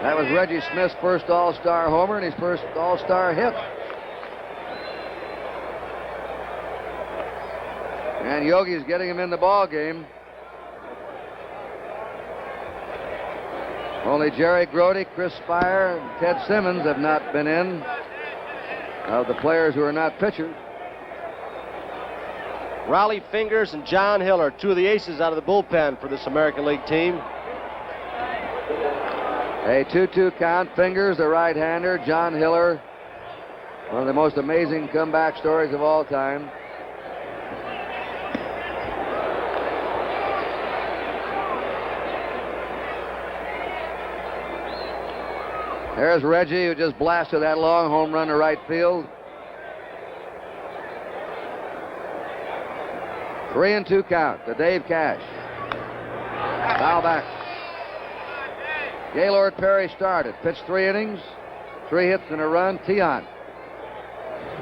Speaker 1: That was Reggie Smith's first All-Star homer and his first All-Star hit. And Yogi's getting him in the ball game. Only Jerry Grody, Chris Spire, and Ted Simmons have not been in of the players who are not pitchers.
Speaker 2: Raleigh Fingers and John Hill are two of the aces out of the bullpen for this American League team.
Speaker 1: A 2-2 count. Fingers, the right-hander. John Hiller, one of the most amazing comeback stories of all time. There's Reggie, who just blasted that long home run to right field. 3-2 count to Dave Cash. Foul back. Gaylord Perry started. Pitched 3 innings, 3 hits and a run. Tiant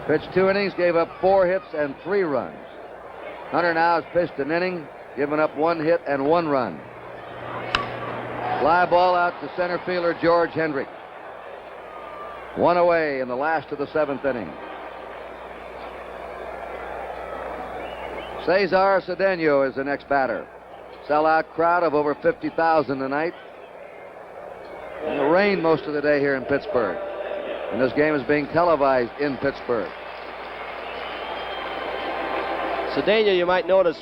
Speaker 1: pitched 2 innings, gave up 4 hits and 3 runs. Hunter now has pitched an inning, given up 1 hit and 1 run. Fly ball out to center fielder George Hendrick. 1 away in the last of the 7th inning. Cesar Cedeno is the next batter. Sellout crowd of over 50,000 tonight. And it rained most of the day here in Pittsburgh. And this game is being televised in Pittsburgh.
Speaker 2: Cedeno, you might notice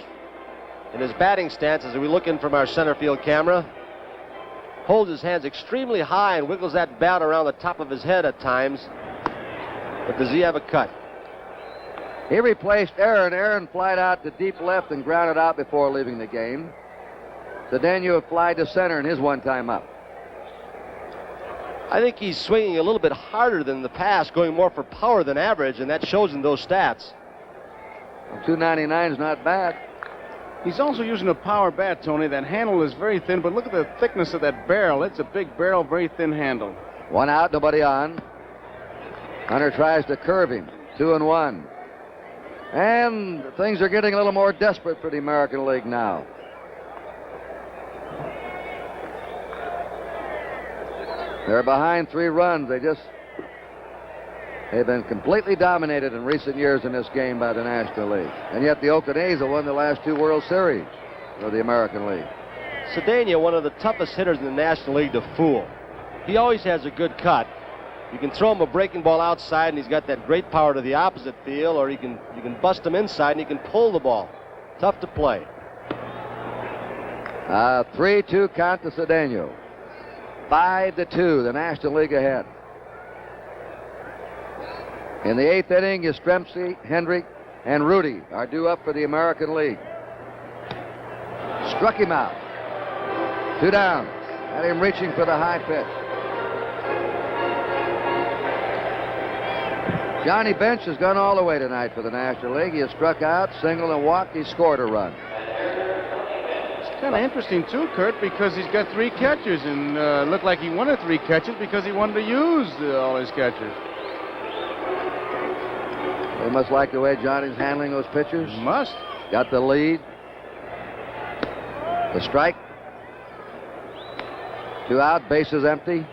Speaker 2: in his batting stance as we look in from our center field camera, holds his hands extremely high and wiggles that bat around the top of his head at times. But does he have a cut?
Speaker 1: He replaced Aaron. Aaron flied out to deep left and grounded out before leaving the game. Cedeno flied to center in his one-time up.
Speaker 2: I think he's swinging a little bit harder than the past, going more for power than average, and that shows in those stats.
Speaker 1: Well, 299 is not bad.
Speaker 4: He's also using a power bat, Tony. That handle is very thin, but look at the thickness of that barrel. It's a big barrel, very thin handle.
Speaker 1: 1 out, nobody on. Hunter tries to curve him. 2-1. And things are getting a little more desperate for the American League now. They're behind 3 runs. They've been completely dominated in recent years in this game by the National League. And yet the Oakland A's have won the last 2 World Series of the American League.
Speaker 2: Cedeno, one of the toughest hitters in the National League to fool. He always has a good cut. You can throw him a breaking ball outside and he's got that great power to the opposite field, or you can bust him inside and he can pull the ball. Tough to play.
Speaker 1: 3-2 count to Cedeno. 5-2, the National League ahead. In the 8th inning, Yastrzemski, Hendrick, and Rudy are due up for the American League. Struck him out. 2 down. Had him reaching for the high pitch. Johnny Bench has gone all the way tonight for the National League. He has struck out, singled, and walked. He scored a run.
Speaker 4: Kind of interesting, too, Kurt, because he's got 3 catchers, and looked like he wanted 3 catches because he wanted to use all his catchers.
Speaker 1: They must like the way Johnny's handling those pitchers.
Speaker 4: Must.
Speaker 1: Got the lead. The strike. 2 out, bases empty.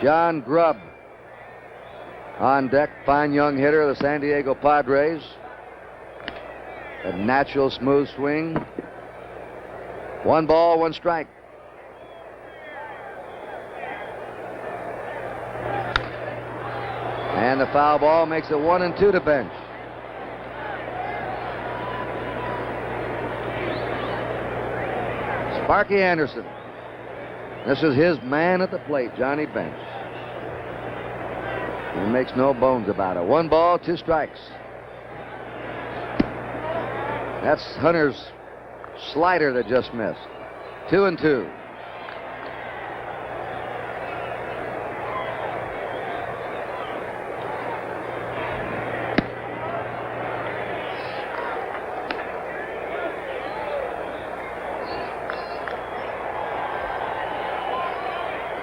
Speaker 1: John Grubb on deck, fine young hitter of the San Diego Padres. A natural smooth swing. 1 ball, 1 strike. And the foul ball makes it 1-2 to bench. Sparky Anderson. This is his man at the plate, Johnny Bench. He makes no bones about it. 1 ball, 2 strikes. That's Hunter's slider that just missed. 2-2.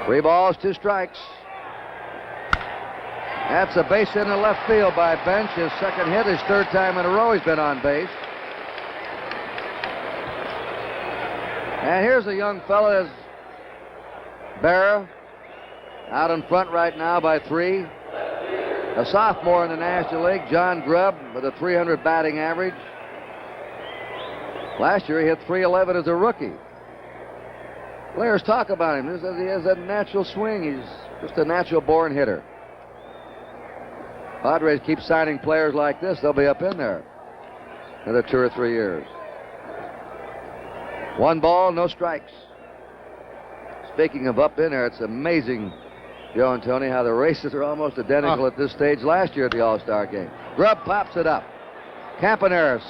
Speaker 1: Three balls, 2 strikes. That's a base hit in the left field by Bench. His second hit, his 3rd time in a row he's been on base. And here's a young fella, Berra, out in front right now by 3. A sophomore in the National League, John Grubb, with a .300 batting average. Last year he hit .311 as a rookie. Players talk about him. He has a natural swing. He's just a natural-born hitter. Padres keep signing players like this, they'll be up in there another 2 or 3 years. 1 ball, no strikes. Speaking of up in there, it's amazing, Joe and Tony, how the races are almost identical at this stage last year at the All-Star game. Grubb pops it up. Campaneris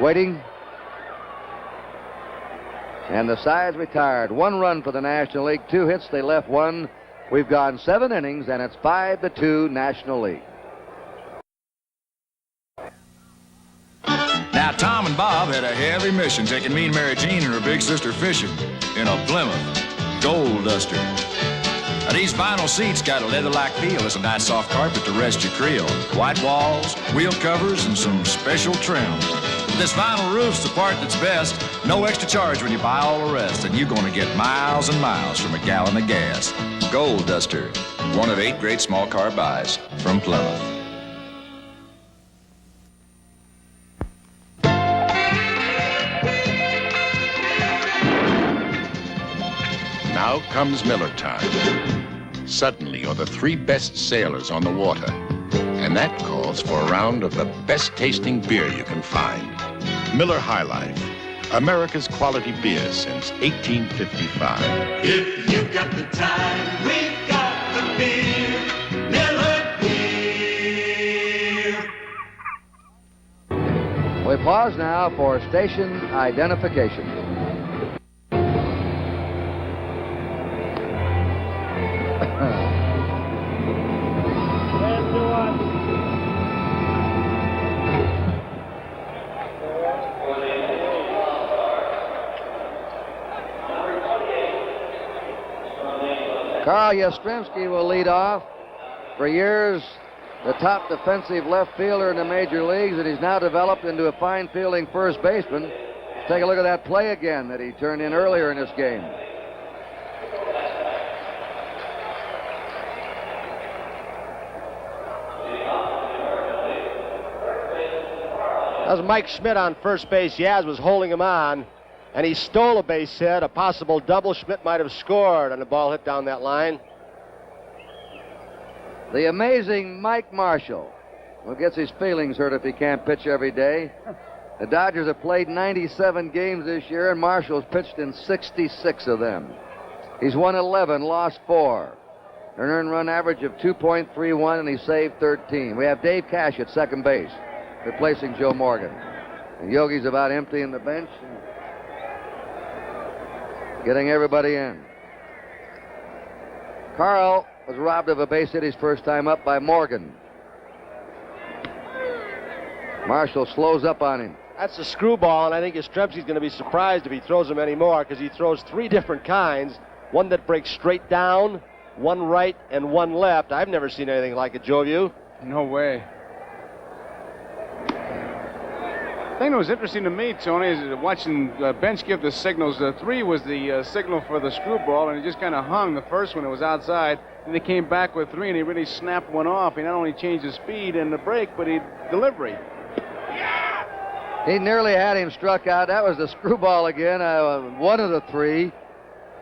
Speaker 1: waiting. And the side's retired. 1 run for the National League, 2 hits, they left 1. We've gone 7 innings, and it's 5-2 National League.
Speaker 9: Now, Tom and Bob had a heavy mission taking me and Mary Jean and her big sister fishing in a Plymouth Gold Duster. Now, these vinyl seats got a leather-like feel. It's a nice soft carpet to rest your creel. White walls, wheel covers, and some special trim. This vinyl roof's the part that's best. No extra charge when you buy all the rest. And you're going to get miles and miles from a gallon of gas. Gold Duster, one of 8 great small car buys from Plymouth.
Speaker 11: Now comes Miller time. Suddenly, you're the 3 best sailors on the water. And that calls for a round of the best tasting beer you can find. Miller High Life, America's quality beer since 1855.
Speaker 25: If you've got the time, we've got the beer. Miller beer.
Speaker 1: We pause now for station identification. Carl Yastrzemski will lead off. For years, the top defensive left fielder in the major leagues, and he's now developed into a fine fielding first baseman. Let's take a look at that play again that he turned in earlier in this game.
Speaker 2: That was Mike Schmidt on first base. Yaz was holding him on, and he stole a base hit, a possible double. Schmidt might have scored on the ball hit down that line.
Speaker 1: The amazing Mike Marshall, who gets his feelings hurt if he can't pitch every day. The Dodgers have played 97 games this year, and Marshall's pitched in 66 of them. He's won 11, lost 4. An earned run average of 2.31, and he saved 13. We have Dave Cash at second base, replacing Joe Morgan. And Yogi's about emptying the bench, getting everybody in. Carl was robbed of a base hit his first time up by Morgan. Marshall slows up on him.
Speaker 2: That's a screwball, and I think Yastrzemski's going to be surprised if he throws them anymore because he throws 3 different kinds. One that breaks straight down, one right, and one left. I've never seen anything like it, Joe. Have you?
Speaker 4: No way. The thing that was interesting to me, Tony, is watching Bench give the signals. 3 was the signal for the screwball, and he just kind of hung. The first one, it was outside. Then he came back with 3, and he really snapped one off. He not only changed the speed and the break, but he delivery.
Speaker 1: He nearly had him struck out. That was the screwball again, one of the 3.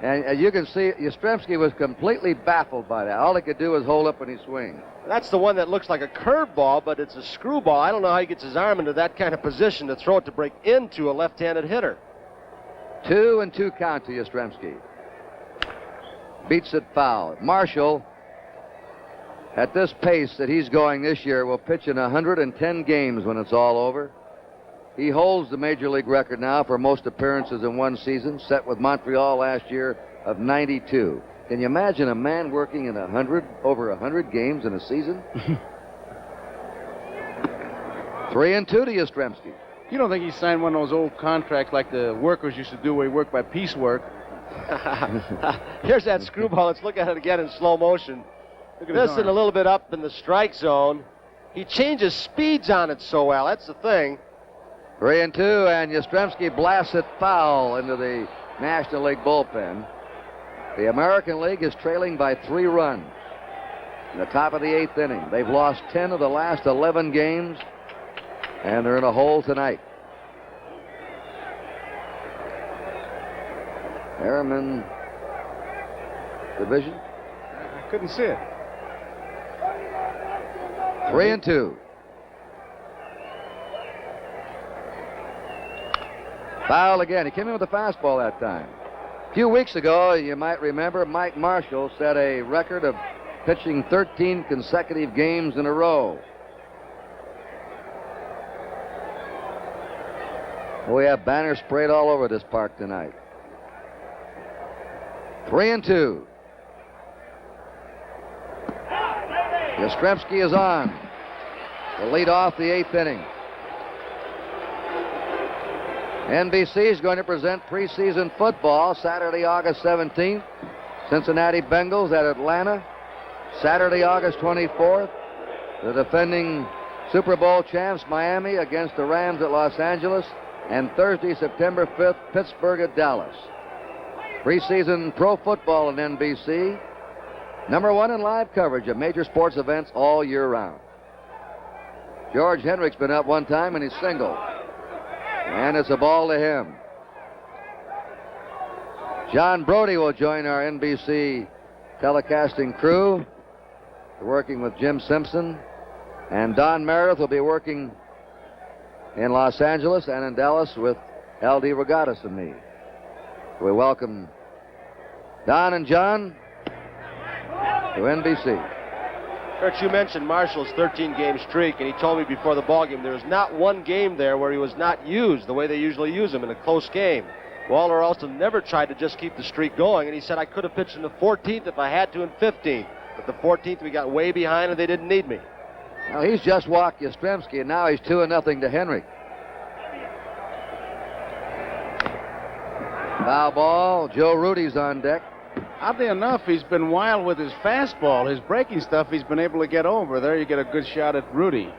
Speaker 1: And you can see Yastrzemski was completely baffled by that. All he could do was hold up when he swing.
Speaker 2: That's the one that looks like a curveball, but it's a screwball. I don't know how he gets his arm into that kind of position to throw it to break into a left-handed hitter.
Speaker 1: 2-2 count to Yastrzemski. Beats it foul. Marshall, at this pace that he's going this year, will pitch in 110 games when it's all over. He holds the Major League record now for most appearances in one season, set with Montreal last year of 92. Can you imagine a man working in over 100 games in a season? 3-2 to Yastrzemski.
Speaker 4: You don't think he signed one of those old contracts like the workers used to do where he worked by piecework?
Speaker 2: Here's that screwball. Let's look at it again in slow motion. Listen, a little bit up in the strike zone. He changes speeds on it so well. That's the thing.
Speaker 1: 3-2, and Yastrzemski blasts it foul into the National League bullpen. The American League is trailing by 3 runs in the top of the 8th inning. They've lost 10 of the last 11 games, and they're in a hole tonight. Harriman division.
Speaker 4: I couldn't see it.
Speaker 1: 3-2. Foul again. He came in with a fastball that time. A few weeks ago, you might remember, Mike Marshall set a record of pitching 13 consecutive games in a row. We have banners sprayed all over this park tonight. 3-2. Yastrzemski is on to lead off the 8th inning. NBC is going to present preseason football Saturday, August 17th. Cincinnati Bengals at Atlanta. Saturday, August 24th. The defending Super Bowl champs Miami against the Rams at Los Angeles. And Thursday, September 5th, Pittsburgh at Dallas. Preseason pro football on NBC. #1 in live coverage of major sports events all year round. George Hendrick's been up one time and he's single. And it's a ball to him. John Brody will join our NBC telecasting crew, working with Jim Simpson. And Don Meredith will be working in Los Angeles and in Dallas with L.D. Regattas and me. We welcome Don and John to NBC.
Speaker 2: Kurt, you mentioned Marshall's 13-game streak, and he told me before the ballgame there was not one game there where he was not used the way they usually use him in a close game. Walter Alston never tried to just keep the streak going, and he said, I could have pitched in the 14th if I had to in 15th. But the 14th, we got way behind, and they didn't need me.
Speaker 1: Now, he's just walked Yastrzemski, and now he's 2-0 to Henry. Foul ball. Joe Rudy's on deck.
Speaker 4: Oddly enough, he's been wild with his fastball. His breaking stuff, he's been able to get over. There you get a good shot at Rudy.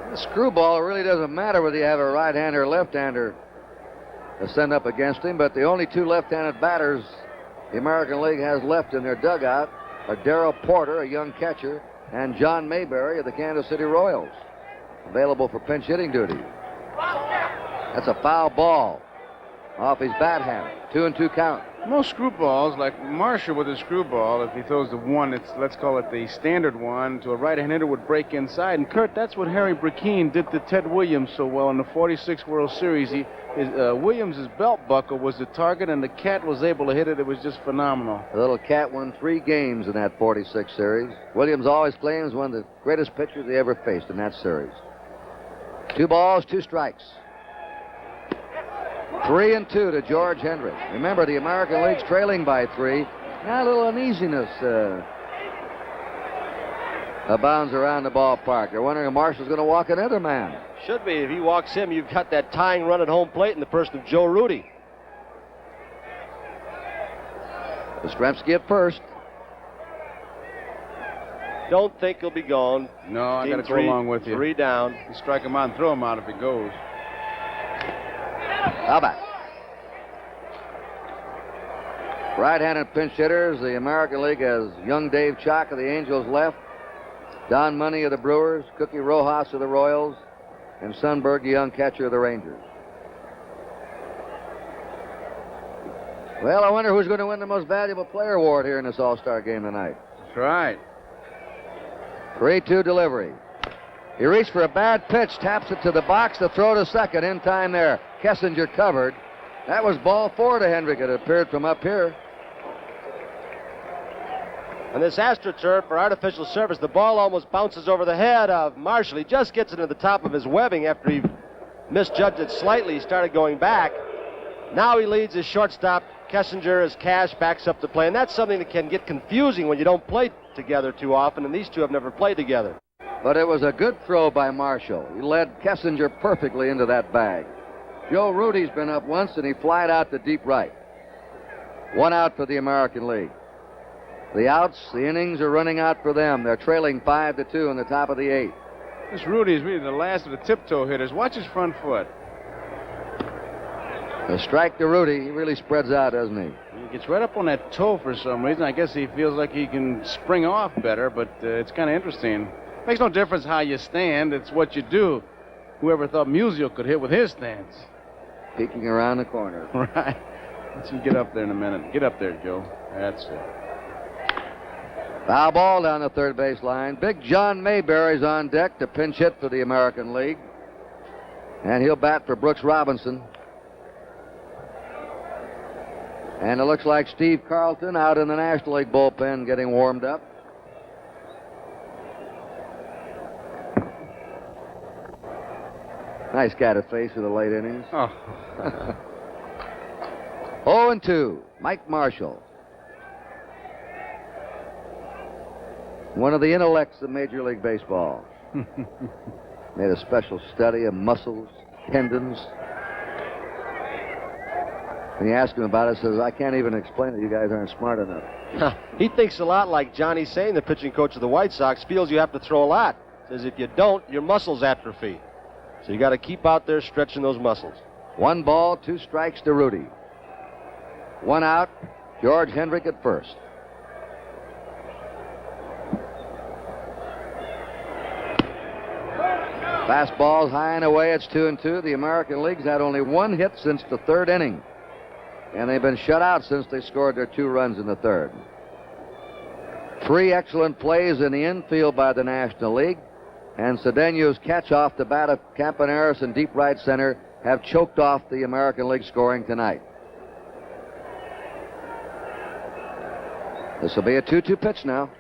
Speaker 1: The screwball really doesn't matter whether you have a right-hander or left-hander to send up against him, but the only 2 left-handed batters the American League has left in their dugout are Darrell Porter, a young catcher, and John Mayberry of the Kansas City Royals, available for pinch hitting duty. That's a foul ball off his bat hammer. 2-2 count.
Speaker 4: Most screwballs, like Marshall with a screwball, if he throws the one, let's call it the standard one, to a right-hand hitter would break inside. And Kurt, that's what Harry Brackeen did to Ted Williams so well in the '46 World Series. Williams' belt buckle was the target, and the cat was able to hit it. It was just phenomenal.
Speaker 1: The little cat won 3 games in that '46 series. Williams always claims one of the greatest pitchers he ever faced in that series. 2 balls, 2 strikes. 3-2 to George Hendrick. Remember, the American League's trailing by 3. Now a little uneasiness abounds around the ballpark. They're wondering if Marshall's going to walk another man.
Speaker 2: Should be. If he walks him, you've got that tying run at home plate in the person of Joe Rudy.
Speaker 1: Yastrzemski at first.
Speaker 2: Don't think he'll be gone.
Speaker 4: No, I got to go along with you.
Speaker 2: 3 down.
Speaker 4: You strike him out and throw him out if he goes.
Speaker 1: How about? Right-handed pinch hitters. The American League has young Dave Chalk of the Angels left, Don Money of the Brewers, Cookie Rojas of the Royals, and Sundberg, the young catcher of the Rangers. Well, I wonder who's going to win the most valuable player award here in this All-Star game tonight.
Speaker 4: That's right.
Speaker 1: 3-2 delivery. He reached for a bad pitch, taps it to the box, to throw to second. In time there. Kessinger covered. That was ball 4 to Hendrick. It appeared from up here.
Speaker 2: On this AstroTurf for artificial surface, the ball almost bounces over the head of Marshall. He just gets it to the top of his webbing after he misjudged it slightly. He started going back. Now he leads his shortstop, Kessinger, as Cash backs up the play. And that's something that can get confusing when you don't play together too often, and these two have never played together.
Speaker 1: But it was a good throw by Marshall. He led Kessinger perfectly into that bag. Joe Rudy's been up once, and he flied out to deep right. 1 out for the American League. The outs, the innings are running out for them. They're trailing 5-2 in the top of the 8th.
Speaker 4: This Rudy is really the last of the tiptoe hitters. Watch his front foot.
Speaker 1: A strike to Rudy. He really spreads out, doesn't he?
Speaker 4: He gets right up on that toe for some reason. I guess he feels like he can spring off better, but it's kind of interesting. Makes no difference how you stand. It's what you do. Whoever thought Musial could hit with his stance.
Speaker 1: Peeking around the corner.
Speaker 4: Right. Let's you get up there in a minute. Get up there, Joe. That's it.
Speaker 1: Foul ball down the third base line. Big John Mayberry's on deck to pinch hit for the American League. And he'll bat for Brooks Robinson. And it looks like Steve Carlton out in the National League bullpen getting warmed up. Nice guy to face in the late innings.
Speaker 4: Oh.
Speaker 1: 0-2, Mike Marshall. One of the intellects of Major League Baseball. Made a special study of muscles, tendons. When you ask him about it, he says, I can't even explain it. You guys aren't smart enough.
Speaker 2: He thinks a lot like Johnny Sain, the pitching coach of the White Sox, feels you have to throw a lot. Says if you don't, your muscles atrophy. So you got to keep out there stretching those muscles.
Speaker 1: 1 ball, 2 strikes to Rudy. 1 out, George Hendrick at first. Fastball's high and away. It's 2-2. The American League's had only 1 hit since the 3rd inning. And they've been shut out since they scored their 2 runs in the 3rd. 3 excellent plays in the infield by the National League. And Cedeno's catch off the bat of Campaneris in deep right center have choked off the American League scoring tonight. This will be a 2-2 pitch now.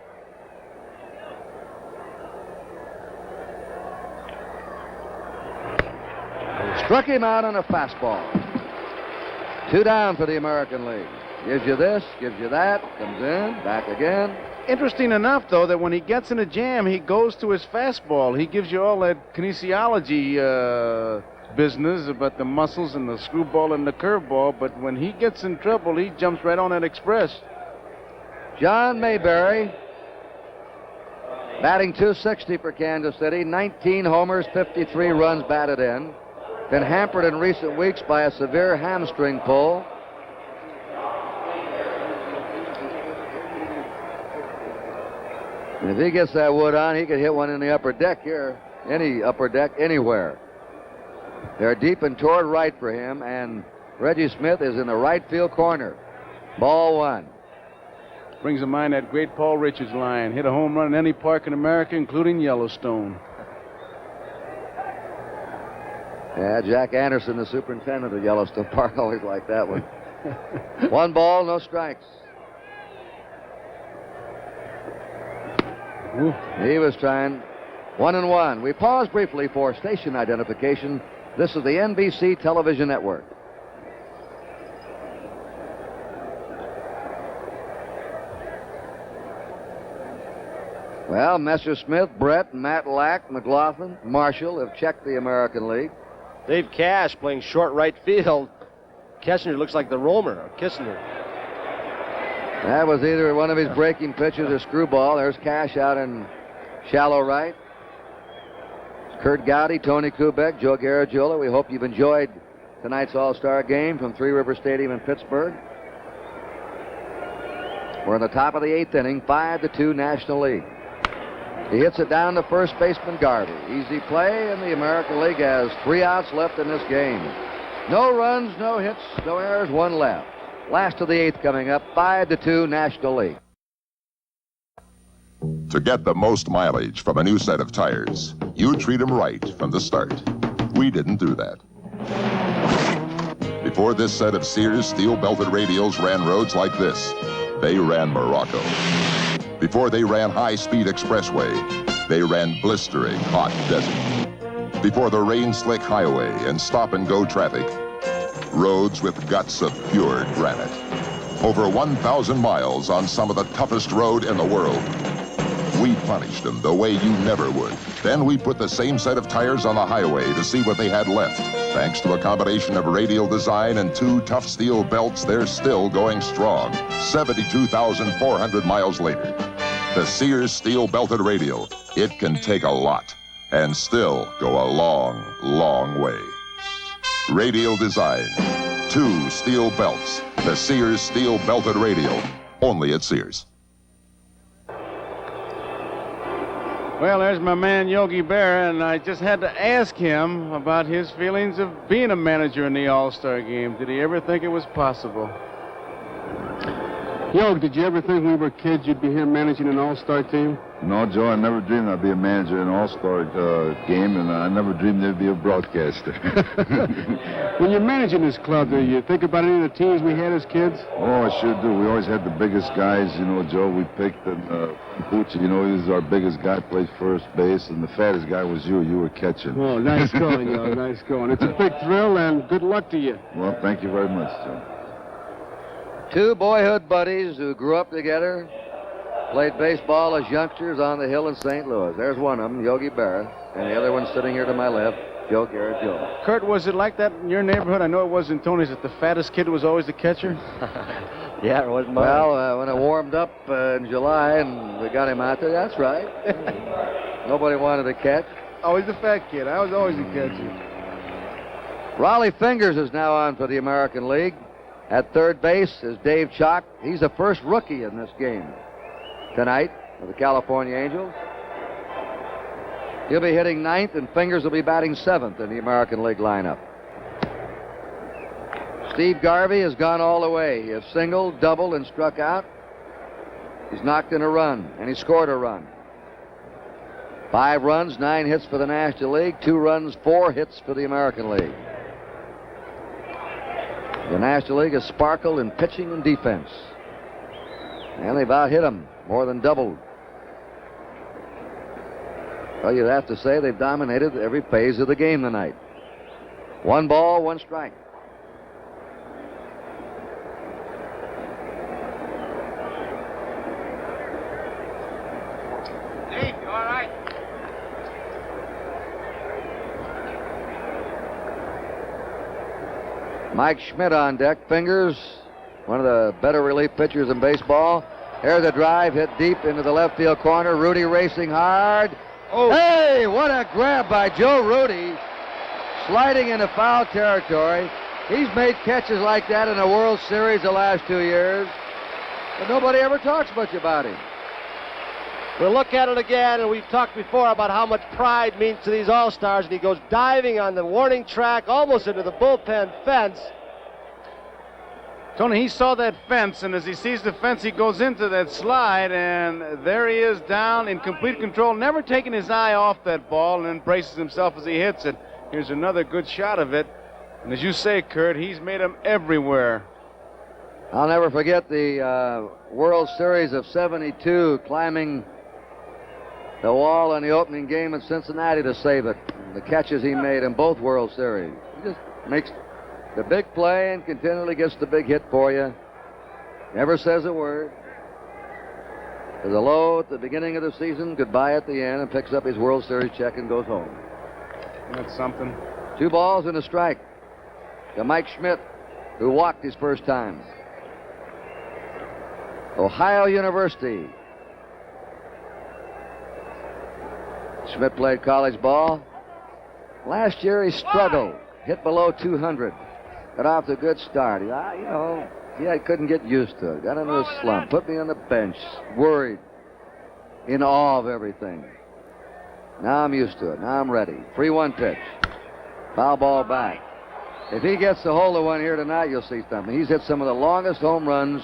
Speaker 1: Struck him out on a fastball. 2 down for the American League. Gives you this, gives you that, comes in, back again.
Speaker 4: Interesting enough, though, that when he gets in a jam, he goes to his fastball. He gives you all that kinesiology business about the muscles and the screwball and the curveball, but when he gets in trouble, he jumps right on that express.
Speaker 1: John Mayberry, batting .260 for Kansas City, 19 homers, 53 runs batted in. Been hampered in recent weeks by a severe hamstring pull. And if he gets that wood on, he could hit one in the upper deck here. Any upper deck, anywhere. They're deep and toward right for him, and Reggie Smith is in the right field corner. Ball 1.
Speaker 4: Brings to mind that great Paul Richards line. Hit a home run in any park in America, including Yellowstone.
Speaker 1: Yeah, Jack Anderson, the superintendent of Yellowstone Park, always liked that one. 1 ball, no strikes.
Speaker 4: Ooh.
Speaker 1: He was trying 1-1. We pause briefly for station identification. This is the NBC television network. Well, Messersmith, Brett, Matt Lack, McLaughlin, Marshall have checked the American League.
Speaker 2: Dave Cash playing short right field. Kessinger looks like the roamer, or Kissinger.
Speaker 1: That was either one of his breaking pitches or screwball. There's Cash out in shallow right. Kurt Gowdy, Tony Kubek, Joe Garagiola. We hope you've enjoyed tonight's All-Star game from Three River Stadium in Pittsburgh. We're in the top of the 8th inning, 5-2 National League. He hits it down to first baseman Garvey. Easy play, and the American League has 3 outs left in this game. No runs, no hits, no errors, 1 left. Last of the 8th coming up, 5-2 National League.
Speaker 5: To get the most mileage from a new set of tires, you treat them right from the start. We didn't do that. Before this set of Sears steel-belted radials ran roads like this, they ran Morocco. Before they ran high-speed expressway, they ran blistering hot desert. Before the rain-slick highway and stop-and-go traffic, roads with guts of pure granite. Over 1,000 miles on some of the toughest road in the world. We punished them the way you never would. Then we put the same set of tires on the highway to see what they had left. Thanks to a combination of radial design and 2 tough steel belts, they're still going strong. 72,400 miles later. The Sears steel-belted radial. It can take a lot and still go a long, long way. Radial design. 2 steel belts. The Sears steel-belted radial. Only at Sears.
Speaker 4: Well, there's my man Yogi Berra, and I just had to ask him about his feelings of being a manager in the All-Star game. Did he ever think it was possible?
Speaker 12: Yogi, did you ever think when we were kids you'd be here managing an All-Star team?
Speaker 13: No, Joe, I never dreamed I'd be a manager in an All-Star game, and I never dreamed there'd be a broadcaster.
Speaker 12: When you're managing this club, do you think about any of the teams we had as kids?
Speaker 13: Oh, I sure do. We always had the biggest guys, you know, Joe, we picked, and Pucci, you know, he was our biggest guy, played first base, and the fattest guy was you. You were catching.
Speaker 12: Oh, nice going, Yogi, nice going. It's a big thrill, and good luck to you.
Speaker 13: Well, thank you very much, Joe.
Speaker 1: 2 boyhood buddies who grew up together, played baseball as youngsters on the hill in St. Louis. There's one of them, Yogi Berra, and the other one sitting here to my left, Joe Garagiola.
Speaker 4: Kurt, was it like that in your neighborhood? I know it was in Tony's, that the fattest kid was always the catcher?
Speaker 2: Yeah, it was mine.
Speaker 1: Well, when it warmed up in July and we got him out there, that's right. Nobody wanted to catch.
Speaker 4: Always the fat kid. I was always the catcher.
Speaker 1: Raleigh Fingers is now on for the American League. At third base is Dave Chalk. He's the first rookie in this game tonight for the California Angels. He'll be hitting 9th, and Fingers will be batting 7th in the American League lineup. Steve Garvey has gone all the way. He has singled, doubled, and struck out. He's knocked in a run, and he scored a run. 5 runs, 9 hits for the National League, 2 runs, 4 hits for the American League. The National League has sparkled in pitching and defense. And they've out-hit them, more than doubled. Well, you'd have to say they've dominated every phase of the game tonight. 1 ball, 1 strike.
Speaker 14: Dave, you all right?
Speaker 1: Mike Schmidt on deck. Fingers, one of the better relief pitchers in baseball. There's a drive hit deep into the left field corner. Rudy racing hard. Oh. Hey, what a grab by Joe Rudy. Sliding into foul territory. He's made catches like that in the World Series the last 2 years. But nobody ever talks much about him.
Speaker 2: We'll look at it again, and we've talked before about how much pride means to these All-Stars, and he goes diving on the warning track, almost into the bullpen fence.
Speaker 4: Tony, he saw that fence, and as he sees the fence, he goes into that slide, and there he is down in complete control, never taking his eye off that ball, and then braces himself as he hits it. Here's another good shot of it. And as you say, Kurt, he's made them everywhere.
Speaker 1: I'll never forget the World Series of '72, climbing the wall in the opening game in Cincinnati to save it. The catches he made in both World Series. He just makes the big play and continually gets the big hit for you. Never says a word. There's a low at the beginning of the season, goodbye at the end, and picks up his World Series check and goes home.
Speaker 4: That's something.
Speaker 1: 2 balls and a strike to Mike Schmidt, who walked his first time. Ohio University. Schmidt played college ball. Last year he struggled, hit below 200. Got off to a good start. I couldn't get used to it. Got into a slump. Put me on the bench. Worried. In awe of everything. Now I'm used to it. Now I'm ready. 3-1 pitch. Foul ball back. If he gets a hold of one here tonight, you'll see something. He's hit some of the longest home runs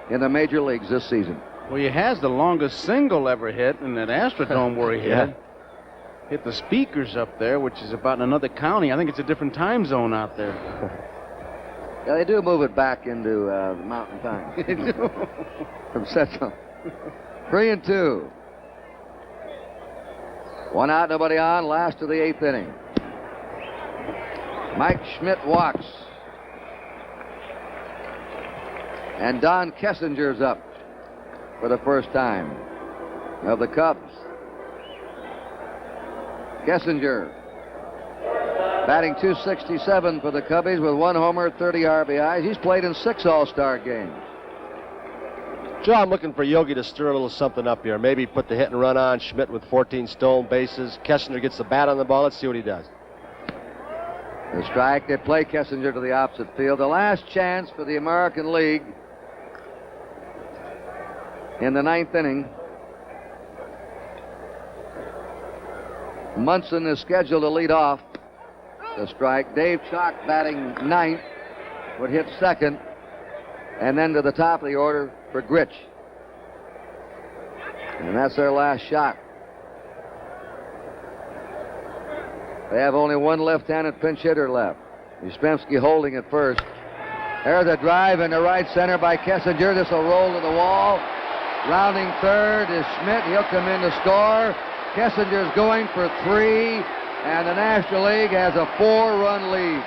Speaker 1: in the major leagues this season.
Speaker 4: Well, he has the longest single ever hit in that Astrodome where he hit the speakers up there, which is about in another county. I think it's a different time zone out there.
Speaker 1: Yeah, they do move it back into the mountain time.
Speaker 4: They do.
Speaker 1: From Central. 3-2. 1 out, nobody on. Last of the 8th inning. Mike Schmidt walks. And Don Kessinger's up for the first time of the Cubs. Kessinger batting .267 for the Cubbies with 1 homer, 30 RBIs. He's played in 6 All-Star games.
Speaker 2: Joe, I'm looking for Yogi to stir a little something up here. Maybe put the hit and run on. Schmidt with 14 stolen bases. Kessinger gets the bat on the ball. Let's see what he does.
Speaker 1: The strike. They play Kessinger to the opposite field. The last chance for the American League in the 9th inning. Munson is scheduled to lead off the strike. Dave Chalk batting 9th would hit 2nd. And then to the top of the order for Gritch. And that's their last shot. They have only 1 left-handed pinch hitter left. Yastrzemski holding at first. There's a drive into right center by Kessinger. This will roll to the wall. Rounding third is Schmidt. He'll come in to score. Kessinger's going for 3, and the National League has a 4-run lead.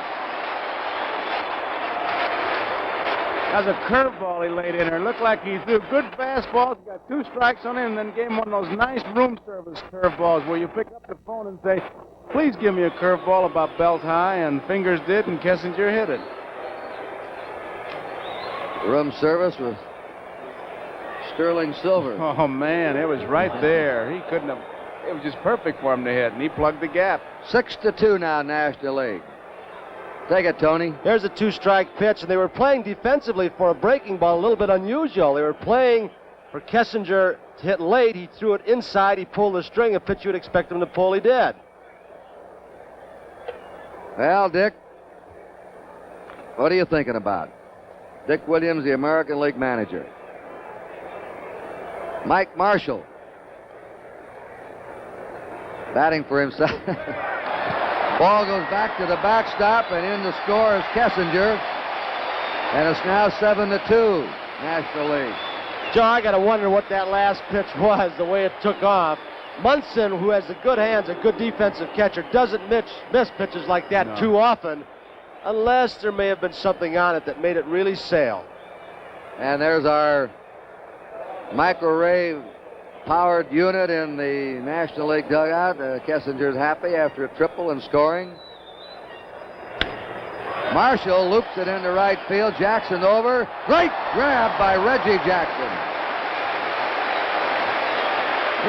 Speaker 4: That was a curveball he laid in there. It looked like he threw good fastballs, got 2 strikes on him, and then gave him one of those nice room service curveballs where you pick up the phone and say, please give me a curveball about belt high, and Fingers did, and Kessinger hit it.
Speaker 1: Room service with Sterling Silver.
Speaker 4: Oh, man, it was right there. He couldn't have, it was just perfect for him to hit, and he plugged the gap.
Speaker 1: 6-2 now, National League. Take it, Tony.
Speaker 2: Here's a 2-strike pitch, and they were playing defensively for a breaking ball, a little bit unusual. They were playing for Kessinger to hit late. He threw it inside. He pulled the string, a pitch you would expect him to pull. He did.
Speaker 1: Well, Dick, what are you thinking about? Dick Williams, the American League manager. Mike Marshall batting for himself. Ball goes back to the backstop, and in the score is Kessinger. And it's now 7-2, National League.
Speaker 2: Joe, I got to wonder what that last pitch was, the way it took off. Munson, who has the good hands, a good defensive catcher, doesn't miss pitches like that too often, unless there may have been something on it that made it really sail.
Speaker 1: And there's our microwave powered unit in the National League dugout. Kessinger's happy after a triple and scoring. Marshall loops it into right field. Jackson over. Great grab by Reggie Jackson.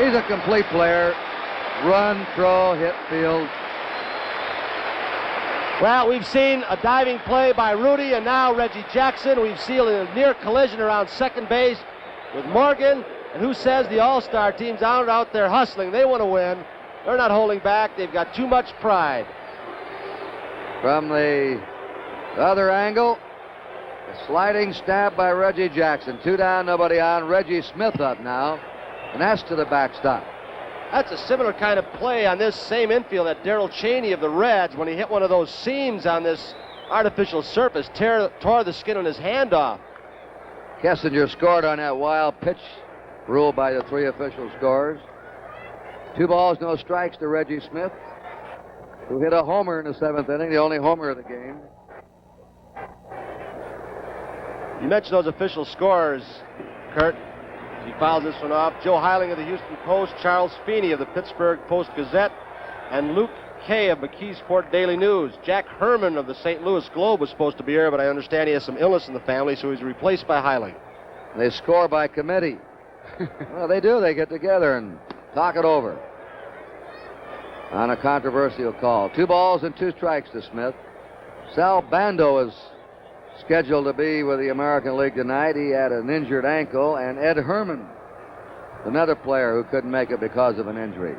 Speaker 1: He's a complete player. Run, throw, hit, field.
Speaker 2: Well, we've seen a diving play by Rudy and now Reggie Jackson. We've seen a near collision around second base with Morgan. And who says the All-Star teams aren't out there hustling? They want to win. They're not holding back. They've got too much pride.
Speaker 1: From the other angle, a sliding stab by Reggie Jackson. 2 down, nobody on. Reggie Smith up now, and that's to the backstop.
Speaker 2: That's a similar kind of play on this same infield that Darrell Cheney of the Reds, when he hit one of those seams on this artificial surface, tore the skin on his hand off.
Speaker 1: Kessinger scored on that wild pitch ruled by the 3 official scorers. 2 balls, no strikes to Reggie Smith, who hit a homer in the 7th inning, the only homer of the game.
Speaker 2: You mentioned those official scorers, Kurt. He fouls this one off. Joe Heiling of the Houston Post, Charles Feeney of the Pittsburgh Post-Gazette, and Luke Kay of McKeesport Daily News. Jack Herman of the St. Louis Globe was supposed to be here, but I understand he has some illness in the family, so he's replaced by Heiling.
Speaker 1: They score by committee. Well, they do. They get together and talk it over on a controversial call. 2 balls and 2 strikes to Smith. Sal Bando is scheduled to be with the American League tonight. He had an injured ankle, and Ed Herman, another player who couldn't make it because of an injury.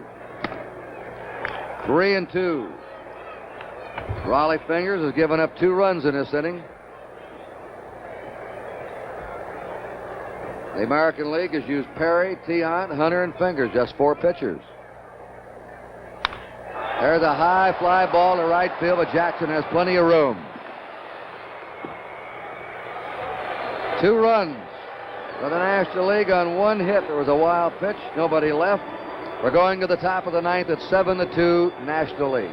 Speaker 1: 3-2. Raleigh Fingers has given up 2 runs in this inning. The American League has used Perry, Tiant, Hunter, and Fingers, just 4 pitchers. There's a high fly ball to right field, but Jackson has plenty of room. 2 runs for the National League on 1 hit. There was a wild pitch, nobody left. We're going to the top of the 9th at 7-2 National League.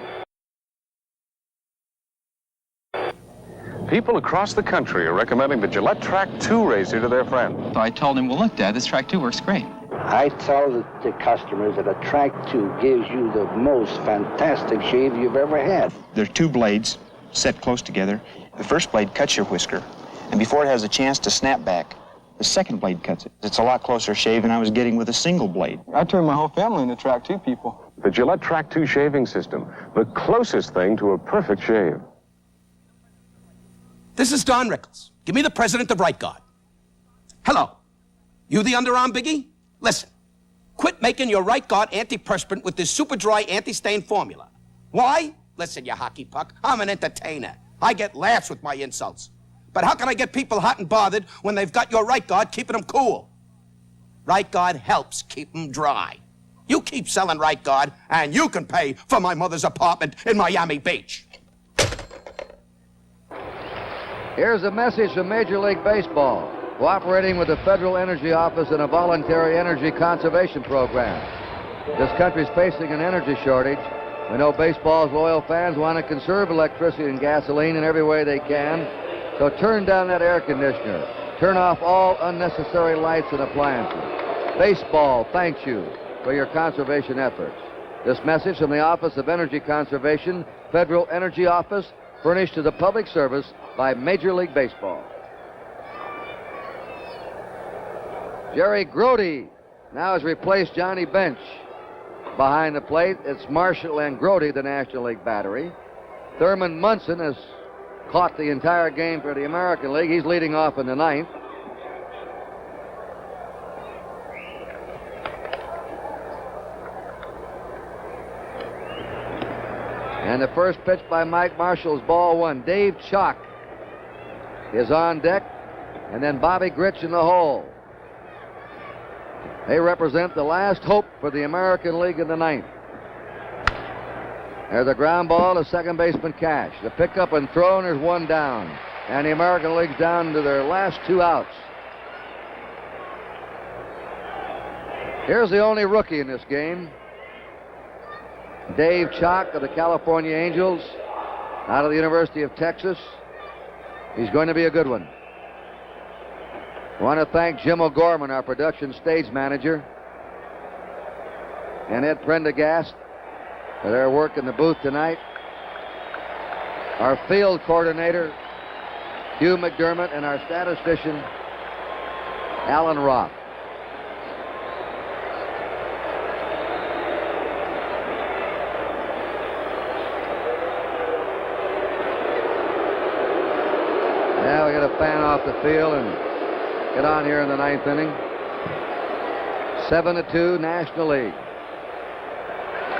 Speaker 14: People across the country are recommending the Gillette Track 2 razor to their friends.
Speaker 15: So I told him, well, look, Dad, this Track 2 works great.
Speaker 16: I tell the customers that a Track 2 gives you the most fantastic shave you've ever had.
Speaker 17: There are 2 blades set close together. The first blade cuts your whisker, and before it has a chance to snap back, the second blade cuts it. It's a lot closer shave than I was getting with a single blade.
Speaker 14: I turned my whole family into Track 2 people. The Gillette Track 2 shaving system, the closest thing to a perfect shave.
Speaker 18: This is Don Rickles. Give me the president of Right Guard. Hello. You the underarm biggie? Listen. Quit making your Right Guard antiperspirant with this super dry anti-stain formula. Why? Listen, you hockey puck. I'm an entertainer. I get laughs with my insults. But how can I get people hot and bothered when they've got your Right Guard keeping them cool? Right Guard helps keep them dry. You keep selling Right Guard, and you can pay for my mother's apartment in Miami Beach.
Speaker 1: Here's a message from Major League Baseball, cooperating with the Federal Energy Office in a voluntary energy conservation program. This country's facing an energy shortage. We know baseball's loyal fans want to conserve electricity and gasoline in every way they can. So turn down that air conditioner. Turn off all unnecessary lights and appliances. Baseball thanks you for your conservation efforts. This message from the Office of Energy Conservation, Federal Energy Office, furnished to the public service by Major League Baseball. Jerry Grody now has replaced Johnny Bench. Behind the plate, it's Marshall and Grody, the National League battery. Thurman Munson has caught the entire game for the American League. He's leading off in the 9th. And the first pitch by Mike Marshall's ball 1. Dave Chalk is on deck, and then Bobby Grich in the hole. They represent the last hope for the American League in the 9th. There's a ground ball to second baseman Cash. The pickup and throw, and there's 1 down. And the American League's down to their last 2 outs. Here's the only rookie in this game. Dave Chalk of the California Angels, out of the University of Texas. He's going to be a good one. I want to thank Jim O'Gorman, our production stage manager, and Ed Prendergast for their work in the booth tonight. Our field coordinator, Hugh McDermott, and our statistician, Alan Roth. Now we got to fan off the field and get on here in the 9th inning. 7-2 National League.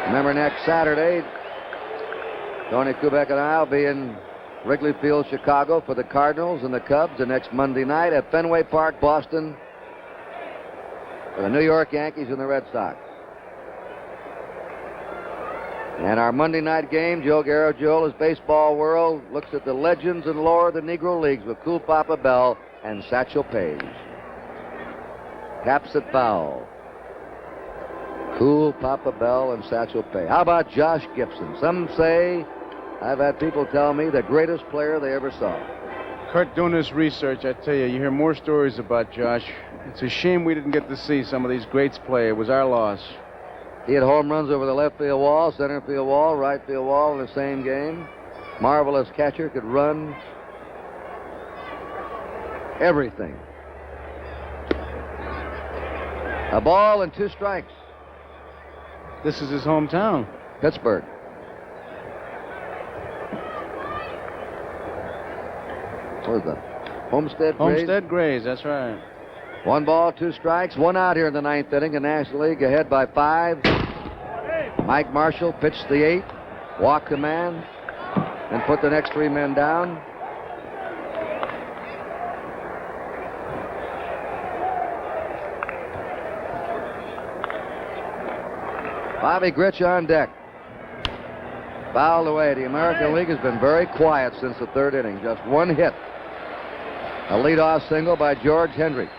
Speaker 1: Remember, next Saturday, Tony Kubek and I will be in Wrigley Field, Chicago for the Cardinals and the Cubs. The next Monday night at Fenway Park, Boston, for the New York Yankees and the Red Sox. And our Monday night game, Joe Garagio's Baseball World looks at the legends and lore of the Negro Leagues with Cool Papa Bell and Satchel Paige. Caps at foul. Cool Papa Bell and Satchel Paige. How about Josh Gibson? Some say, I've had people tell me, the greatest player they ever saw.
Speaker 4: Kurt, doing this research, I tell you, you hear more stories about Josh. It's a shame we didn't get to see some of these greats play. It was our loss.
Speaker 1: He had home runs over the left field wall, center field wall, right field wall in the same game. Marvelous catcher, could run everything. A ball and 2 strikes.
Speaker 4: This is his hometown.
Speaker 1: Pittsburgh. What is that? Homestead Grays?
Speaker 4: Homestead Grays, that's right.
Speaker 1: 1 ball, 2 strikes, 1 out here in the 9th inning. The National League ahead by 5. Mike Marshall pitched the 8th, walked the man, and put the next 3 men down. Bobby Grich on deck. Fouled away. The American League has been very quiet since the 3rd inning. Just 1 hit. A leadoff single by George Hendry.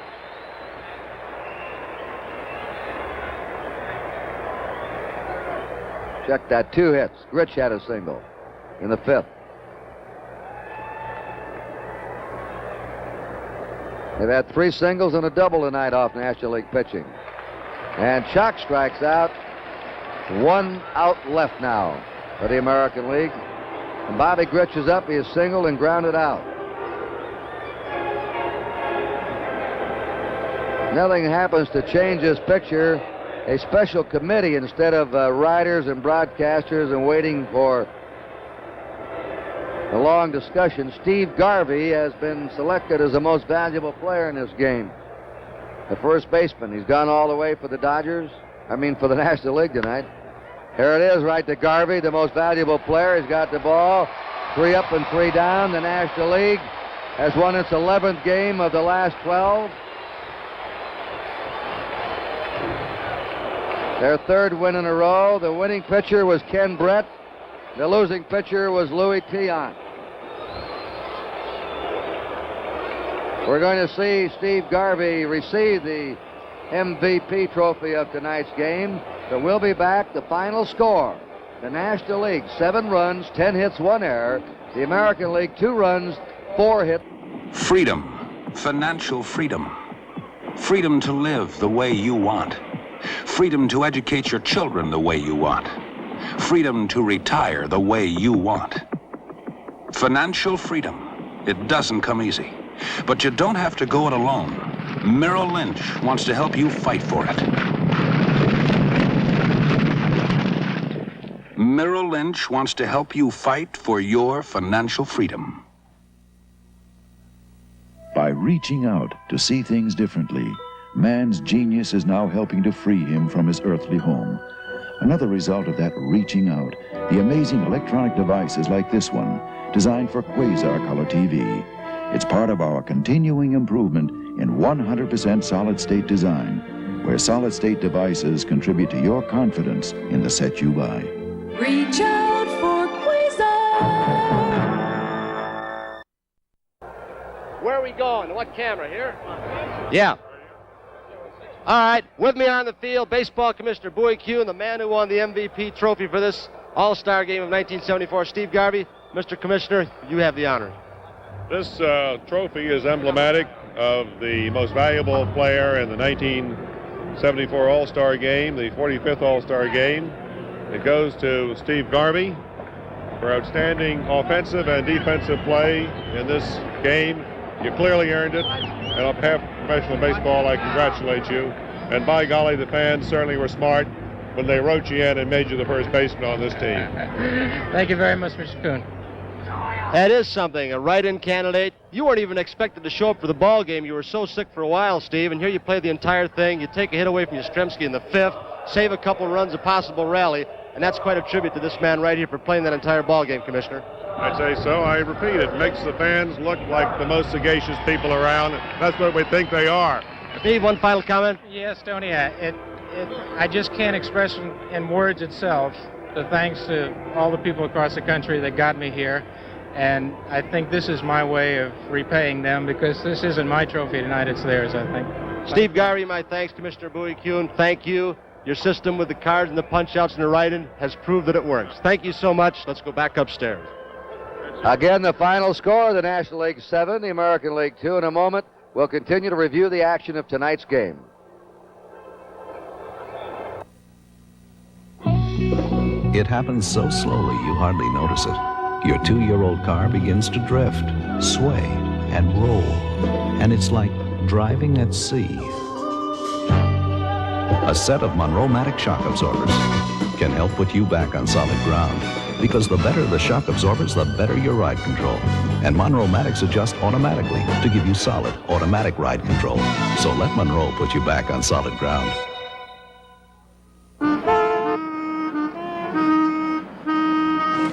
Speaker 1: Check that, 2 hits. Grich had a single in the 5th. They've had 3 singles and a double tonight off National League pitching. And Chuck strikes out. 1 out left now for the American League. And Bobby Grich is up. He is singled and grounded out. Nothing happens to change this picture. A special committee, instead of writers and broadcasters and waiting for a long discussion, Steve Garvey has been selected as the most valuable player in this game. The first baseman. He's gone all the way for the Dodgers. For the National League tonight. Here it is, right to Garvey, the most valuable player. He's got the ball. 3 up and 3 down. The National League has won its 11th game of the last 12. Their 3rd win in a row. The winning pitcher was Ken Brett. The losing pitcher was Louis Tiant. We're going to see Steve Garvey receive the MVP trophy of tonight's game. But we'll be back. The final score. The National League, 7 runs, 10 hits, 1 error. The American League, 2 runs, 4 hits.
Speaker 19: Freedom. Financial freedom. Freedom to live the way you want. Freedom to educate your children the way you want. Freedom to retire the way you want. Financial freedom. It doesn't come easy. But you don't have to go it alone. Merrill Lynch wants to help you fight for it. Merrill Lynch wants to help you fight for your financial freedom.
Speaker 20: By reaching out to see things differently, man's genius is now helping to free him from his earthly home. Another result of that reaching out, the amazing electronic devices like this one, designed for Quasar Color TV. It's part of our continuing improvement in 100% solid-state design, where solid-state devices contribute to your confidence in the set you buy.
Speaker 25: Reach out for Quasar.
Speaker 2: Where are we going? What camera here? Yeah. All right, with me on the field, baseball commissioner Bowie Kuhn, the man who won the MVP trophy for this All-Star game of 1974, Steve Garvey. Mr. Commissioner, you have the honor.
Speaker 21: This trophy is emblematic of the most valuable player in the 1974 All-Star game, the 45th All-Star game. It goes to Steve Garvey for outstanding offensive and defensive play in this game. You clearly earned it, and on behalf of professional baseball, I congratulate you. And by golly, the fans certainly were smart when they wrote you in and made you the first baseman on this team.
Speaker 22: Thank you very much, Mr. Kuhn.
Speaker 2: That is something, a write-in candidate. You weren't even expected to show up for the ball game. You were so sick for a while, Steve, and here you play the entire thing. You take a hit away from Yastrzemski in the 5th, save a couple runs, a possible rally, and that's quite a tribute to this man right here for playing that entire ball game, Commissioner.
Speaker 21: I'd say so. I repeat, it makes the fans look like the most sagacious people around. That's what we think they are.
Speaker 2: Steve, one final comment?
Speaker 22: Yes, Tony, I just can't express in words itself the thanks to all the people across the country that got me here. And I think this is my way of repaying them, because this isn't my trophy tonight, it's theirs, I think.
Speaker 2: Steve Garvey, my thanks. Commissioner Bowie Kuhn, thank you. Your system with the cards and the punch-outs and the write-in has proved that it works. Thank you so much. Let's go back upstairs.
Speaker 1: Again, the final score, the National League 7, the American League 2. In a moment, we'll continue to review the action of tonight's game.
Speaker 3: It happens so slowly you hardly notice it. Your 2-year-old car begins to drift, sway, and roll. And it's like driving at sea. A set of Monroe-Matic shock absorbers can help put you back on solid ground. Because the better the shock absorbers, the better your ride control. And Monroe-Matics adjust automatically to give you solid, automatic ride control. So let Monroe put you back on solid ground.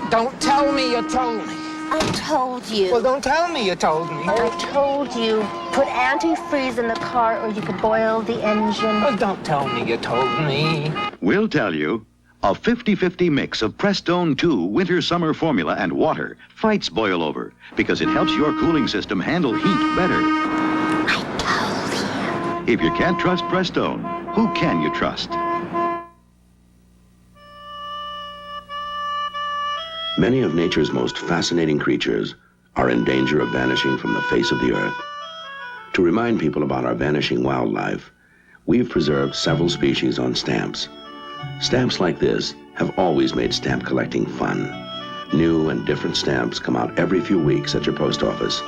Speaker 6: Don't tell me you told me.
Speaker 7: I told you.
Speaker 6: Well, don't tell me you told me.
Speaker 7: I told you. Put antifreeze in the car or you could boil the engine.
Speaker 6: Well, don't tell me you told me.
Speaker 23: We'll tell you. A 50-50 mix of Prestone 2 Winter-Summer Formula and water fights boil over because it helps your cooling system handle heat better.
Speaker 7: I told you.
Speaker 23: If you can't trust Prestone, who can you trust?
Speaker 24: Many of nature's most fascinating creatures are in danger of vanishing from the face of the earth. To remind people about our vanishing wildlife, we've preserved several species on stamps. Stamps like this have always made stamp collecting fun. New and different stamps come out every few weeks at your post office.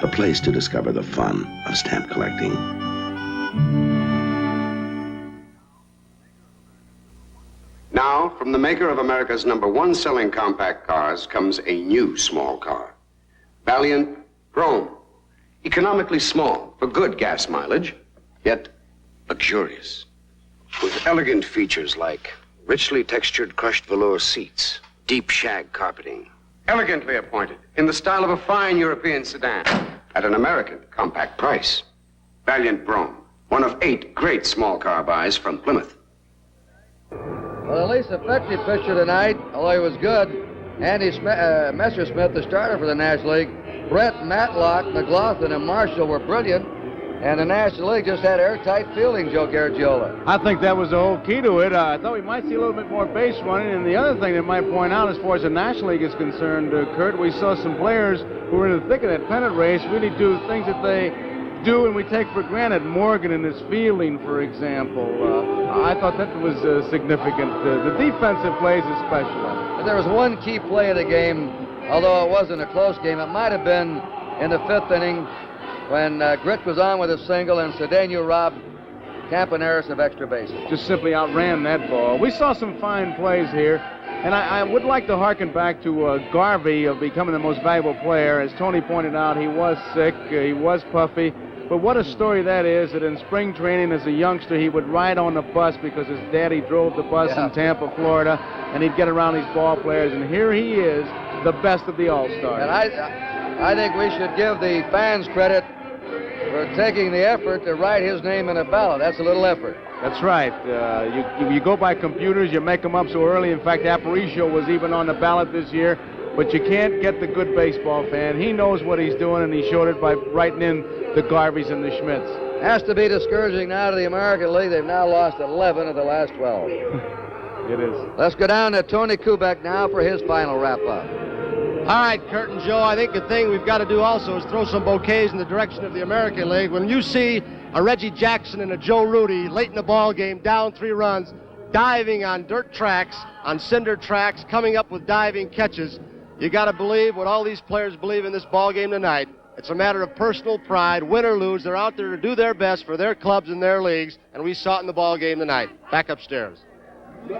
Speaker 24: The place to discover the fun of stamp collecting.
Speaker 26: Now, from the maker of America's #1 selling compact cars comes a new small car. Valiant Chrome. Economically small for good gas mileage, yet luxurious. With elegant features like richly textured crushed velour seats, deep shag carpeting. Elegantly appointed in the style of a fine European sedan at an American compact price. Valiant Brougham, one of 8 great small car buys from Plymouth.
Speaker 1: Well, the least effective pitcher tonight, although he was good, Andy Messersmith, the starter for the National League. Brett, Matlock, McLaughlin, and Marshall were brilliant. And the National League just had airtight fielding, Joe Garagiola.
Speaker 4: I think that was the whole key to it. I thought we might see a little bit more base running. And the other thing that might point out as far as the National League is concerned, Kurt, we saw some players who were in the thick of that pennant race really do things that they do and we take for granted. Morgan in his fielding, for example. I thought that was significant. The defensive plays especially.
Speaker 1: And there was one key play of the game, although it wasn't a close game. It might have been in the 5th inning, when Gritch was on with a single and Cedeno robbed Campaneris of extra bases.
Speaker 4: Just simply outran that ball. We saw some fine plays here, and I would like to harken back to Garvey of becoming the most valuable player. As Tony pointed out, he was sick, he was puffy, but what a story that is, that in spring training as a youngster, he would ride on the bus because his daddy drove the bus in Tampa, Florida, and he'd get around these ball players, and here he is, the best of the All-Stars.
Speaker 1: And I think we should give the fans credit for taking the effort to write his name in a ballot. That's a little effort.
Speaker 4: That's right. You go by computers, you make them up so early. In fact, Aparicio was even on the ballot this year, but you can't get the good baseball fan. He knows what he's doing, and he showed it by writing in the Garveys and the Schmidts.
Speaker 1: Has to be discouraging now to the American League. They've now lost 11 of the last 12.
Speaker 4: It is.
Speaker 1: Let's go down to Tony Kubek now for his final wrap-up.
Speaker 2: All right, Kurt and Joe, I think the thing we've got to do also is throw some bouquets in the direction of the American League. When you see a Reggie Jackson and a Joe Rudy late in the ball game, down 3 runs, diving on dirt tracks, on cinder tracks, coming up with diving catches, you got to believe what all these players believe in this ball game tonight. It's a matter of personal pride, win or lose. They're out there to do their best for their clubs and their leagues, and we saw it in the ball game tonight. Back upstairs.
Speaker 1: You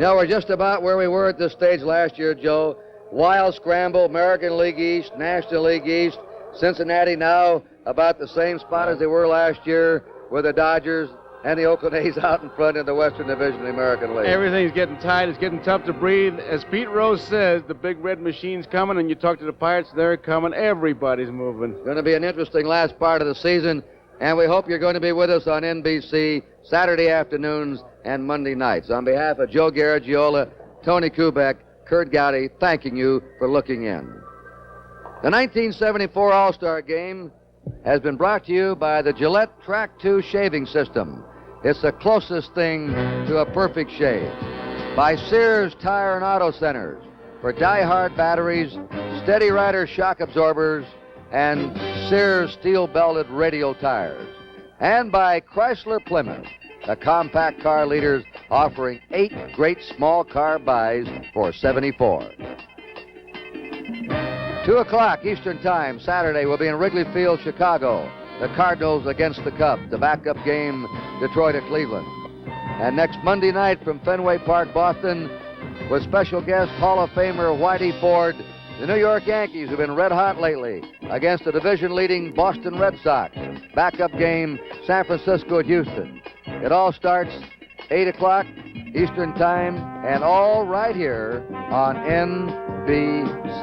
Speaker 1: know, we're just about where we were at this stage last year, Joe. Wild scramble, American League East, National League East. Cincinnati now about the same spot as they were last year with the Dodgers and the Oakland A's out in front in the Western Division of the American League.
Speaker 4: Everything's getting tight. It's getting tough to breathe. As Pete Rose says, the big red machine's coming, and you talk to the Pirates, they're coming. Everybody's moving.
Speaker 1: It's going to be an interesting last part of the season, and we hope you're going to be with us on NBC Saturday afternoons and Monday nights. On behalf of Joe Garagiola, Tony Kubek, Kurt Gowdy, thanking you for looking in. The 1974 All-Star Game has been brought to you by the Gillette Track 2 shaving system. It's the closest thing to a perfect shave. By Sears Tire and Auto Centers. For die-hard batteries, Steady Rider shock absorbers, and Sears steel-belted radial tires. And by Chrysler Plymouth, the compact car leaders offering 8 great small car buys for $74. 2 o'clock Eastern Time, Saturday, will be in Wrigley Field, Chicago. The Cardinals against the Cubs, the backup game, Detroit at Cleveland. And next Monday night from Fenway Park, Boston, with special guest Hall of Famer Whitey Ford, the New York Yankees have been red hot lately against the division-leading Boston Red Sox. Backup game, San Francisco at Houston. It all starts 8 o'clock Eastern Time, and all right here on NBC.